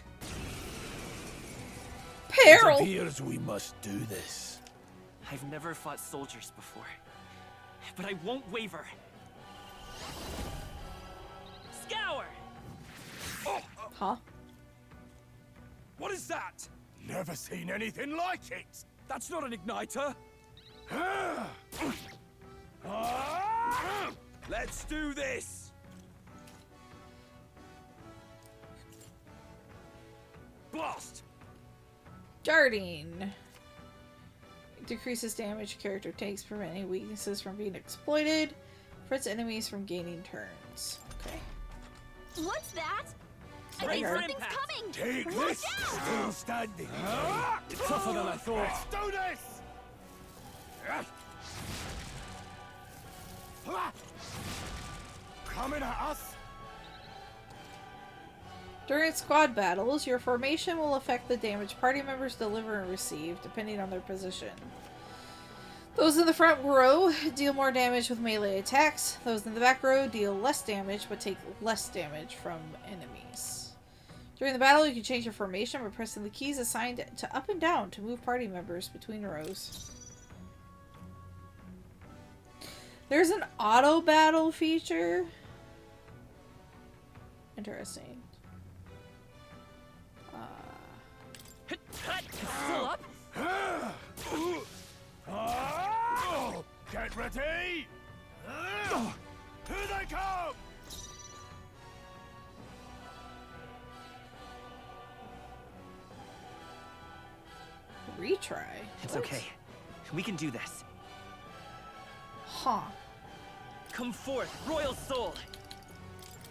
[SPEAKER 1] Peril!
[SPEAKER 11] It appears we must do this.
[SPEAKER 14] I've never fought soldiers before, but I won't waver. Scour!
[SPEAKER 1] Huh?
[SPEAKER 11] What is that? Never seen anything like it.
[SPEAKER 7] That's not an igniter.
[SPEAKER 11] Let's do this.
[SPEAKER 7] Blast!
[SPEAKER 1] Darting. Decreases damage character takes, preventing weaknesses from being exploited. Prevents enemies from gaining turns. Okay.
[SPEAKER 19] What's that? I
[SPEAKER 1] Right
[SPEAKER 19] think
[SPEAKER 1] here.
[SPEAKER 19] something's coming!
[SPEAKER 11] Take
[SPEAKER 19] Watch
[SPEAKER 11] this.
[SPEAKER 19] out!
[SPEAKER 11] Still standing.
[SPEAKER 7] Tougher than I thought.
[SPEAKER 11] Let's do this. Coming at us.
[SPEAKER 1] During squad battles, your formation will affect the damage party members deliver and receive, depending on their position. Those in the front row deal more damage with melee attacks. Those in the back row deal less damage, but take less damage from enemies. During the battle, you can change your formation by pressing the keys assigned to up and down to move party members between rows. There's an auto battle feature. Interesting.
[SPEAKER 14] Still up?
[SPEAKER 11] Get ready! Here they come!
[SPEAKER 1] Retry?
[SPEAKER 14] It's
[SPEAKER 1] What?
[SPEAKER 14] okay. We can do this.
[SPEAKER 1] Huh.
[SPEAKER 14] Come forth, royal soul!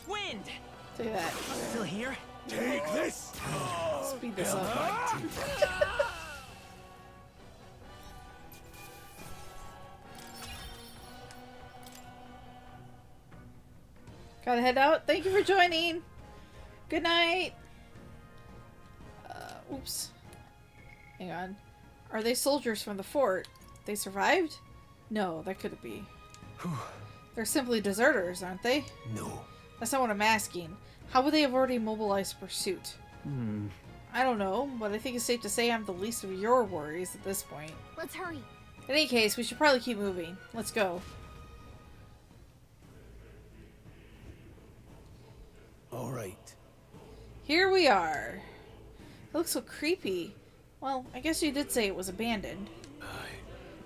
[SPEAKER 14] Wind!
[SPEAKER 1] Say that.
[SPEAKER 14] Still here?
[SPEAKER 11] Take this!
[SPEAKER 1] Speed this up. Gotta head out. Thank you for joining. Good night. Oops. Hang on. Are they soldiers from the fort? They survived? No, that couldn't be. They're simply deserters, aren't they?
[SPEAKER 11] No.
[SPEAKER 1] That's not what I'm asking. How would they have already mobilized pursuit? I don't know, but I think it's safe to say I'm the least of your worries at this point.
[SPEAKER 19] Let's hurry.
[SPEAKER 1] In any case, we should probably keep moving. Let's go.
[SPEAKER 11] All right.
[SPEAKER 1] Here we are. It looks so creepy. Well, I guess you did say it was abandoned.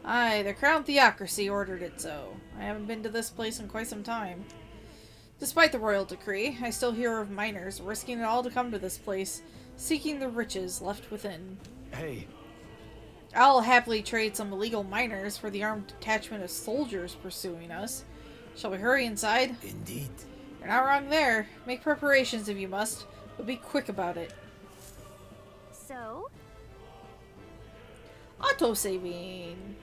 [SPEAKER 1] Aye, the Crown Theocracy ordered it so. I haven't been to this place in quite some time. Despite the royal decree, I still hear of miners risking it all to come to this place, seeking the riches left within.
[SPEAKER 11] Hey.
[SPEAKER 1] I'll happily trade some illegal miners for the armed detachment of soldiers pursuing us. Shall we hurry inside?
[SPEAKER 11] Indeed.
[SPEAKER 1] You're not wrong there. Make preparations if you must, but be quick about it.
[SPEAKER 19] So?
[SPEAKER 1] Auto-saving.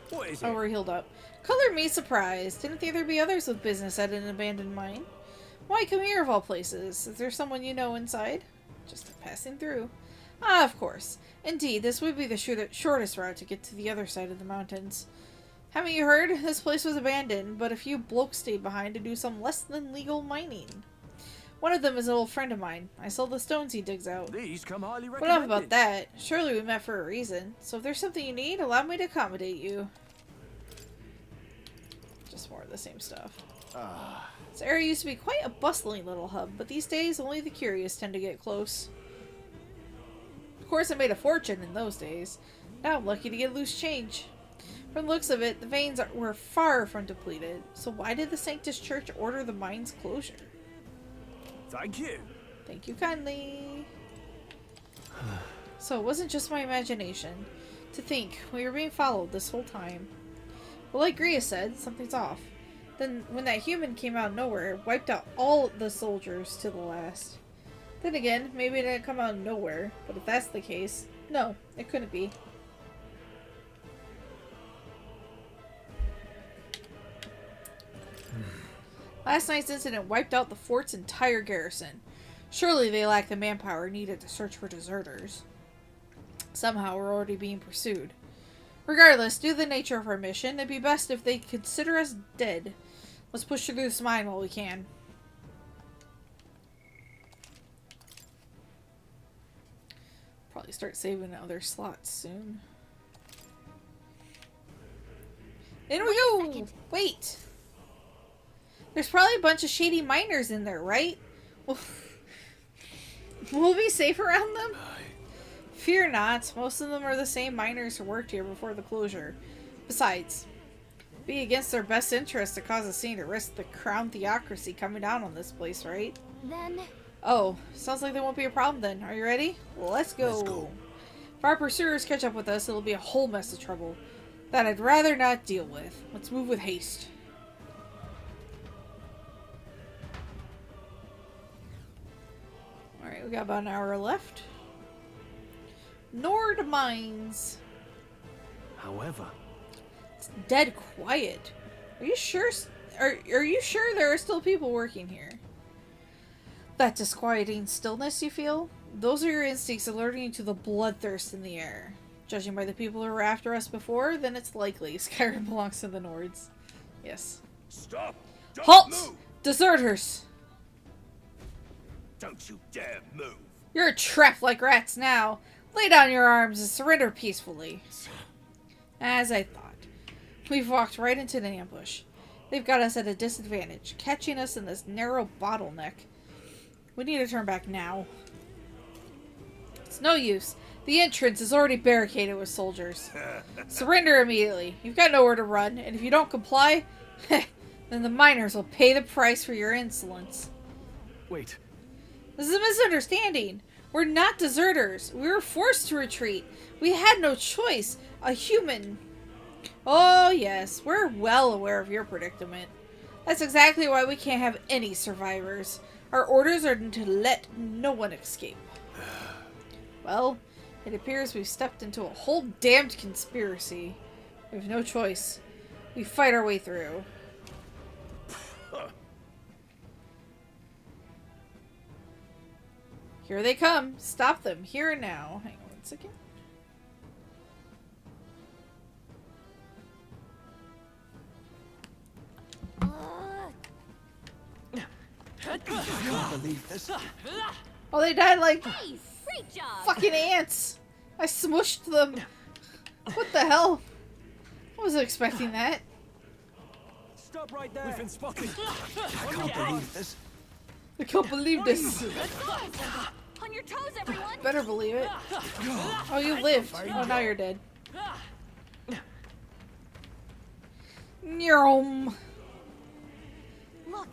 [SPEAKER 11] What is
[SPEAKER 1] Oh, we're healed up. Color me surprised. Didn't think there'd be others with business at an abandoned mine. Why come here of all places? Is there someone you know inside? Just passing through. Ah, of course. Indeed, this would be the shortest route to get to the other side of the mountains. Haven't you heard? This place was abandoned, but a few blokes stayed behind to do some less than legal mining. One of them is an old friend of mine. I sold the stones he digs out.
[SPEAKER 7] These come highly
[SPEAKER 1] But
[SPEAKER 7] recommended.
[SPEAKER 1] enough about that. Surely we met for a reason. So if there's something you need, allow me to accommodate you. Just more of the same stuff. This area used to be quite a bustling little hub, but these days only the curious tend to get close. Of course, I made a fortune in those days. Now I'm lucky to get loose change. From the looks of it, the veins were far from depleted. So why did the Sanctus Church order the mine's closure?
[SPEAKER 10] Thank you.
[SPEAKER 1] Thank you kindly. So it wasn't just my imagination. To think, we were being followed this whole time. Well, like Gria said, something's off. Then, when that human came out of nowhere, it wiped out all the soldiers to the last. Then again, maybe it didn't come out of nowhere, but if that's the case, no, it couldn't be. Last night's incident wiped out the fort's entire garrison. Surely they lack the manpower needed to search for deserters. Somehow we're already being pursued. Regardless, due to the nature of our mission, it'd be best if they consider us dead. Let's push through this mine while we can. Probably start saving other slots soon. In we go! Wait! There's probably a bunch of shady miners in there, right? Will we be safe around them? Fear not. Most of them are the same miners who worked here before the closure. Besides, it'd be against their best interest to cause a scene to risk the crown theocracy coming down on this place, right?
[SPEAKER 19] Then...
[SPEAKER 1] Oh, sounds like there won't be a problem then. Are you ready? Let's go.
[SPEAKER 11] Let's go.
[SPEAKER 1] If our pursuers catch up with us, it'll be a whole mess of trouble that I'd rather not deal with. Let's move with haste. Alright, we got about an hour left. Nord Mines.
[SPEAKER 9] However,
[SPEAKER 1] It's dead quiet. Are you sure? Are you sure there are still people working here? That disquieting stillness you feel? Those are your instincts alerting you to the bloodthirst in the air. Judging by the people who were after us before, then it's likely Skyrim belongs to the Nords. Yes.
[SPEAKER 11] Stop! Don't
[SPEAKER 1] Halt!
[SPEAKER 11] move!
[SPEAKER 1] Deserters!
[SPEAKER 11] Don't you dare move!
[SPEAKER 1] You're trapped like rats now. Lay down your arms and surrender peacefully. As I thought. We've walked right into an ambush. They've got us at a disadvantage, catching us in this narrow bottleneck. We need to turn back now. It's no use. The entrance is already barricaded with soldiers. Surrender immediately. You've got nowhere to run, and if you don't comply, then the miners will pay the price for your insolence.
[SPEAKER 17] Wait.
[SPEAKER 1] This is a misunderstanding. We're not deserters. We were forced to retreat. We had no choice. A human... Oh, yes. We're well aware of your predicament. That's exactly why we can't have any survivors. Our orders are to let no one escape. Well, it appears we've stepped into a whole damned conspiracy. We have no choice. We fight our way through. Here they come. Stop them. Here and now. Hang on 1 second.
[SPEAKER 3] I can't believe this.
[SPEAKER 1] Oh, they died like
[SPEAKER 19] Hey, great job!
[SPEAKER 1] fucking ants. I smushed them. What the hell? I wasn't expecting that.
[SPEAKER 15] Stop right there.
[SPEAKER 10] We've been spotted.
[SPEAKER 3] I can't believe this.
[SPEAKER 1] I can't believe this.
[SPEAKER 19] On your toes, everyone!
[SPEAKER 1] Better believe it. Oh, you lived. Oh, now you're dead. Nyom.
[SPEAKER 19] Look,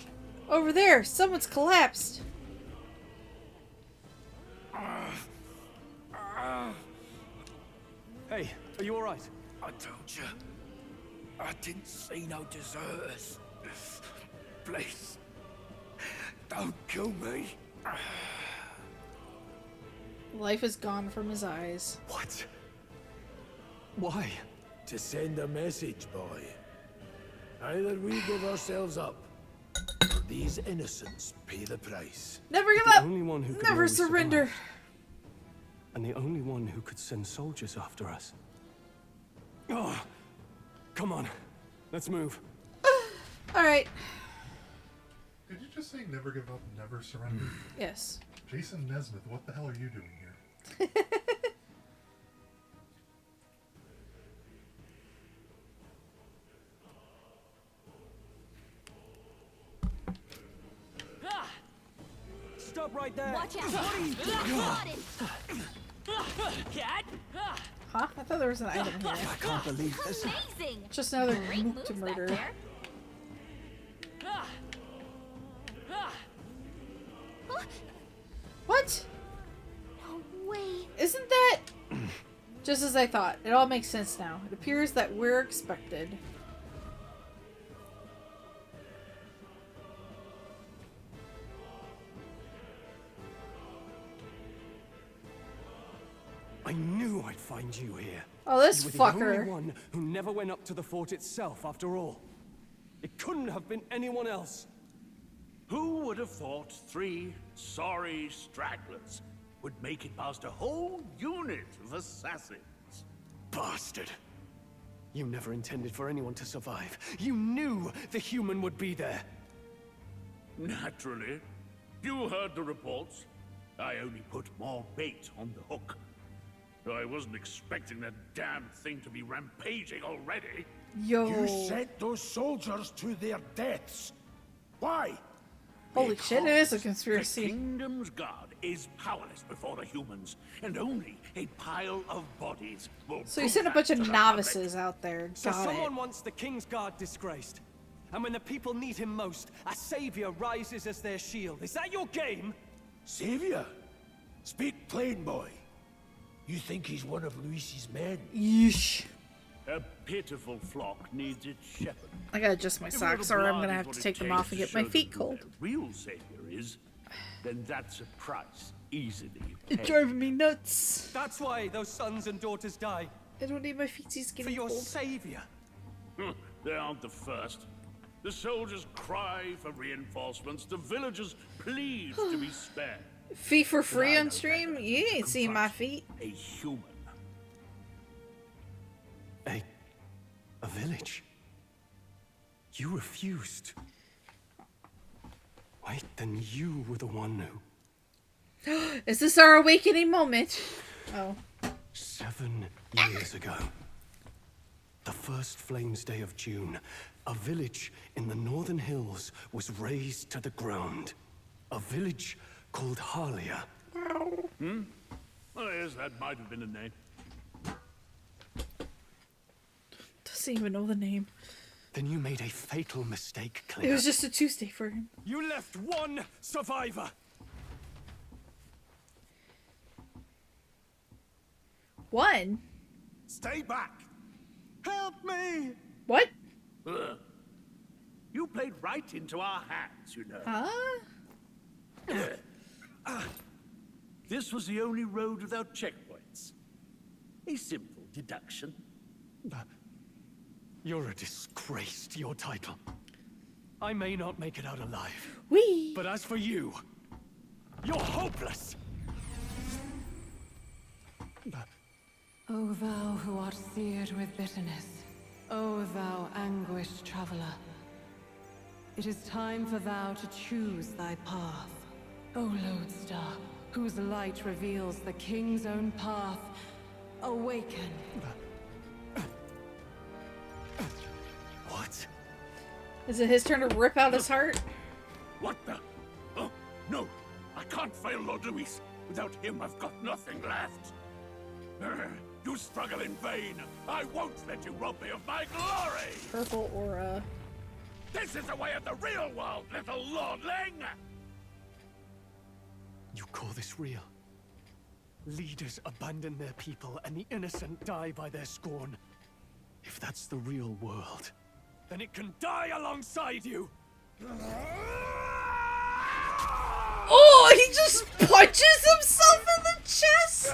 [SPEAKER 1] Over there, someone's collapsed.
[SPEAKER 10] Hey, are you alright?
[SPEAKER 11] I told you. I didn't see no deserters. Please. Don't kill me.
[SPEAKER 1] Life is gone from his eyes.
[SPEAKER 11] What?
[SPEAKER 17] Why?
[SPEAKER 11] To send a message, boy. Either we give ourselves up, or these innocents pay the price.
[SPEAKER 1] Never give
[SPEAKER 17] The
[SPEAKER 1] up.
[SPEAKER 17] only one who could
[SPEAKER 1] Never
[SPEAKER 17] always
[SPEAKER 1] surrender.
[SPEAKER 17] survive. And the only one who could send soldiers after us. Oh, come on. Let's move.
[SPEAKER 1] Alright.
[SPEAKER 4] Did you just say never give up, never surrender?
[SPEAKER 1] Yes.
[SPEAKER 4] Jason Nesmith, what the hell are you doing here?
[SPEAKER 15] Stop right there.
[SPEAKER 19] watch out! Spotted!
[SPEAKER 1] Huh? I thought there was an item here.
[SPEAKER 3] I can't believe this.
[SPEAKER 19] Amazing!
[SPEAKER 1] Just another
[SPEAKER 19] Great
[SPEAKER 1] mook to
[SPEAKER 19] moves back
[SPEAKER 1] murder.
[SPEAKER 19] there.
[SPEAKER 1] What?
[SPEAKER 19] No way.
[SPEAKER 1] Isn't that... Just as I thought. It all makes sense now. It appears that we're expected.
[SPEAKER 17] I knew I'd find you here.
[SPEAKER 1] Oh, this
[SPEAKER 17] You were the
[SPEAKER 1] fucker.
[SPEAKER 17] only one who never went up to the fort itself, after all. It couldn't have been anyone else.
[SPEAKER 21] Who would have thought 3 sorry stragglers would make it past a whole unit of assassins?
[SPEAKER 17] Bastard. You never intended for anyone to survive. You knew the human would be there.
[SPEAKER 21] Naturally. You heard the reports. I only put more bait on the hook. I wasn't expecting that damn thing to be rampaging already.
[SPEAKER 1] Yo.
[SPEAKER 11] You sent those soldiers to their deaths. Why?
[SPEAKER 1] Holy shit, it is a
[SPEAKER 21] The
[SPEAKER 1] conspiracy.
[SPEAKER 21] kingdom's guard is powerless before the humans, and only a pile of bodies will
[SPEAKER 1] So you
[SPEAKER 21] prove
[SPEAKER 1] sent a
[SPEAKER 21] that
[SPEAKER 1] bunch
[SPEAKER 21] to
[SPEAKER 1] of
[SPEAKER 21] the
[SPEAKER 1] novices out there.
[SPEAKER 17] So
[SPEAKER 1] Got
[SPEAKER 17] someone
[SPEAKER 1] it.
[SPEAKER 17] wants the King's Guard disgraced. And when the people need him most, a savior rises as their shield. Is that your game?
[SPEAKER 11] Savior? Speak plain, boy. You think he's one of Luis's men?
[SPEAKER 1] Yeesh.
[SPEAKER 21] A pitiful flock needs its shepherd.
[SPEAKER 1] I gotta adjust my
[SPEAKER 21] If
[SPEAKER 1] socks
[SPEAKER 21] little
[SPEAKER 1] or I'm
[SPEAKER 21] blood
[SPEAKER 1] gonna
[SPEAKER 21] is
[SPEAKER 1] have
[SPEAKER 21] what
[SPEAKER 1] to
[SPEAKER 21] it
[SPEAKER 1] take them
[SPEAKER 21] takes
[SPEAKER 1] off and
[SPEAKER 21] to
[SPEAKER 1] get my
[SPEAKER 21] show
[SPEAKER 1] feet
[SPEAKER 21] them who
[SPEAKER 1] cold.
[SPEAKER 21] their real savior is, then that's a price easily
[SPEAKER 1] It's
[SPEAKER 21] paid.
[SPEAKER 1] driving me nuts.
[SPEAKER 17] That's why those sons and daughters die.
[SPEAKER 1] I don't need my feetsies
[SPEAKER 17] For
[SPEAKER 1] getting
[SPEAKER 17] your
[SPEAKER 1] cold.
[SPEAKER 17] savior.
[SPEAKER 21] They aren't the first. The soldiers cry for reinforcements. The villagers plead to be spared.
[SPEAKER 1] Feet for free on stream? You ain't seen my feet.
[SPEAKER 21] A human.
[SPEAKER 17] A village. You refused. Wait, then you were the one who...
[SPEAKER 1] Is this our awakening moment? Oh.
[SPEAKER 17] 7 years ago. The first Flames Day of June. A village in the northern hills was razed to the ground. A village called Harlia.
[SPEAKER 21] Hmm? Oh, yes, that might have been a name.
[SPEAKER 1] Doesn't even know the name.
[SPEAKER 17] Then you made a fatal mistake, Claire.
[SPEAKER 1] It was just a Tuesday for him.
[SPEAKER 17] You left one survivor.
[SPEAKER 1] One?
[SPEAKER 21] Stay back! Help me!
[SPEAKER 1] What?
[SPEAKER 21] You played right into our hands, you know.
[SPEAKER 1] Huh?
[SPEAKER 21] This was the only road without checkpoints. A simple deduction.
[SPEAKER 17] You're a disgrace to your title. I may not make it out alive.
[SPEAKER 1] Whee!
[SPEAKER 17] But as for you, you're hopeless!
[SPEAKER 18] O thou who art seared with bitterness, O thou anguished traveler, it is time for thou to choose thy path. O lodestar, whose light reveals the king's own path, awaken.
[SPEAKER 17] What?
[SPEAKER 1] Is it his turn to rip out his heart?
[SPEAKER 21] What the? Oh, no! I can't fail Lord Luis. Without him, I've got nothing left. You struggle in vain. I won't let you rob me of my glory!
[SPEAKER 1] Purple aura.
[SPEAKER 21] This is the way of the real world, little lordling!
[SPEAKER 17] You call this real? Leaders abandon their people and the innocent die by their scorn. If that's the real world, then it can die alongside you!
[SPEAKER 1] Oh, he just punches himself in the chest!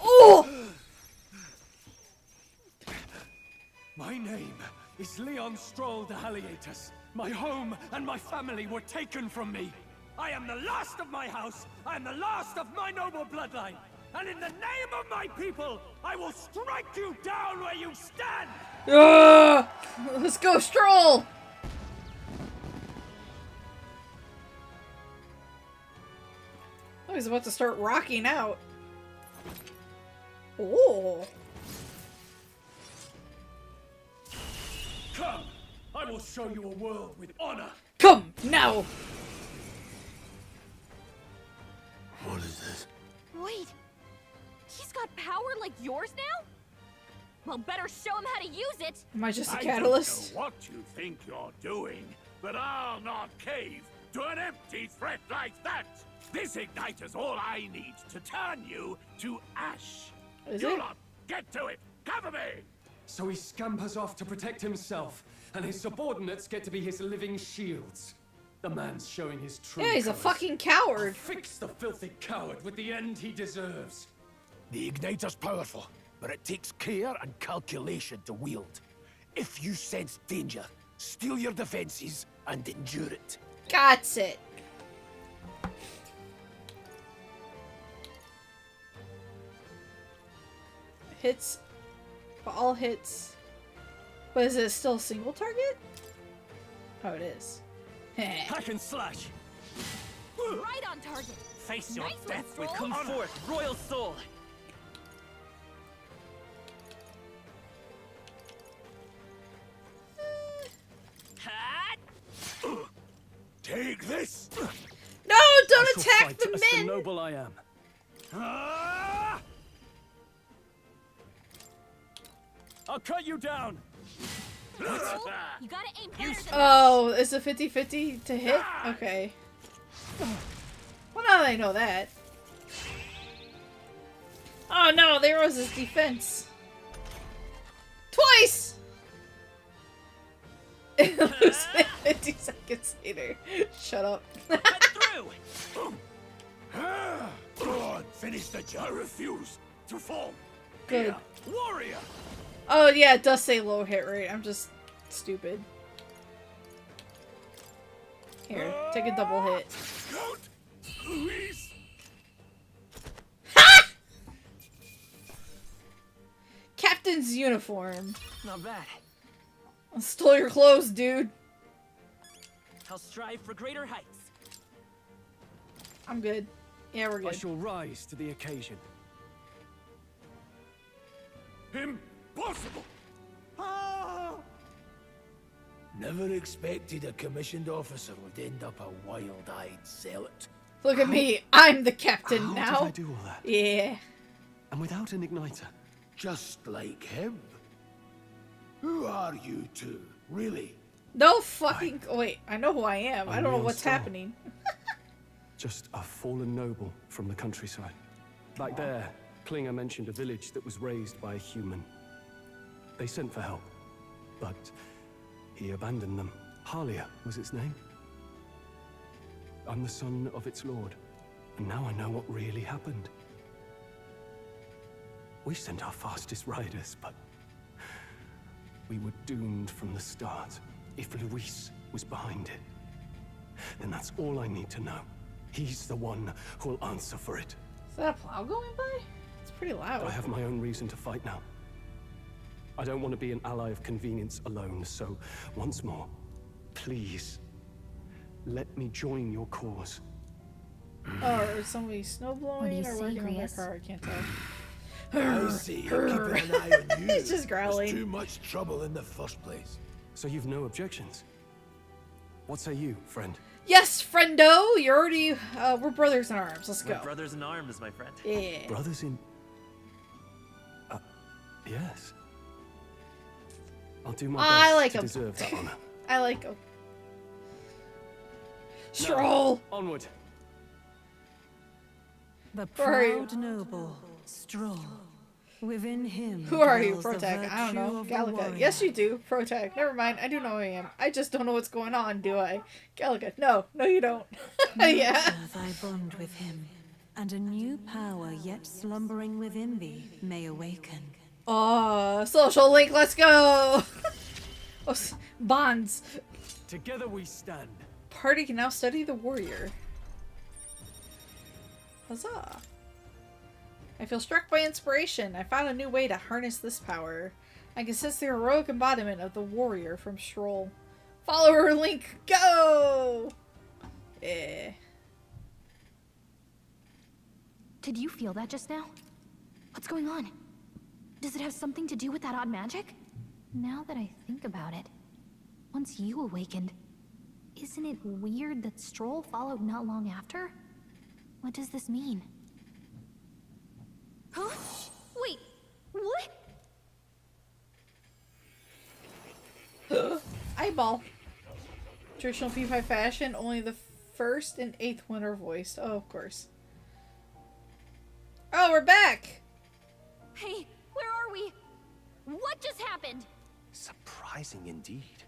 [SPEAKER 1] Oh!
[SPEAKER 17] My name is Leon Stroll de Halietus. My home and my family were taken from me. I am the last of my house. I am the last of my noble bloodline. And in the name of my people, I will strike you down where you stand!
[SPEAKER 1] Let's go, Stroll! Oh, he's about to start rocking out. Oh.
[SPEAKER 17] Come! I will show you a world with honor!
[SPEAKER 1] Come, now!
[SPEAKER 11] What is this?
[SPEAKER 19] Wait. He's got like yours now? Well, better show him how to use it.
[SPEAKER 1] Am I just a
[SPEAKER 21] I
[SPEAKER 1] catalyst?
[SPEAKER 21] don't know what you think you're doing, but I'll not cave to an empty threat like that. This igniter's all I need to turn you to ash.
[SPEAKER 1] Is
[SPEAKER 21] you
[SPEAKER 1] it?
[SPEAKER 21] lot, get to it. Cover me.
[SPEAKER 17] So he scampers off to protect himself, and his subordinates get to be his living shields. The man's showing his true
[SPEAKER 1] Yeah, he's a
[SPEAKER 17] colours.
[SPEAKER 1] fucking coward.
[SPEAKER 17] I'll fix the filthy coward with the end he deserves.
[SPEAKER 11] The igniter's powerful, but it takes care and calculation to wield. If you sense danger, steel your defenses and endure it.
[SPEAKER 1] Got it. Hits. All hits. But is it still a single target? Oh, it is.
[SPEAKER 15] Hack and slash.
[SPEAKER 19] Right on target.
[SPEAKER 15] Face your
[SPEAKER 19] Nice one,
[SPEAKER 15] death with
[SPEAKER 19] Stroll.
[SPEAKER 15] come forth, royal soul.
[SPEAKER 11] Take this.
[SPEAKER 1] No, don't
[SPEAKER 17] I shall
[SPEAKER 1] attack
[SPEAKER 17] fight
[SPEAKER 1] the
[SPEAKER 17] as
[SPEAKER 1] men.
[SPEAKER 17] the noble I am.
[SPEAKER 15] I'll cut you down.
[SPEAKER 19] You gotta aim better than
[SPEAKER 1] Oh, it's a 50-50 to hit? Okay. Well, now that I know that. Oh no, there was his defense. Twice! Lose it 50 seconds later. Shut up.
[SPEAKER 11] Go on, finish the job. I refuse to fall.
[SPEAKER 1] Good.
[SPEAKER 11] Here, warrior.
[SPEAKER 1] Oh yeah, it does say low hit rate. I'm just stupid. Here, take a double hit.
[SPEAKER 11] Luis.
[SPEAKER 1] Captain's uniform.
[SPEAKER 15] Not bad.
[SPEAKER 1] I stole your clothes, dude.
[SPEAKER 15] I'll strive for greater heights.
[SPEAKER 1] I'm good. Yeah, we're
[SPEAKER 17] I
[SPEAKER 1] good.
[SPEAKER 17] shall rise to the occasion.
[SPEAKER 11] Impossible. Never expected a commissioned officer would end up a wild-eyed zealot.
[SPEAKER 1] Look at me. I'm the captain
[SPEAKER 17] How
[SPEAKER 1] now.
[SPEAKER 17] did I do all that?
[SPEAKER 1] Yeah.
[SPEAKER 17] And without an igniter?
[SPEAKER 11] Just like him. Who are you two, really?
[SPEAKER 1] No fucking. Oh, wait, I know who I am. I
[SPEAKER 17] I'm
[SPEAKER 1] don't know
[SPEAKER 17] real
[SPEAKER 1] what's
[SPEAKER 17] strong.
[SPEAKER 1] happening.
[SPEAKER 17] Just a fallen noble from the countryside. Back there, Klinger mentioned a village that was raised by a human. They sent for help, but he abandoned them. Halia was its name. I'm the son of its lord, and now I know what really happened. We sent our fastest riders, but we were doomed from the start. If Luis was behind it, then that's all I need to know. He's the one who'll answer for it.
[SPEAKER 1] Is that a plow going by? It's pretty loud.
[SPEAKER 17] I have my own reason to fight now. I don't want to be an ally of convenience alone, so once more, please, let me join your cause.
[SPEAKER 1] Oh, is somebody snow blowing or working on their
[SPEAKER 8] Grius?
[SPEAKER 1] car? I can't tell.
[SPEAKER 11] I see you're keeping an eye on you.
[SPEAKER 1] He's just growling.
[SPEAKER 11] There's too much trouble in the first place.
[SPEAKER 17] So you've no objections? What say you, friend?
[SPEAKER 1] Yes, friendo! You're already. We're brothers in arms. Let's go.
[SPEAKER 14] We're brothers in arms, my friend.
[SPEAKER 1] Yeah.
[SPEAKER 17] Brothers in... yes. I'll do my
[SPEAKER 1] I
[SPEAKER 17] best
[SPEAKER 1] like
[SPEAKER 17] to
[SPEAKER 1] him.
[SPEAKER 17] deserve that honor.
[SPEAKER 1] I like him. Stroll!
[SPEAKER 17] Now, onward.
[SPEAKER 18] The
[SPEAKER 1] Who are you?
[SPEAKER 18] proud noble, Stroll. Within him.
[SPEAKER 1] Who are you,
[SPEAKER 18] dwells the
[SPEAKER 1] Protag? I don't
[SPEAKER 18] virtue
[SPEAKER 1] know.
[SPEAKER 18] of the
[SPEAKER 1] Gallica.
[SPEAKER 18] warrior.
[SPEAKER 1] Yes, you do. Protag. Never mind. I do know who I am. I just don't know what's going on, do I? Gallica. No. No, you don't. Yeah.
[SPEAKER 18] Nurture thy bond with him, and a new power yet slumbering within thee may awaken.
[SPEAKER 1] Oh, social link. Let's go. Oh, bonds.
[SPEAKER 17] Together we stand.
[SPEAKER 1] Party can now study the warrior. Huzzah. I feel struck by inspiration. I found a new way to harness this power. I can sense the heroic embodiment of the warrior from Stroll. Follower link, go! Yeah.
[SPEAKER 8] Did you feel that just now? What's going on? Does it have something to do with that odd magic? Now that I think about it, once you awakened, isn't it weird that Stroll followed not long after? What does this mean?
[SPEAKER 19] Huh? Wait, What?
[SPEAKER 1] Eyeball. Traditional P5 fashion, only the 1st and 8th one are voiced. Oh, of course. Oh, we're back!
[SPEAKER 19] Hey, where are we? What just happened?
[SPEAKER 2] Surprising indeed.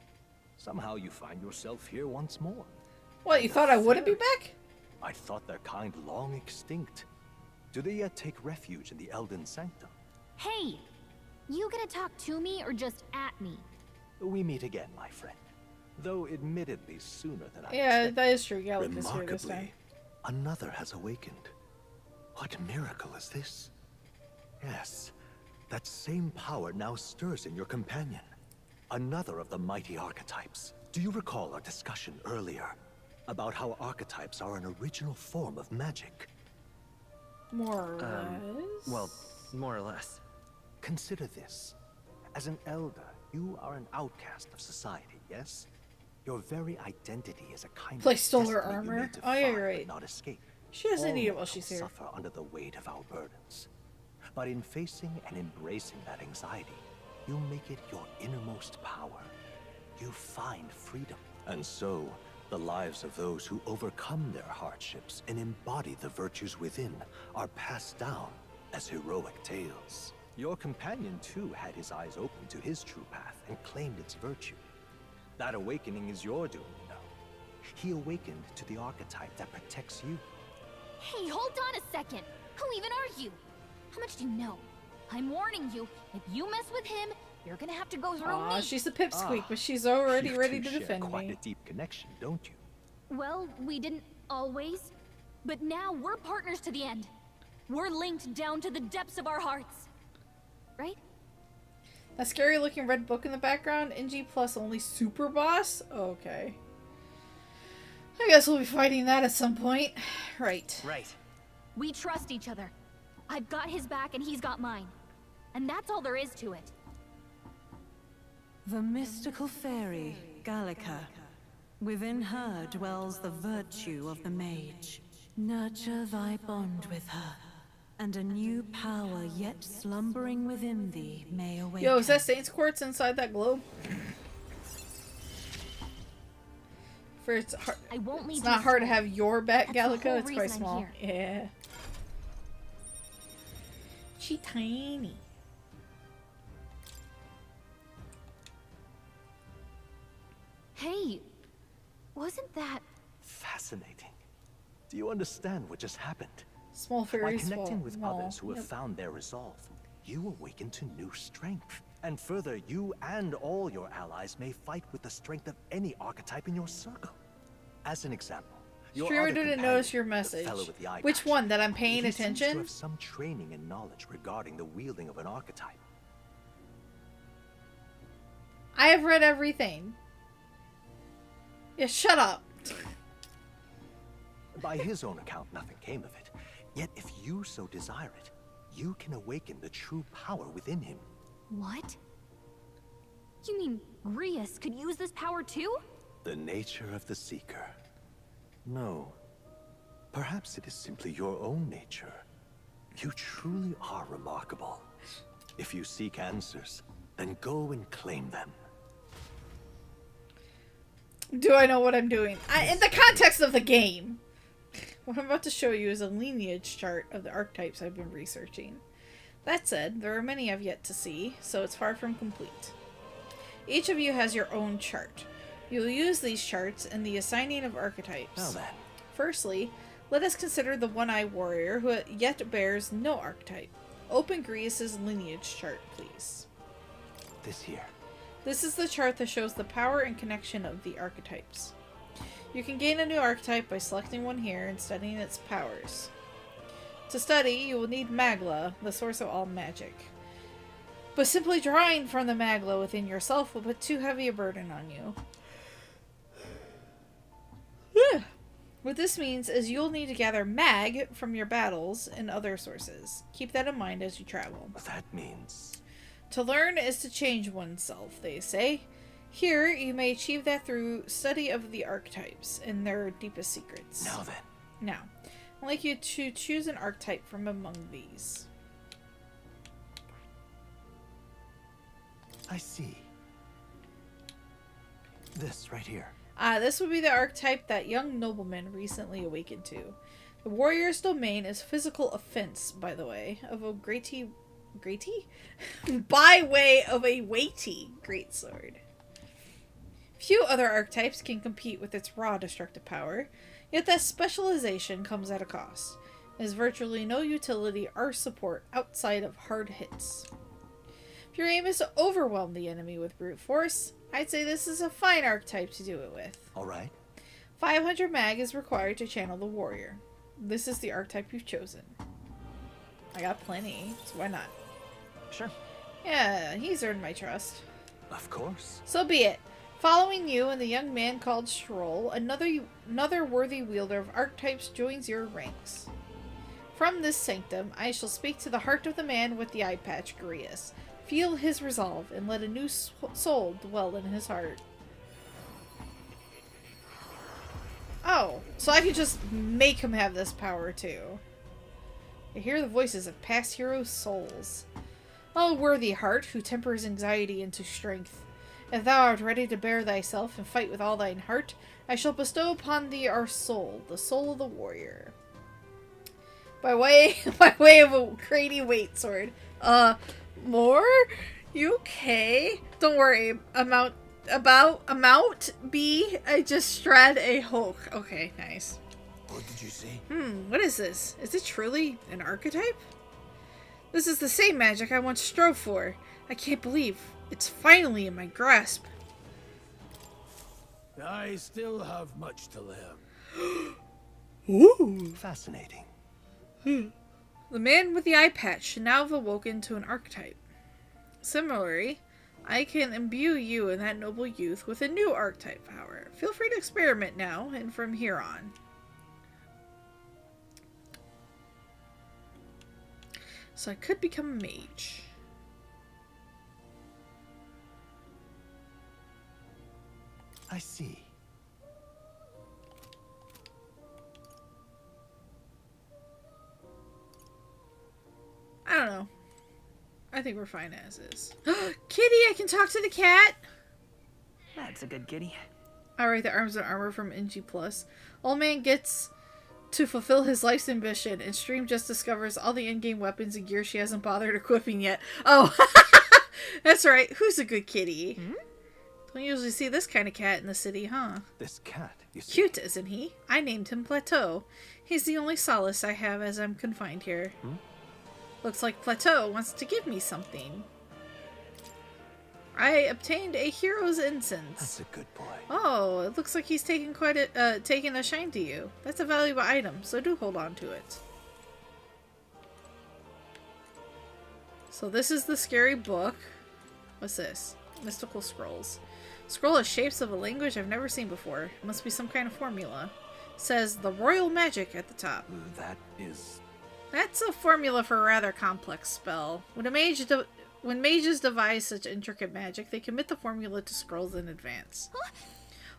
[SPEAKER 2] Somehow you find yourself here once more.
[SPEAKER 1] What, you thought I wouldn't be back?
[SPEAKER 2] I thought their kind long extinct. Do they yet take refuge in the Elden Sanctum?
[SPEAKER 8] Hey! You gonna talk to me or just at me?
[SPEAKER 2] We meet again, my friend. Though admittedly sooner than I
[SPEAKER 1] Yeah,
[SPEAKER 2] expected.
[SPEAKER 1] that is true. Gallic is here this time.
[SPEAKER 2] Remarkably, another has awakened. What miracle is this? Yes, that same power now stirs in your companion. Another of the mighty archetypes. Do you recall our discussion earlier about how archetypes are an original form of magic?
[SPEAKER 1] More or less.
[SPEAKER 14] Well, more or less.
[SPEAKER 2] Consider this. As an elder, you are an outcast of society, yes? Your very identity is a kind
[SPEAKER 1] Play
[SPEAKER 2] of
[SPEAKER 1] stole her
[SPEAKER 2] destiny you
[SPEAKER 1] armor.
[SPEAKER 2] may
[SPEAKER 1] Oh, yeah,
[SPEAKER 2] defy
[SPEAKER 1] you're right.
[SPEAKER 2] but not escape.
[SPEAKER 1] She doesn't need it
[SPEAKER 2] All
[SPEAKER 1] while she's here.
[SPEAKER 2] suffer under the weight of our burdens. But in facing and embracing that anxiety, you make it your innermost power. You find freedom. And so, the lives of those who overcome their hardships and embody the virtues within are passed down as heroic tales. Your companion, too, had his eyes open to his true path and claimed its virtue. That awakening is your doing, you know. He awakened to the archetype that protects you.
[SPEAKER 19] Hey, hold on a second. Who even are you? How much do you know? I'm warning you, if you mess with him, you're gonna have to go through
[SPEAKER 1] Aw,
[SPEAKER 19] me.
[SPEAKER 1] she's a pipsqueak, but she's already
[SPEAKER 2] You
[SPEAKER 1] ready
[SPEAKER 2] two
[SPEAKER 1] to
[SPEAKER 2] share
[SPEAKER 1] defend
[SPEAKER 2] quite
[SPEAKER 1] me.
[SPEAKER 2] a deep connection, don't you?
[SPEAKER 19] Well, we didn't always. But now we're partners to the end. We're linked down to the depths of our hearts. Right?
[SPEAKER 1] That scary looking red book in the background, NG plus only super boss? Okay. I guess we'll be fighting that at some point. Right.
[SPEAKER 14] Right.
[SPEAKER 19] We trust each other. I've got his back and he's got mine. And that's all there is to it.
[SPEAKER 18] The mystical fairy, Gallica. Within her dwells the virtue of the mage. Nurture thy bond with her, and a new power yet slumbering within thee may awaken.
[SPEAKER 1] Yo, is that Saint's Quartz inside that globe? For it's hard.
[SPEAKER 19] I won't leave
[SPEAKER 1] It's
[SPEAKER 19] you
[SPEAKER 1] not hard to
[SPEAKER 19] astray.
[SPEAKER 1] have your back,
[SPEAKER 19] That's the
[SPEAKER 1] Gallica.
[SPEAKER 19] whole
[SPEAKER 1] It's quite
[SPEAKER 19] reason I'm
[SPEAKER 1] small.
[SPEAKER 19] here.
[SPEAKER 1] Yeah. She tiny.
[SPEAKER 19] Hey, wasn't that...
[SPEAKER 2] Fascinating. Do you understand what just happened?
[SPEAKER 1] Small
[SPEAKER 2] By
[SPEAKER 1] fairies.
[SPEAKER 2] connecting with
[SPEAKER 1] small.
[SPEAKER 2] others who have
[SPEAKER 1] Yep.
[SPEAKER 2] found their resolve, you awaken to new strength. And further, you and all your allies may fight with the strength of any archetype in your circle. As an example, your
[SPEAKER 1] Streamer
[SPEAKER 2] other
[SPEAKER 1] didn't
[SPEAKER 2] companion,
[SPEAKER 1] notice your
[SPEAKER 2] the
[SPEAKER 1] message.
[SPEAKER 2] fellow with the eye
[SPEAKER 1] Which
[SPEAKER 2] patch,
[SPEAKER 1] one? That I'm paying
[SPEAKER 2] he seems to
[SPEAKER 1] attention?
[SPEAKER 2] have some training and knowledge regarding the wielding of an archetype.
[SPEAKER 1] I have read everything. Yeah, shut up.
[SPEAKER 2] By his own account, nothing came of it. Yet if you so desire it, you can awaken the true power within him.
[SPEAKER 19] What? You mean Rias could use this power too?
[SPEAKER 2] The nature of the Seeker. No. Perhaps it is simply your own nature. You truly are remarkable. If you seek answers, then go and claim them.
[SPEAKER 1] Do I know what I'm doing? In the context of the game. What I'm about to show you is a lineage chart of the archetypes I've been researching. That said, there are many I've yet to see, so it's far from complete. Each of you has your own chart. You'll use these charts in the assigning of archetypes.
[SPEAKER 2] Now then.
[SPEAKER 1] Firstly, let us consider the one-eyed warrior who yet bears no archetype. Open Grievous' lineage chart, please.
[SPEAKER 2] This here.
[SPEAKER 1] This is the chart that shows the power and connection of the archetypes. You can gain a new archetype by selecting one here and studying its powers. To study, you will need Magla, the source of all magic. But simply drawing from the Magla within yourself will put too heavy a burden on you. What this means is you'll need to gather Mag from your battles and other sources. Keep that in mind as you travel.
[SPEAKER 2] That means...
[SPEAKER 1] To learn is to change oneself, they say. Here, you may achieve that through study of the archetypes and their deepest secrets.
[SPEAKER 2] Now then.
[SPEAKER 1] Now, I'd like you to choose an archetype from among these.
[SPEAKER 2] I see. This right here.
[SPEAKER 1] This would be the archetype that young nobleman recently awakened to. The warrior's domain is physical offense, by the way, of a weighty by way of a weighty greatsword. Few other archetypes can compete with its raw destructive power, yet that specialization comes at a cost. There's virtually no utility or support outside of hard hits. If your aim is to overwhelm the enemy with brute force, I'd say this is a fine archetype to do it with.
[SPEAKER 2] Alright.
[SPEAKER 1] 500 mag is required to channel the warrior. This is the archetype you've chosen. I got plenty, so why not?
[SPEAKER 2] Sure.
[SPEAKER 1] Yeah, he's earned my trust.
[SPEAKER 2] Of course.
[SPEAKER 1] So be it. Following you and the young man called Stroll, another worthy wielder of archetypes joins your ranks. From this sanctum, I shall speak to the heart of the man with the eye patch, Gurius. Feel his resolve, and let a new soul dwell in his heart. Oh, so I could just make him have this power too. I hear the voices of past heroes' souls. O worthy heart, who tempers anxiety into strength, if thou art ready to bear thyself and fight with all thine heart, I shall bestow upon thee our soul, the soul of the warrior. By way of a crazy weight sword. More? You okay? Don't worry. Amount B. I just shred a Hulk. Okay, nice.
[SPEAKER 11] What did you see?
[SPEAKER 1] What is this? Is it truly an archetype? This is the same magic I once strove for. I can't believe it's finally in my grasp.
[SPEAKER 11] I still have much to learn.
[SPEAKER 2] Ooh. Fascinating.
[SPEAKER 1] The man with the eye patch should now have awoken to an archetype. Similarly, I can imbue you and that noble youth with a new archetype power. Feel free to experiment now and from here on. So I could become a mage.
[SPEAKER 2] I see.
[SPEAKER 1] I don't know. I think we're fine as is. Kitty, I can talk to the cat!
[SPEAKER 14] That's a good kitty.
[SPEAKER 1] Alright, the arms and armor from NG+. Old man gets to fulfill his life's ambition, and Stream just discovers all the in-game weapons and gear she hasn't bothered equipping yet. Oh, that's right. Who's a good kitty? Don't usually see this kind of cat in the city, huh?
[SPEAKER 2] This cat, you see.
[SPEAKER 1] Cute, isn't he? I named him Plateau. He's the only solace I have as I'm confined here. Looks like Plateau wants to give me something. I obtained a hero's incense.
[SPEAKER 2] That's a good boy.
[SPEAKER 1] Oh, it looks like he's taken taken a shine to you. That's a valuable item, so do hold on to it. So this is the scary book. What's this? Mystical scrolls. Scroll has shapes of a language I've never seen before. It must be some kind of formula. It says the royal magic at the top.
[SPEAKER 2] That is...
[SPEAKER 1] That's a formula for a rather complex spell. When mages devise such intricate magic, they commit the formula to scrolls in advance. Huh?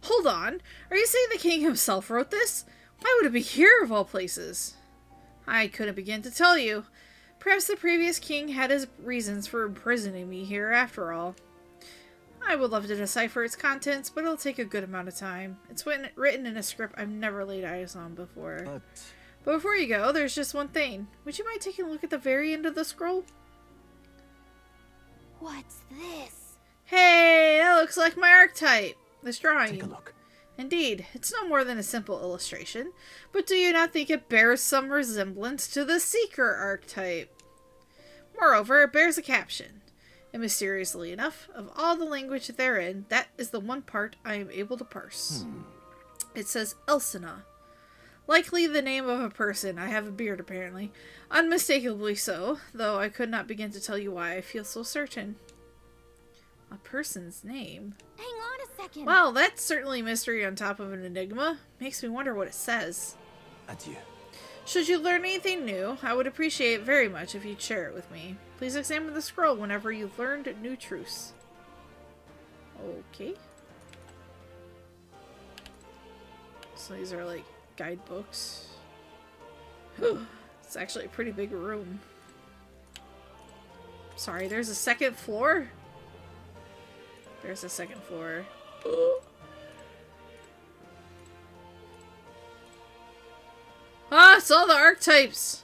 [SPEAKER 1] Hold on. Are you saying the king himself wrote this? Why would it be here of all places? I couldn't begin to tell you. Perhaps the previous king had his reasons for imprisoning me here after all. I would love to decipher its contents, but it'll take a good amount of time. It's written in a script I've never laid eyes on before. But before you go, there's just one thing. Would you mind taking a look at the very end of the scroll?
[SPEAKER 19] What's this?
[SPEAKER 1] Hey, that looks like my archetype. This drawing.
[SPEAKER 2] Take a look.
[SPEAKER 1] Indeed, it's no more than a simple illustration, but do you not think it bears some resemblance to the Seeker archetype? Moreover, it bears a caption. And mysteriously enough, of all the language therein, that is the one part I am able to parse. It says Elsina. Likely the name of a person. I have a beard, apparently. Unmistakably so, though I could not begin to tell you why I feel so certain. A person's name?
[SPEAKER 19] Hang on a second.
[SPEAKER 1] Well, that's certainly mystery on top of an enigma. Makes me wonder what it says.
[SPEAKER 2] Adieu.
[SPEAKER 1] Should you learn anything new, I would appreciate it very much if you'd share it with me. Please examine the scroll whenever you've learned new truths. Okay. So these are like guidebooks. It's actually a pretty big room. Sorry, there's a second floor? There's the second floor. Ah, it's all the archetypes!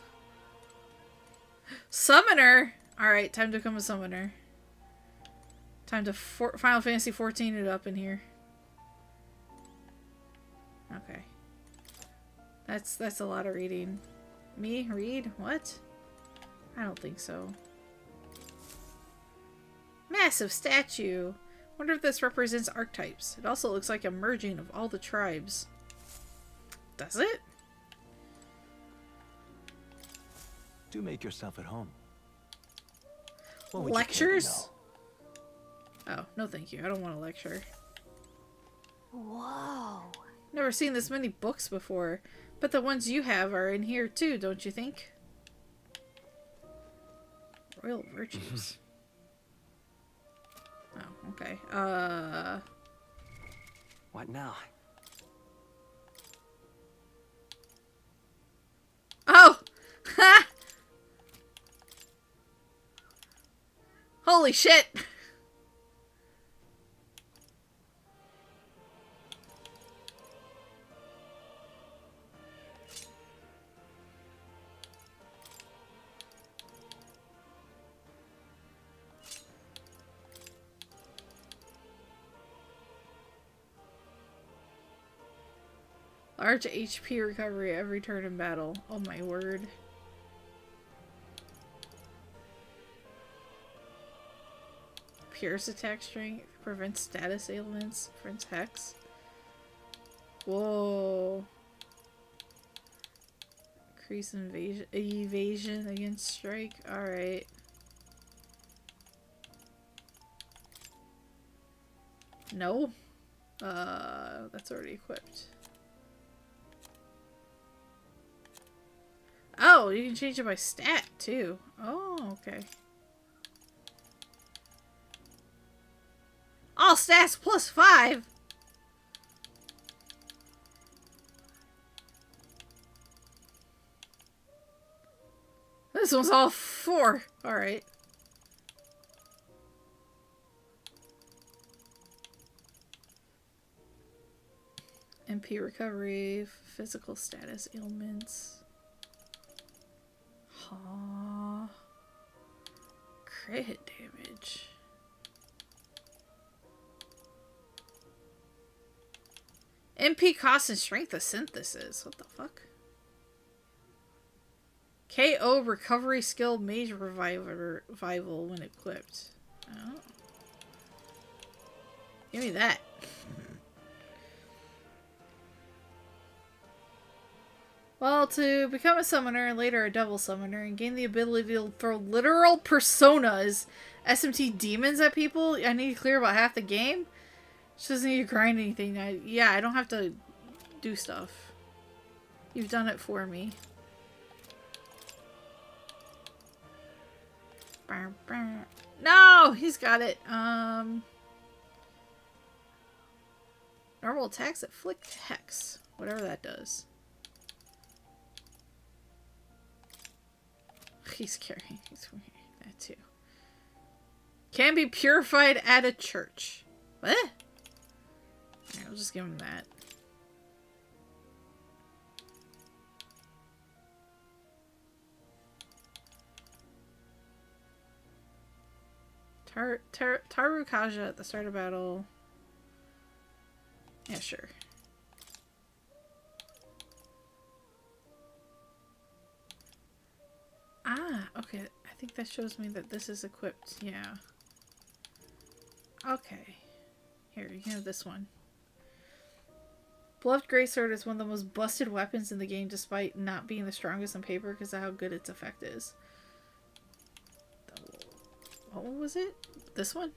[SPEAKER 1] Summoner! Alright, time to become a summoner. Time to Final Fantasy 14 it up in here. Okay. That's a lot of reading. Me? Read? What? I don't think so. Massive statue! Wonder if this represents archetypes. It also looks like a merging of all the tribes. Does it?
[SPEAKER 2] Do make yourself at home.
[SPEAKER 1] Lectures? Oh, no thank you. I don't want a lecture.
[SPEAKER 19] Whoa.
[SPEAKER 1] Never seen this many books before. But the ones you have are in here too, don't you think? Royal Virtues. Oh, okay.
[SPEAKER 14] What now?
[SPEAKER 1] Oh! Ha! Holy shit! Large HP recovery every turn in battle. Oh my word. Pierce attack strength. Prevents status ailments. Prevents hex. Whoa. Increase evasion against strike. Alright. No. That's already equipped. Oh, you can change it by stat, too. Oh, okay. All stats plus 5! This one's all 4. Alright. MP recovery, physical status ailments. Aww. Crit hit damage. MP cost and strength of synthesis. What the fuck? KO recovery skill mage revival when equipped. Oh. Give me that. Well, to become a summoner and later a devil summoner and gain the ability to throw literal personas, SMT demons at people, I need to clear about half the game. Just doesn't need to grind anything. I don't have to do stuff. You've done it for me. No! He's got it. Normal attacks afflict hex. Whatever that does. He's carrying that too. Can be purified at a church. What? Alright, I'll just give him that. Tarukaja at the start of battle. Yeah, sure. Ah, okay. I think that shows me that this is equipped. Yeah. Okay. Here, you can have this one. Bluffed Greatsword is one of the most busted weapons in the game despite not being the strongest on paper because of how good its effect is. What was it? This one?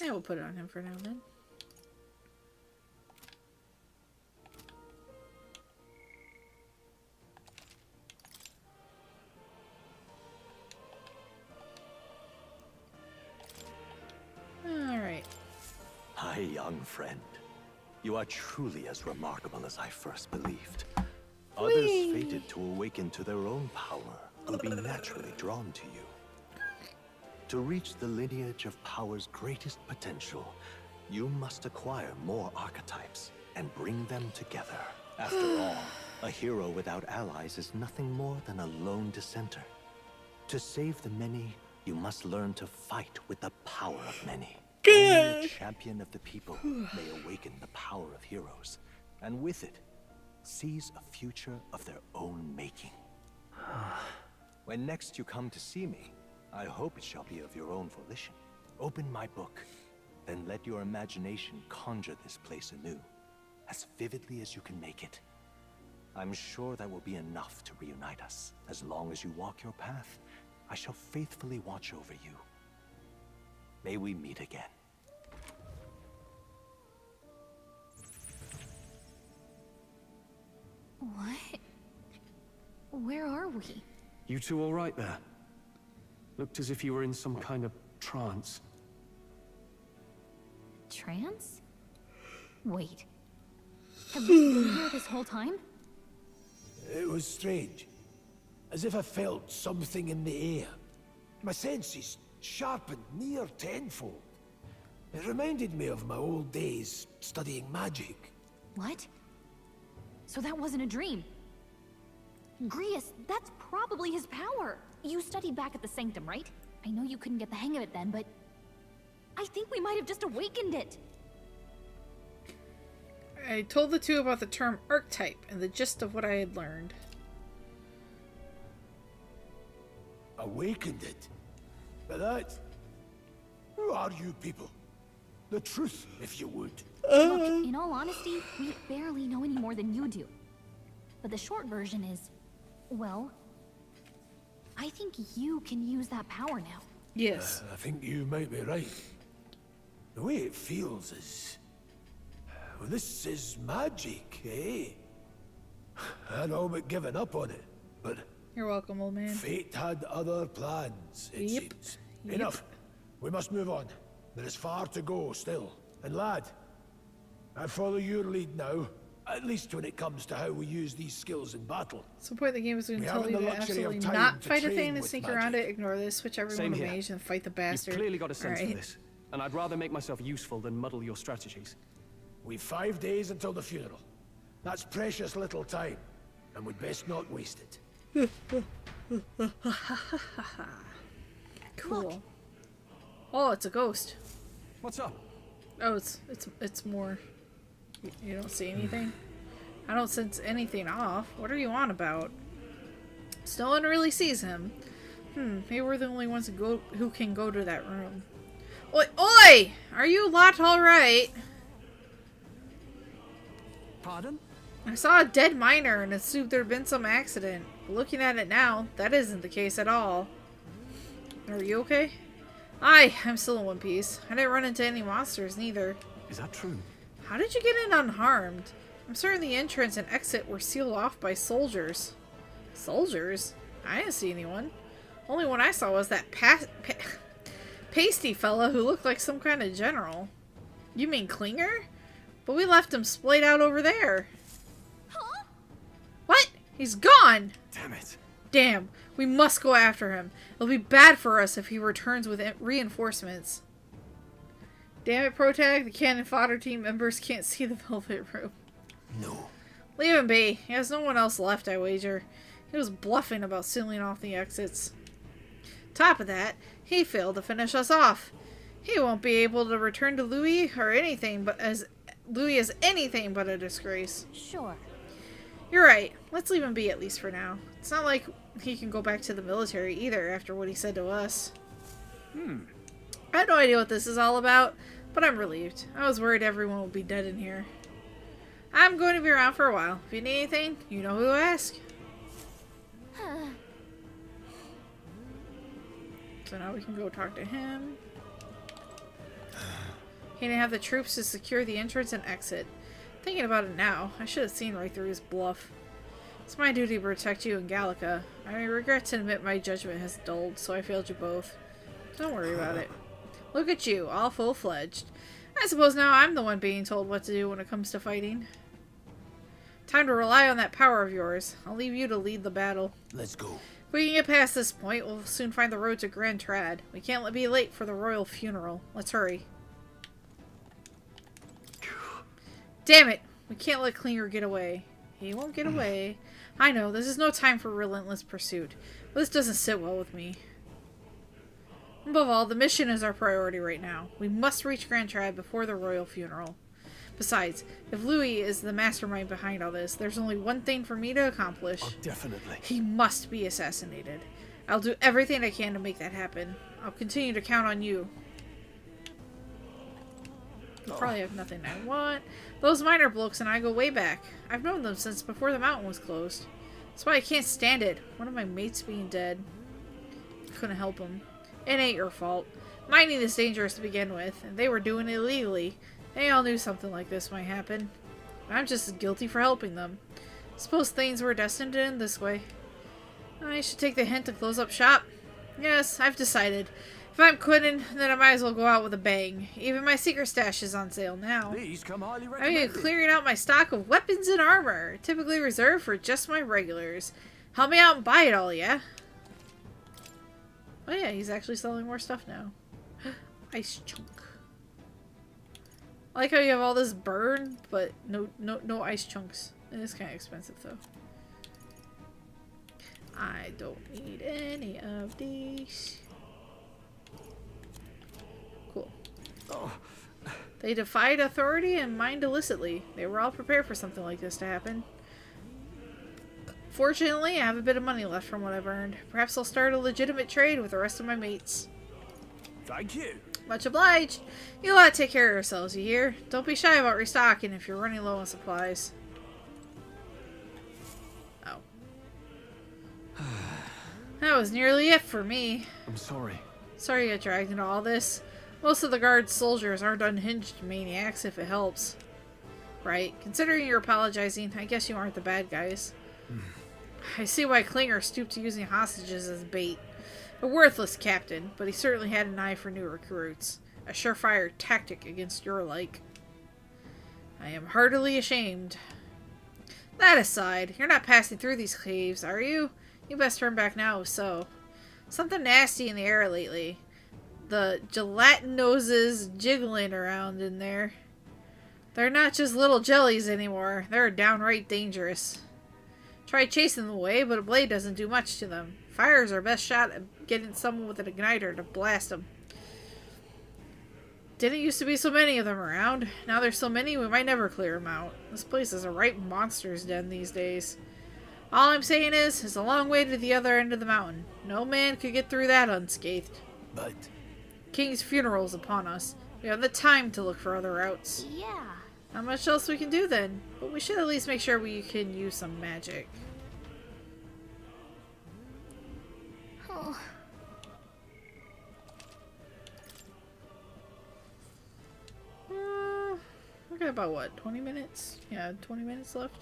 [SPEAKER 1] Yeah, we'll put it on him for now then. Alright.
[SPEAKER 2] Hi, young friend. You are truly as remarkable as I first believed. Others fated to awaken to their own power will be naturally drawn to you. To reach the lineage of power's greatest potential, you must acquire more archetypes and bring them together. After all, a hero without allies is nothing more than a lone dissenter. To save the many, you must learn to fight with the power of many. Only a champion of the people may awaken the power of heroes, and with it, seize a future of their own making. When next you come to see me, I hope it shall be of your own volition. Open my book, then let your imagination conjure this place anew, as vividly as you can make it. I'm sure that will be enough to reunite us. As long as you walk your path, I shall faithfully watch over you. May we meet again.
[SPEAKER 8] What? Where are we?
[SPEAKER 17] You two all right there? Looked as if you were in some kind of trance.
[SPEAKER 8] Trance? Wait. Have we been here this whole time?
[SPEAKER 11] It was strange. As if I felt something in the air. My senses sharpened near tenfold. It reminded me of my old days studying magic.
[SPEAKER 8] What? So that wasn't a dream. Grius, that's probably his power. You studied back at the Sanctum, right? I know you couldn't get the hang of it then, but I think we might have just awakened it.
[SPEAKER 1] I told the two about the term archetype and the gist of what I had learned.
[SPEAKER 11] Awakened it? But that... Who are you people? The truth, if you would.
[SPEAKER 8] Look, in all honesty, we barely know any more than you do. But the short version is, well, I think you can use that power now.
[SPEAKER 1] Yes.
[SPEAKER 11] I think you might be right. The way it feels is... Well, this is magic, eh? I'd all but given up on it, but...
[SPEAKER 1] You're welcome, old man.
[SPEAKER 11] Fate had other plans, it seems.
[SPEAKER 1] Yep.
[SPEAKER 11] Enough. We must move on. There is far to go still. And lad, I follow your lead now. At least when it comes to how we use these skills in battle.
[SPEAKER 1] Some point the game is going to
[SPEAKER 11] We
[SPEAKER 1] tell
[SPEAKER 11] haven't
[SPEAKER 1] you
[SPEAKER 11] the
[SPEAKER 1] to
[SPEAKER 11] luxury of
[SPEAKER 1] absolutely
[SPEAKER 11] time
[SPEAKER 1] not
[SPEAKER 11] to
[SPEAKER 1] fight a
[SPEAKER 11] train
[SPEAKER 1] thing and
[SPEAKER 11] with
[SPEAKER 1] sneak around it, ignore this, switch everyone
[SPEAKER 17] Same
[SPEAKER 1] to
[SPEAKER 17] here.
[SPEAKER 1] mage and fight the bastard.
[SPEAKER 17] You've clearly got a sense
[SPEAKER 1] Alright.
[SPEAKER 17] for this, and I'd rather make myself useful than muddle your strategies.
[SPEAKER 11] We've 5 days until the funeral. That's precious little time, and we'd best not waste it.
[SPEAKER 1] Cool.
[SPEAKER 8] Look.
[SPEAKER 1] Oh, it's a ghost.
[SPEAKER 17] What's up?
[SPEAKER 1] Oh, it's more. You don't see anything? I don't sense anything off. What are you on about? No one really sees him. Maybe we're the only ones who can go to that room. Oi! Oi! Are you lot alright?
[SPEAKER 10] Pardon?
[SPEAKER 1] I saw a dead miner and assumed there'd been some accident. Looking at it now, that isn't the case at all. Are you okay? Aye, I'm still in one piece. I didn't run into any monsters, neither.
[SPEAKER 17] Is that true?
[SPEAKER 1] How did you get in unharmed? I'm certain the entrance and exit were sealed off by soldiers. Soldiers? I didn't see anyone. Only one I saw was that pasty fella who looked like some kind of general. You mean Klinger? But we left him splayed out over there.
[SPEAKER 19] Huh?
[SPEAKER 1] What? He's gone!
[SPEAKER 17] Damn it.
[SPEAKER 1] Damn, we must go after him. It'll be bad for us if he returns with reinforcements. Damn it, Protag, the cannon fodder team members can't see the Velvet Room.
[SPEAKER 11] No.
[SPEAKER 1] Leave him be. He has no one else left, I wager. He was bluffing about sealing off the exits. Top of that, he failed to finish us off. He won't be able to return to Louis or anything but Louis is anything but a disgrace.
[SPEAKER 8] Sure.
[SPEAKER 1] You're right. Let's leave him be at least for now. It's not like he can go back to the military either after what he said to us. I have no idea what this is all about, but I'm relieved. I was worried everyone would be dead in here. I'm going to be around for a while. If you need anything, you know who to ask. So now we can go talk to him. He didn't have the troops to secure the entrance and exit. Thinking about it now, I should have seen right through his bluff. It's my duty to protect you and Gallica. I regret to admit my judgment has dulled, so I failed you both. Don't worry about it. Look at you, all full-fledged. I suppose now I'm the one being told what to do when it comes to fighting. Time to rely on that power of yours. I'll leave you to lead the battle.
[SPEAKER 11] Let's go.
[SPEAKER 1] If we can get past this point, we'll soon find the road to Grand Trad. We can't be late for the royal funeral. Let's hurry. Damn it! We can't let Klinger get away. He won't get away. I know, this is no time for relentless pursuit, but this doesn't sit well with me. Above all, the mission is our priority right now. We must reach Grand Trad before the royal funeral. Besides, if Louis is the mastermind behind all this, there's only one thing for me to accomplish.
[SPEAKER 17] Oh, definitely.
[SPEAKER 1] He must be assassinated. I'll do everything I can to make that happen. I'll continue to count on you. You probably have nothing I want. Those miner blokes and I go way back. I've known them since before the mountain was closed. That's why I can't stand it. One of my mates being dead. Couldn't help him. It ain't your fault. Mining is dangerous to begin with, and they were doing it illegally. They all knew something like this might happen. I'm just as guilty for helping them. Suppose things were destined to end this way. I should take the hint to close up shop. Yes, I've decided. If I'm quitting, then I might as well go out with a bang. Even my secret stash is on sale now.
[SPEAKER 11] These come highly
[SPEAKER 1] I'm
[SPEAKER 11] recommended.
[SPEAKER 1] clearing out my stock of weapons and armor, typically reserved for just my regulars. Help me out and buy it all, yeah? Oh yeah, he's actually selling more stuff now. Ice chunk. I like how you have all this burn, but no ice chunks. It is kind of expensive though. I don't need any of these. Cool.
[SPEAKER 11] Oh.
[SPEAKER 1] They defied authority and mined illicitly. They were all prepared for something like this to happen. Fortunately, I have a bit of money left from what I've earned. Perhaps I'll start a legitimate trade with the rest of my mates.
[SPEAKER 11] Thank you.
[SPEAKER 1] Much obliged. You ought to take care of yourselves, you hear? Don't be shy about restocking if you're running low on supplies. Oh. That was nearly it for me.
[SPEAKER 17] I'm sorry.
[SPEAKER 1] Sorry you got dragged into all this. Most of the guard's soldiers aren't unhinged maniacs, if it helps. Right. Considering you're apologizing, I guess you aren't the bad guys. I see why Klinger stooped to using hostages as bait. A worthless captain, but he certainly had an eye for new recruits. A surefire tactic against your like. I am heartily ashamed. That aside, you're not passing through these caves, are you? You best turn back now if so. Something nasty in the air lately. The gelatin noses jiggling around in there. They're not just little jellies anymore. They're downright dangerous. Try chasing them away, but a blade doesn't do much to them. Fire is our best shot at getting someone with an igniter to blast them. Didn't used to be so many of them around. Now there's so many we might never clear them out. This place is a right monster's den these days. All I'm saying is, it's a long way to the other end of the mountain. No man could get through that unscathed.
[SPEAKER 11] But
[SPEAKER 1] King's funeral's upon us. We have the time to look for other routes.
[SPEAKER 19] Yeah.
[SPEAKER 1] Not much else we can do then, but we should at least make sure we can use some magic.
[SPEAKER 19] Oh.
[SPEAKER 1] We got about what, 20 minutes? Yeah, 20 minutes left.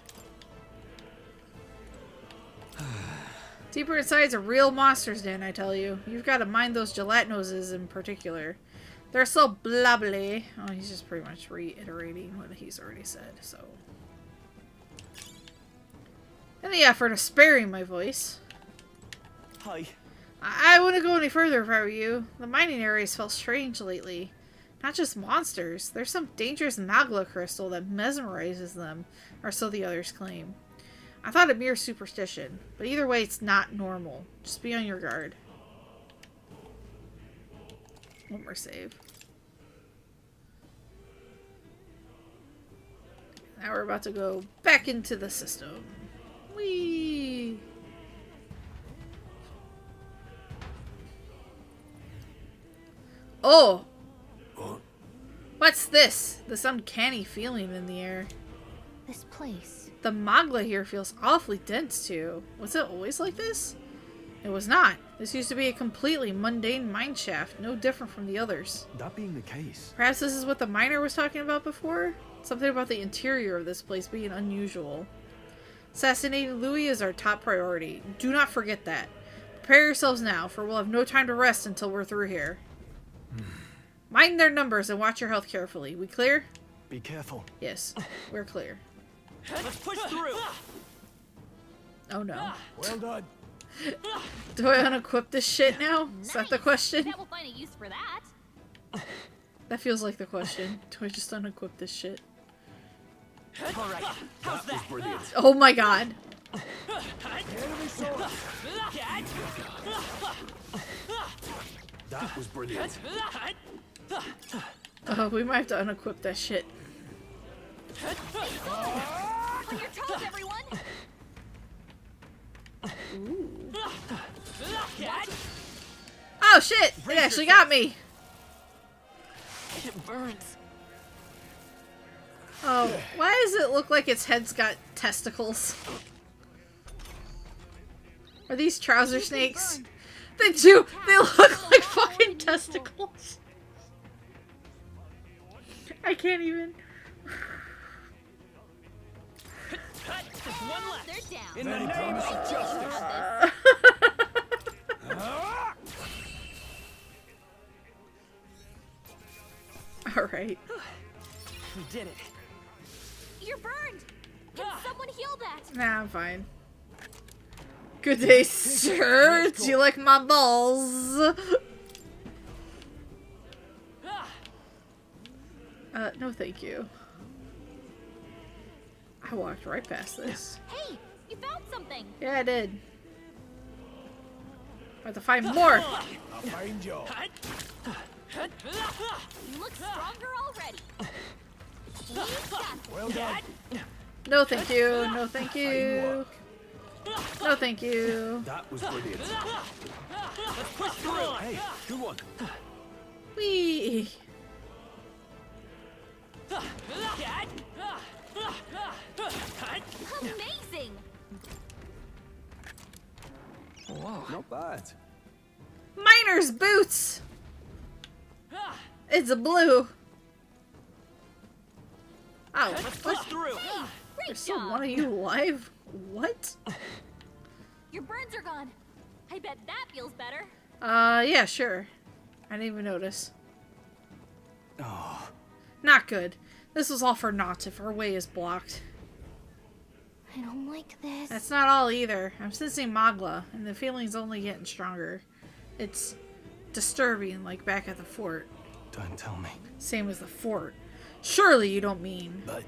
[SPEAKER 1] Deeper inside's a real monster's den, I tell you. You've got to mind those gelatinoses in particular. They're so blubbly. Oh, he's just pretty much reiterating what he's already said, so. In the effort of sparing my voice.
[SPEAKER 11] Hi.
[SPEAKER 1] I wouldn't go any further if I were you. The mining areas felt strange lately. Not just monsters. There's some dangerous magla crystal that mesmerizes them, or so the others claim. I thought it mere superstition, but either way it's not normal. Just be on your guard. One more save. Now we're about to go back into the system. Whee! Oh! What's this? This uncanny feeling in the air.
[SPEAKER 8] This place.
[SPEAKER 1] The magla here feels awfully dense too. Was it always like this? It was not. This used to be a completely mundane mine shaft, no different from the others.
[SPEAKER 17] That being the case.
[SPEAKER 1] Perhaps this is what the miner was talking about before? Something about the interior of this place being unusual. Assassinating Louis is our top priority. Do not forget that. Prepare yourselves now, for we'll have no time to rest until we're through here. Mind their numbers and watch your health carefully. We clear?
[SPEAKER 17] Be careful.
[SPEAKER 1] Yes, we're clear.
[SPEAKER 15] Let's push through.
[SPEAKER 1] Oh no.
[SPEAKER 11] Well done.
[SPEAKER 1] Do I unequip this shit now? Is that the question?
[SPEAKER 19] Bet we'll find a use for that.
[SPEAKER 1] That feels like the question. Do I just unequip this shit?
[SPEAKER 14] Alright, how's that?
[SPEAKER 9] Brilliant.
[SPEAKER 1] Oh my god.
[SPEAKER 9] That was brilliant.
[SPEAKER 1] Oh, we might have to unequip that shit.
[SPEAKER 19] On your toes, everyone!
[SPEAKER 1] Ooh. Oh shit! It actually got me!
[SPEAKER 14] It burns.
[SPEAKER 1] Oh, why does it look like its head's got testicles? Are these trouser snakes? They do! They look like fucking testicles! I can't even.
[SPEAKER 14] One left.
[SPEAKER 19] They're down.
[SPEAKER 14] In the name of justice.
[SPEAKER 1] Alright.
[SPEAKER 14] We did it.
[SPEAKER 19] You're burned! Can someone heal that?
[SPEAKER 1] Nah, I'm fine. Good day, sir. Do you like my balls? No thank you. I walked right past this.
[SPEAKER 19] Hey, you found something!
[SPEAKER 1] Yeah, I did. I have to find more!
[SPEAKER 11] I'll find you.
[SPEAKER 19] You look stronger already. We got this.
[SPEAKER 11] Well done.
[SPEAKER 1] No thank you, no thank you. No thank you.
[SPEAKER 9] That was brilliant.
[SPEAKER 14] Let's push through.
[SPEAKER 9] Hey, good one.
[SPEAKER 1] Whee!
[SPEAKER 19] Amazing!
[SPEAKER 14] Whoa.
[SPEAKER 9] Not bad.
[SPEAKER 1] Miner's boots! It's a blue. Oh,
[SPEAKER 14] Let's push through.
[SPEAKER 19] Hey, great
[SPEAKER 1] there's still
[SPEAKER 19] job!
[SPEAKER 1] one of you alive? What?
[SPEAKER 19] Your burns are gone. I bet that feels better.
[SPEAKER 1] Yeah, sure. I didn't even notice.
[SPEAKER 9] Oh.
[SPEAKER 1] Not good. This was all for naught if our way is blocked.
[SPEAKER 8] I don't like this.
[SPEAKER 1] That's not all either. I'm sensing Magla, and the feeling's only getting stronger. It's disturbing, like back at the fort.
[SPEAKER 9] Don't tell me.
[SPEAKER 1] Same as the fort. Surely you don't mean.
[SPEAKER 9] But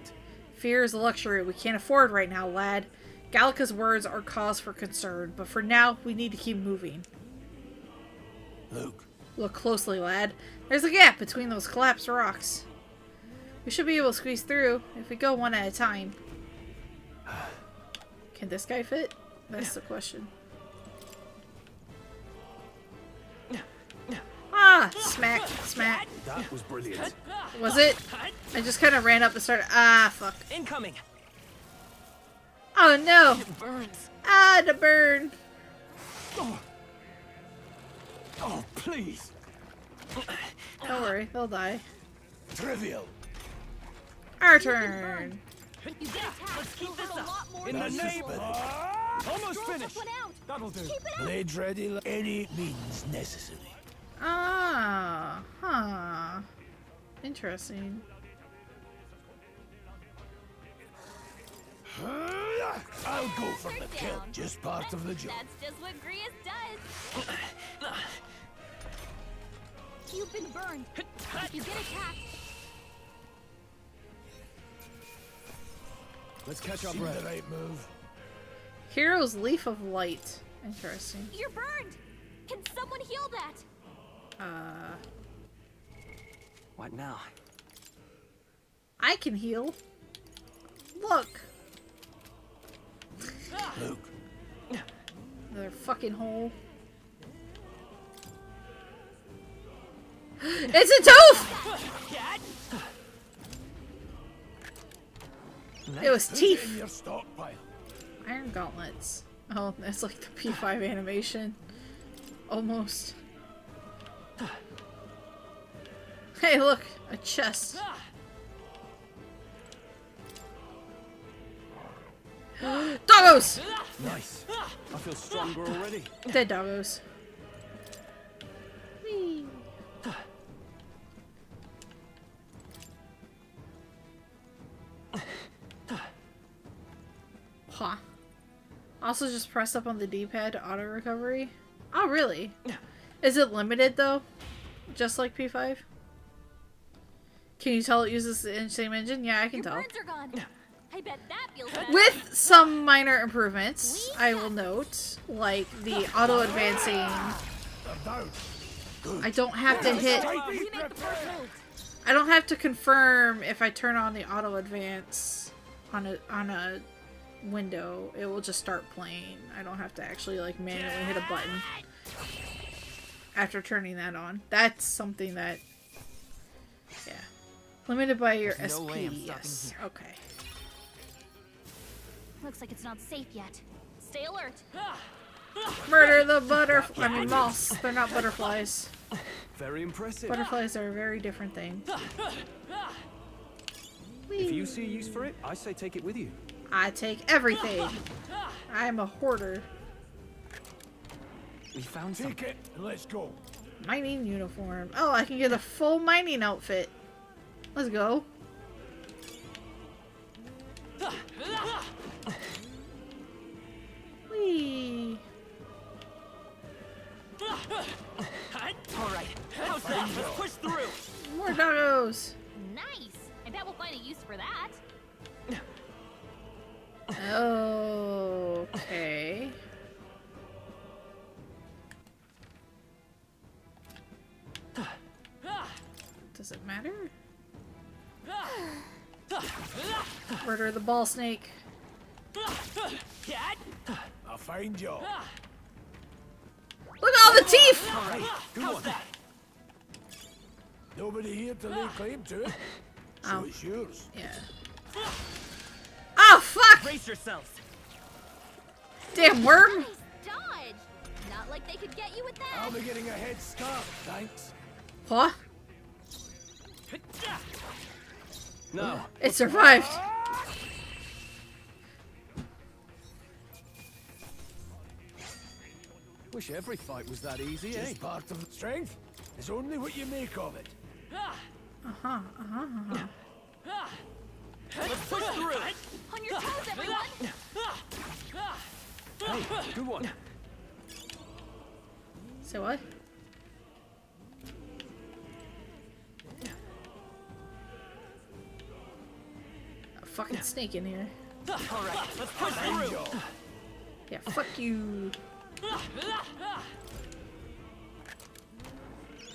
[SPEAKER 1] Fear is a luxury we can't afford right now, lad. Gallica's words are cause for concern, but for now, we need to keep moving.
[SPEAKER 11] Luke.
[SPEAKER 1] Look closely, lad. There's a gap between those collapsed rocks. We should be able to squeeze through if we go one at a time. Can this guy fit? That's the question. Ah! Smack, smack.
[SPEAKER 9] that was brilliant.
[SPEAKER 1] Was it? I just kind of ran up and started. Ah, fuck.
[SPEAKER 14] Incoming.
[SPEAKER 1] Oh no!
[SPEAKER 14] It burns.
[SPEAKER 1] Ah, the burn.
[SPEAKER 11] Oh, please.
[SPEAKER 1] Don't worry, they'll die.
[SPEAKER 11] Trivial.
[SPEAKER 1] Our turn.
[SPEAKER 19] You get attacked.
[SPEAKER 14] Let's keep this
[SPEAKER 19] a
[SPEAKER 14] up.
[SPEAKER 19] lot more
[SPEAKER 14] In the
[SPEAKER 11] That's
[SPEAKER 14] name.
[SPEAKER 11] just better.
[SPEAKER 14] Almost
[SPEAKER 19] Throw
[SPEAKER 14] finished.
[SPEAKER 19] this one out.
[SPEAKER 14] That'll do.
[SPEAKER 19] Keep it up.
[SPEAKER 11] Blades ready. Any means necessary.
[SPEAKER 1] Ah, huh. Interesting.
[SPEAKER 11] I'll go for the kill. Just part of the job.
[SPEAKER 19] That's just what Grius does. You've been burned. If you get attacked,
[SPEAKER 11] Let's catch our breath. The right move.
[SPEAKER 1] Hero's Leaf of Light. Interesting.
[SPEAKER 19] you're burned. Can someone heal that?
[SPEAKER 14] What now?
[SPEAKER 1] I can heal. Look.
[SPEAKER 11] Luke.
[SPEAKER 1] Another fucking hole. It's a tooth! It was
[SPEAKER 11] Put
[SPEAKER 1] teeth.
[SPEAKER 11] in your stockpile.
[SPEAKER 1] Iron gauntlets. Oh, that's like the P5 animation. Almost. Hey, look! A chest. Doggos!
[SPEAKER 9] Nice. I feel stronger already.
[SPEAKER 1] Dead doggos. Whee. Huh. Also, just press up on the D-pad to auto recovery. Oh, really? Is it limited though? Just like P5? Can you tell it uses the same engine? Yeah, I can tell.
[SPEAKER 19] Birds are gone. I bet that feels better.
[SPEAKER 1] With some minor improvements, I will note, like the auto advancing. I don't have to hit. I don't have to confirm if I turn on the auto advance on a window. It will just start playing. I don't have to actually like manually hit a button after turning that on. That's something that, yeah, limited by your
[SPEAKER 14] There's no
[SPEAKER 1] SP.
[SPEAKER 14] way I'm stopping
[SPEAKER 1] Yes.
[SPEAKER 14] here.
[SPEAKER 1] Okay.
[SPEAKER 19] Looks like it's not safe yet. Stay alert.
[SPEAKER 1] Murder the butterfly. I mean moths. They're not butterflies.
[SPEAKER 17] Very impressive.
[SPEAKER 1] Butterflies are a very different thing.
[SPEAKER 17] If you see a use for it, I say take it with you.
[SPEAKER 1] I take everything. I am a hoarder.
[SPEAKER 14] We found something.
[SPEAKER 11] Take it and let's go.
[SPEAKER 1] Mining uniform. Oh, I can get a full mining outfit. Let's go. Whee.
[SPEAKER 15] Alright, how's that? Let's push through!
[SPEAKER 1] More doggos.
[SPEAKER 19] Nice. I bet we'll find a use for that.
[SPEAKER 1] Okay. Does it matter? Murder the ball snake.
[SPEAKER 11] I'll find you.
[SPEAKER 1] Look at all the teeth!
[SPEAKER 11] Alright, how's that? Nobody here to lay claim to it. So it's yours.
[SPEAKER 1] Yeah. Oh, fuck!
[SPEAKER 15] Brace yourselves.
[SPEAKER 1] Damn worm!
[SPEAKER 19] Nice dodge. Not like they could get you with that.
[SPEAKER 11] I'll be getting a head start, thanks.
[SPEAKER 1] What?
[SPEAKER 17] No.
[SPEAKER 1] It survived.
[SPEAKER 9] Wish every fight was that easy, eh?
[SPEAKER 11] Just part of the strength is only what you make of it.
[SPEAKER 15] Let's push through.
[SPEAKER 19] On your toes, everyone.
[SPEAKER 17] Hey, good one.
[SPEAKER 1] So what? A fucking snake in here.
[SPEAKER 15] Alright, let's push through.
[SPEAKER 1] Yeah, fuck you.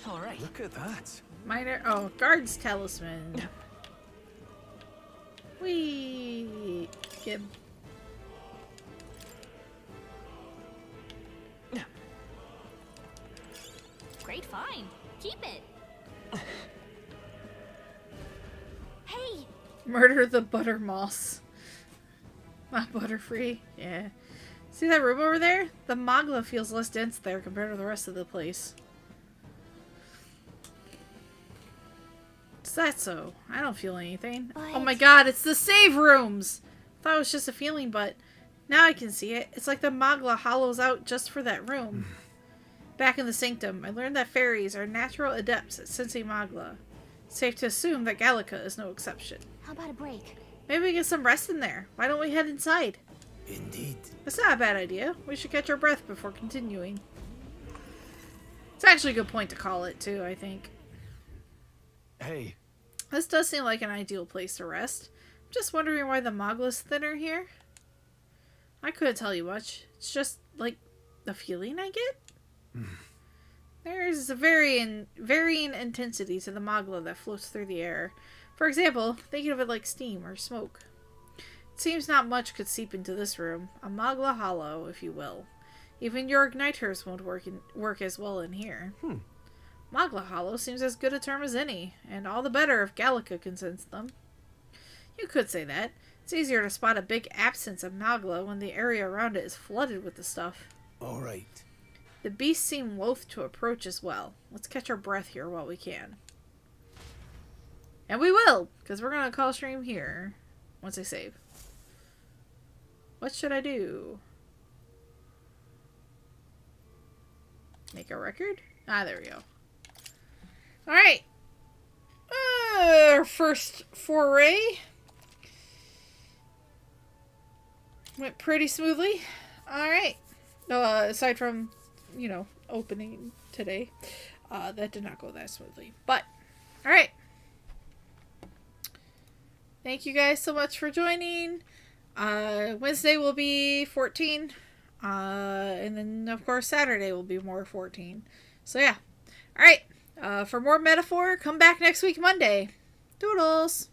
[SPEAKER 15] Alright.
[SPEAKER 17] Look at that.
[SPEAKER 1] Minor. Oh, guard's talisman. Wee. Get.
[SPEAKER 19] Great find. Keep it. Hey.
[SPEAKER 1] Murder the butter moss. Not butterfree. Yeah. See that room over there? The Magla feels less dense there compared to the rest of the place. Is that so? I don't feel anything. Oh my god, it's the save rooms! Thought it was just a feeling, but now I can see it. It's like the Magla hollows out just for that room. Back in the Sanctum, I learned that fairies are natural adepts at sensing Magla. Safe to assume that Gallica is no exception.
[SPEAKER 19] How about a break?
[SPEAKER 1] Maybe we get some rest in there. Why don't we head inside?
[SPEAKER 11] Indeed.
[SPEAKER 1] That's not a bad idea. We should catch our breath before continuing. It's actually a good point to call it, too, I think.
[SPEAKER 9] Hey.
[SPEAKER 1] This does seem like an ideal place to rest. I'm just wondering why the Magla's thinner here. I couldn't tell you much. It's just, like, the feeling I get. There's a varying intensity to the Magla that floats through the air. For example, thinking of it like steam or smoke. It seems not much could seep into this room. A Magla hollow, if you will. Even your igniters won't work as well in here. Magla hollow seems as good a term as any, and all the better if Gallica can sense them. You could say that. It's easier to spot a big absence of Magla when the area around it is flooded with the stuff.
[SPEAKER 11] Alright.
[SPEAKER 1] The beasts seem loath to approach as well. Let's catch our breath here while we can. And we will, because we're going to call stream here once I save. What should I do? Make a record? Ah, there we go. Alright. Our first foray went pretty smoothly. Alright. Aside from, you know, opening today. That did not go that smoothly. But, alright. Thank you guys so much for joining. Wednesday will be 14. And then, of course, Saturday will be more 14. So, yeah. Alright. For more metaphor, come back next week, Monday. Doodles!